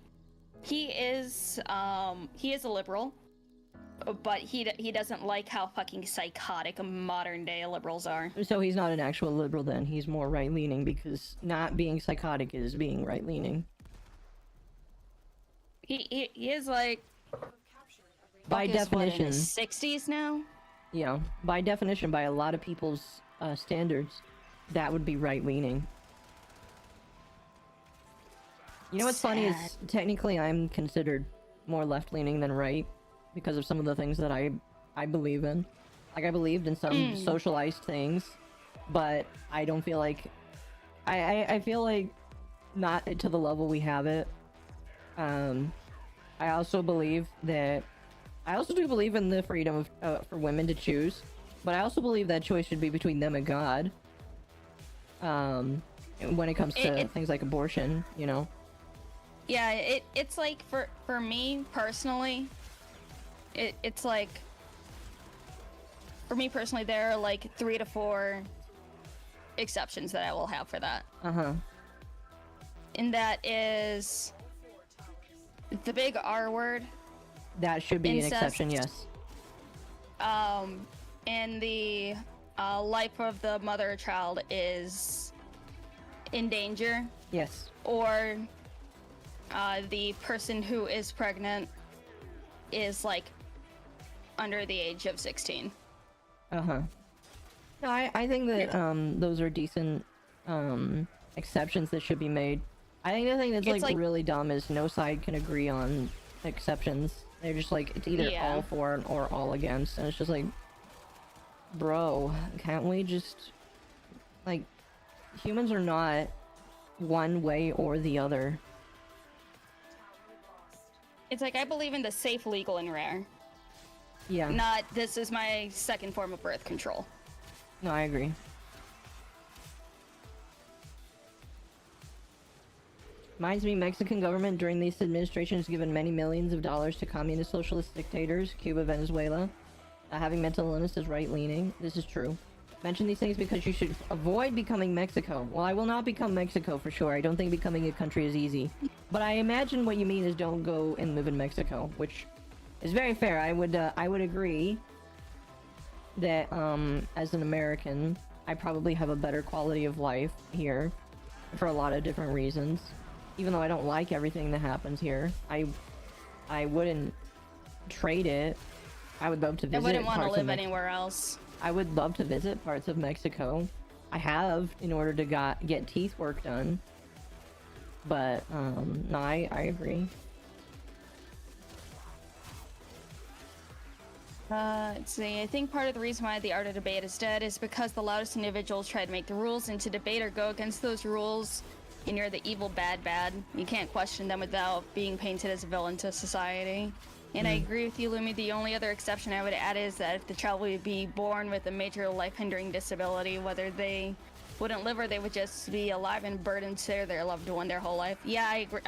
is a liberal, but he doesn't like how fucking psychotic modern day liberals are. So he's not an actual liberal then. He's more right-leaning, because not being psychotic is being right-leaning. He is like, by definition, in his 60s now. Yeah, by definition, by a lot of people's standards, that would be right-leaning. You know what's funny Sad. is technically I'm considered more left-leaning than right because of some of the things that I believe in. Like I believed in some socialized things, but I don't feel like I feel like not to the level we have it. I also believe that I also do believe in the freedom of for women to choose, but I also believe that choice should be between them and God. When it comes to things like abortion, you know. Yeah, it's like for me personally, it's like for me personally there are like 3 to 4 exceptions that I will have for that. And that is the big R word. That should be Incest. an exception, yes. And the life of the mother or child is in danger, Yes. or the person who is pregnant is like under the age of 16. No, I think that those are decent exceptions that should be made. I think the thing that's like really dumb is no side can agree on exceptions. They're just like it's either all for or all against, and it's just like, bro, can't we just like humans are not one way or the other. It's like I believe in the safe, legal, and rare. Yeah. Not this is my second form of birth control. No, I agree. Reminds me, Mexican government during this administration has given many millions of dollars to communist socialist dictators, Cuba, Venezuela. Having mental illness is right-leaning. This is true. Mention these things because you should avoid becoming Mexico. Well, I will not become Mexico for sure. I don't think becoming a country is easy. But I imagine what you mean is don't go and live in Mexico, which is very fair. I would agree that as an American, I probably have a better quality of life here for a lot of different reasons. Even though I don't like everything that happens here, I wouldn't trade it. I would love to visit. I wouldn't want to parts of live anywhere else. I would love to visit parts of Mexico. I have in order to get teeth work done. But no, I agree. Let's see. I think part of the reason why the art of debate is dead is because the loudest individuals try to make the rules, and to debate or go against those rules, and you're the evil bad. You can't question them without being painted as a villain to society. And I agree with you, Lumi. The only other exception I would add is that if the child would be born with a major life-hindering disability, whether they wouldn't live or they would just be alive and burdened to their loved one their whole life. Yeah, I agree.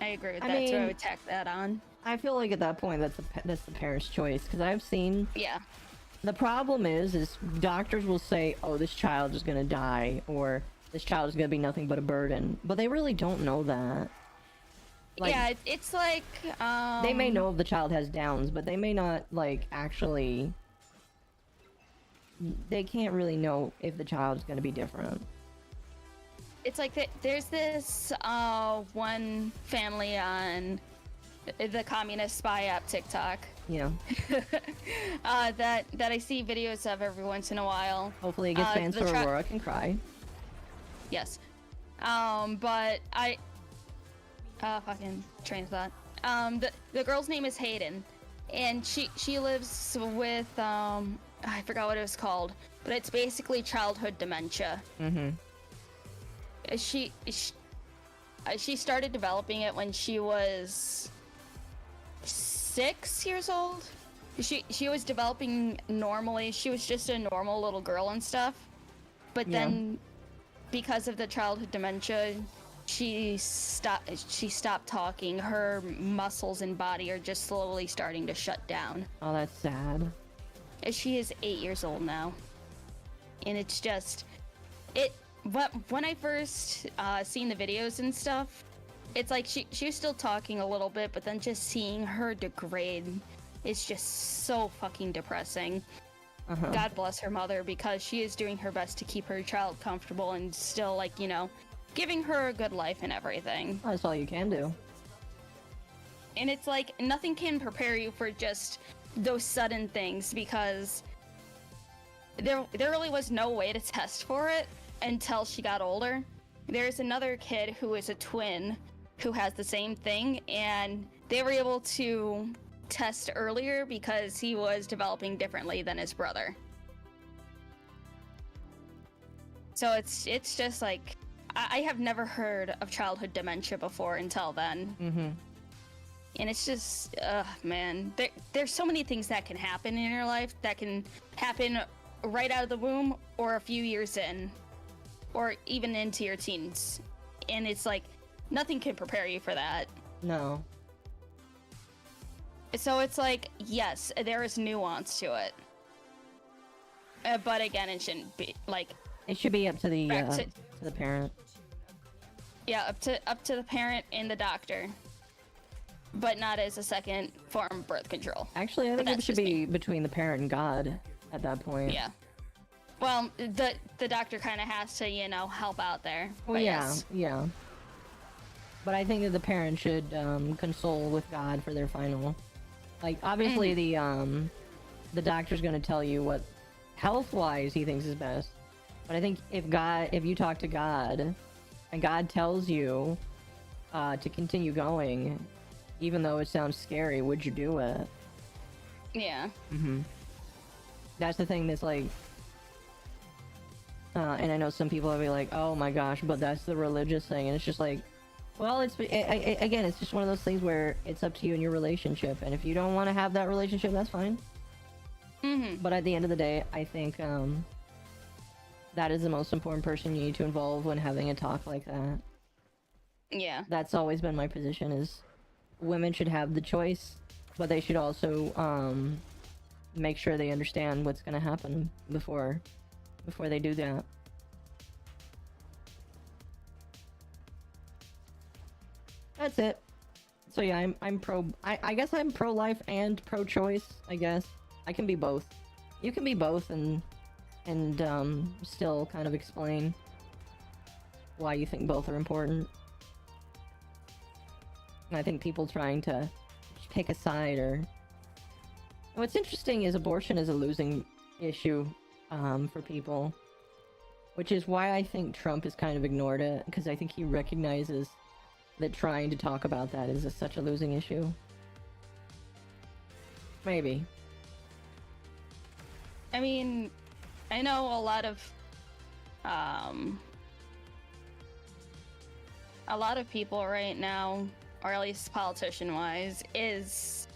I agree with that, so I would tack that on. I feel like at that point that's the parent's choice, because I've seen. Yeah. The problem is doctors will say, "Oh, this child is gonna die," or "This child is gonna be nothing but a burden," but they really don't know that. Like, yeah, it's like they may know if the child has Downs, but they may not like actually. They can't really know if the child is going to be different. It's like there's this one family on the communist spy app TikTok. Yeah. That I see videos of every once in a while. Hopefully it gets fans so Aurora can cry. Yes. But I fucking train of thought. The girl's name is Hayden, and she lives with I forgot what it was called, but it's basically childhood dementia. She started developing it when she was 6 years old. She was developing normally. She was just a normal little girl and stuff, but then because of the childhood dementia, she stopped talking. Her muscles and body are just slowly starting to shut down. Oh, that's sad. She is 8 years old now, and it's just But when I first seen the videos and stuff, it's like she was still talking a little bit, but then just seeing her degrade is just so fucking depressing. God bless her mother, because she is doing her best to keep her child comfortable and still, like, you know, giving her a good life and everything. That's all you can do. And it's like nothing can prepare you for just those sudden things, because there really was no way to test for it until she got older. There's another kid who is a twin who has the same thing, and they were able to test earlier because he was developing differently than his brother. So it's just like, I have never heard of childhood dementia before until then. Mm-hmm. And it's just, man, there's so many things that can happen in your life that can happen right out of the womb or a few years in, or even into your teens. And it's like, nothing can prepare you for that. No. So it's like, yes, there is nuance to it. But again, it shouldn't be, like... It should be up to the, Back to the parent. Yeah, up to the parent and the doctor. But not as a second form of birth control. Actually, I think it should be between the parent and God at that point. Yeah. Well, the doctor kind of has to, you know, help out there. Well, But yeah, yes. yeah. But I think that the parent should console with God for their final. Like, obviously, the doctor's going to tell you what health-wise he thinks is best. But I think if you talk to God, and God tells you to continue going, even though it sounds scary, would you do it? Yeah. Mm-hmm. That's the thing that's like... and I know some people will be like, oh my gosh, but that's the religious thing. And it's just like, well, again, it's just one of those things where it's up to you and your relationship. And if you don't want to have that relationship, that's fine. Mm-hmm. But at the end of the day, I think that is the most important person you need to involve when having a talk like that. Yeah. That's always been my position, is women should have the choice, but they should also make sure they understand what's going to happen before they do that. That's it. So yeah, I'm pro. I guess I'm pro-life and pro-choice. I guess I can be both. You can be both and still kind of explain why you think both are important. And I think people trying to pick a side or... What's interesting is abortion is a losing issue for people, which is why I think Trump has kind of ignored it, because I think he recognizes that trying to talk about that is such a losing issue. Maybe. I mean, I know a lot of people right now, or at least politician-wise, is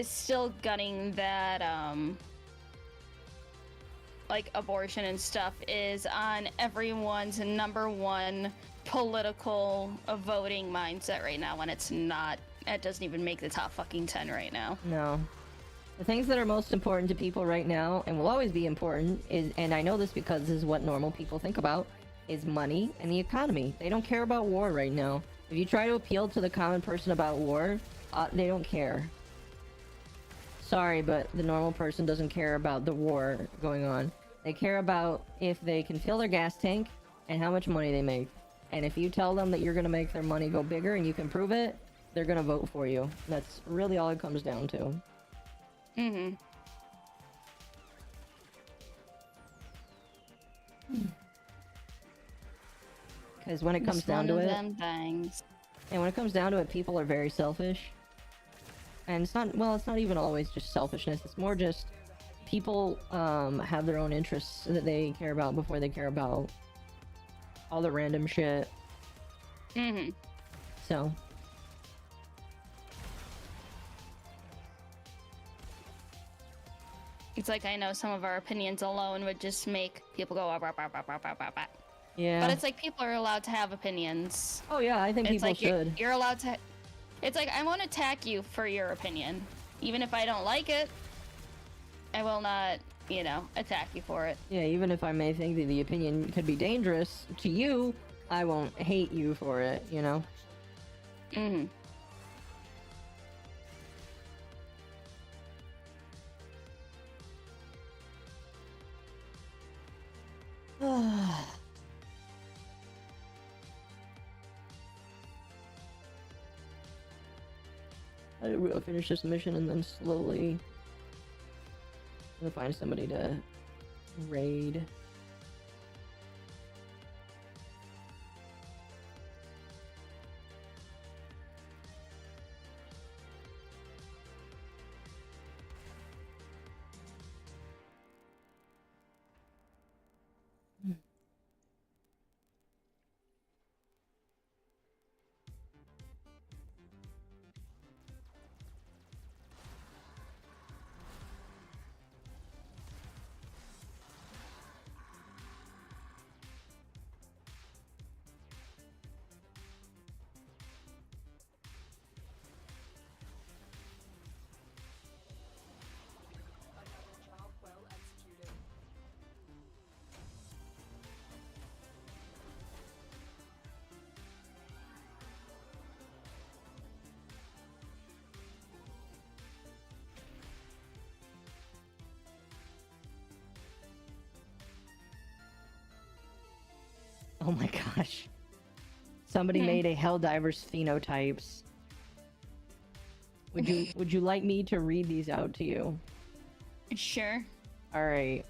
still gunning that, like, abortion and stuff is on everyone's number one political voting mindset right now, when it's not. It doesn't even make the top fucking 10 right now. No. The things that are most important to people right now, and will always be important, is, and I know this because this is what normal people think about, is money and the economy. They don't care about war right now. If you try to appeal to the common person about war, they don't care. Sorry, but the normal person doesn't care about the war going on. They care about if they can fill their gas tank and how much money they make. And if you tell them that you're gonna make their money go bigger and you can prove it, they're gonna vote for you. That's really all it comes down to. Mm-hmm. Because when it comes down to it, them things. and when it comes down to it, people are very selfish. And it's not, well, it's not even always just selfishness. It's more just people have their own interests that they care about before they care about all the random shit. Mm-hmm. So. It's like, I know some of our opinions alone would just make people go, Yeah. But it's like, people are allowed to have opinions. Oh yeah, I think It's people like should. you're allowed to. It's like, I won't attack you for your opinion. Even if I don't like it, I will not, you know, attack you for it. Yeah, even if I may think that the opinion could be dangerous to you, I won't hate you for it, you know? Mm-hmm. I'll finish this mission and then slowly I'm gonna find somebody to raid. Oh my gosh. Somebody made a Helldivers phenotypes. Would you like me to read these out to you? Sure. Alright.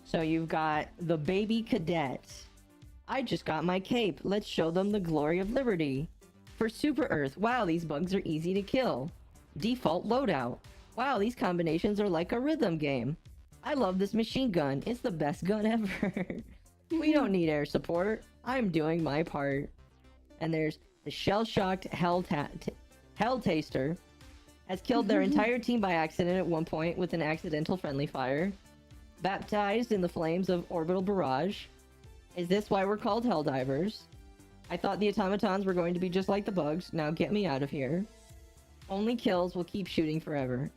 So you've got the baby cadet. I just got my cape. Let's show them the glory of liberty. For Super Earth. Wow, these bugs are easy to kill. Default loadout. Wow, these combinations are like a rhythm game. I love this machine gun. It's the best gun ever. We don't need air support. I'm doing my part. And there's the shell-shocked Hell Taster. Has killed their entire team by accident at one point with an accidental friendly fire. Baptized in the flames of Orbital Barrage. Is this why we're called Helldivers? I thought the automatons were going to be just like the bugs. Now get me out of here. Only kills will keep shooting forever.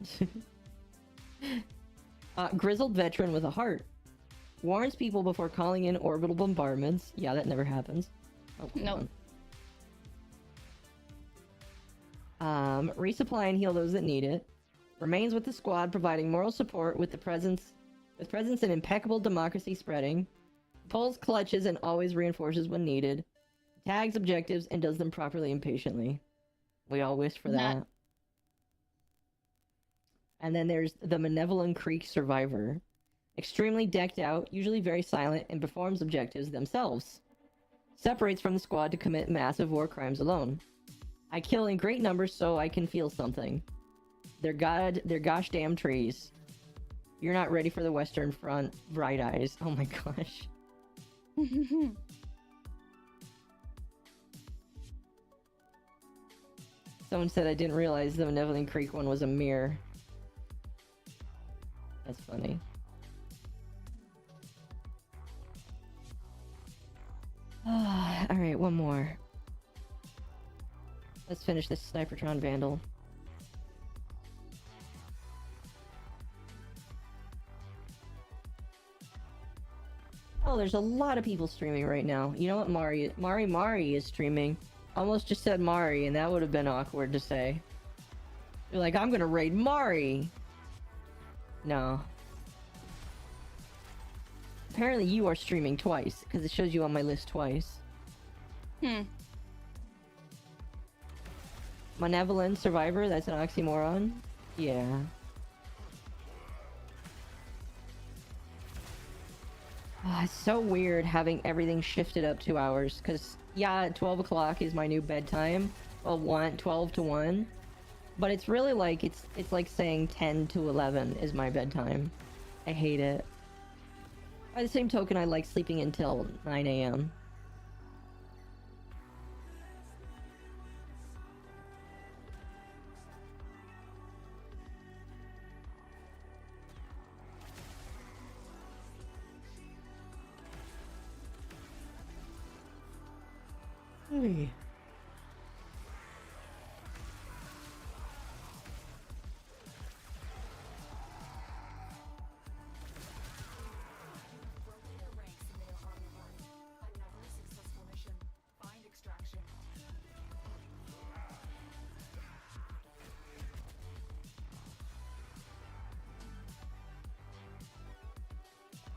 Grizzled veteran with a heart. Warns people before calling in orbital bombardments. Yeah, that never happens. Oh, Nope. Resupply and heal those that need it. Remains with the squad, providing moral support with presence and impeccable democracy spreading. Pulls clutches and always reinforces when needed. Tags objectives and does them properly and patiently. We all wish for that. And then there's the Malevolent Creek Survivor. Extremely decked out, usually very silent, and performs objectives themselves. Separates from the squad to commit massive war crimes alone. I kill in great numbers so I can feel something. They're gosh damn trees. You're not ready for the Western Front, bright eyes. Oh my gosh. Someone said I didn't realize the Malevolent Creek one was a mirror. That's funny. Alright, one more. Let's finish this Snipertron Vandal. Oh, there's a lot of people streaming right now. You know what, Mari is streaming. Almost just said Mari, and that would have been awkward to say. You're like, I'm gonna raid Mari! No. Apparently you are streaming twice, because it shows you on my list twice. Malevolent Survivor, that's an oxymoron? Yeah. It's so weird having everything shifted up 2 hours, because, yeah, 12 o'clock is my new bedtime. Well, 12 to 1. But it's really like, it's like saying 10 to 11 is my bedtime. I hate it. By the same token, I like sleeping until 9 a.m. Hey. Broken their ranks in their army line. Another successful mission. Find extraction.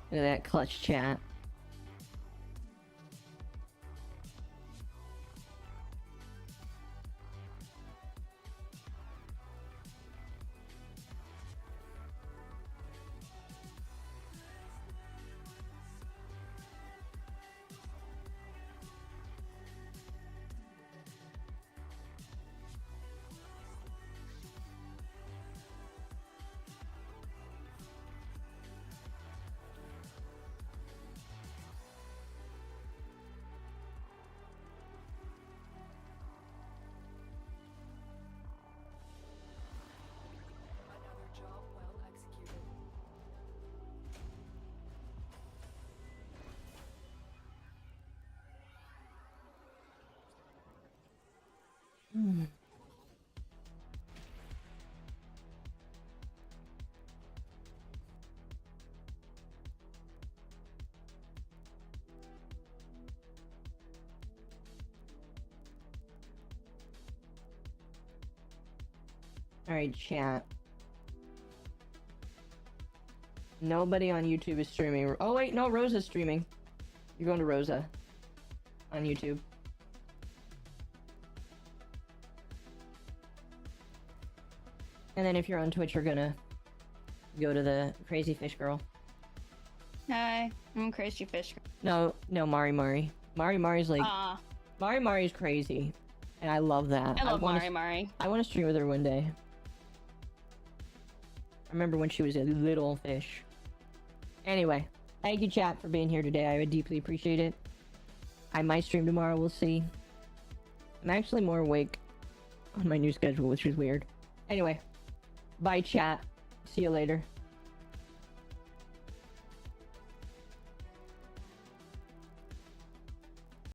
Look at that clutch chat. Another job well executed. Alright, chat. Nobody on YouTube is streaming. Oh wait, no, Rosa's streaming. You're going to Rosa. on YouTube. And then if you're on Twitch, you're gonna go to the Crazy Fish Girl. Hi, I'm Crazy Fish. No, Mari. Mari's like Ah, Mari's crazy, and I love that. I love wanna, Mari. I want to stream with her one day. I remember when she was a little fish. Anyway, thank you, chat, for being here today. I would deeply appreciate it. I might stream tomorrow. We'll see. I'm actually more awake on my new schedule, which is weird. Anyway, bye, chat. See you later.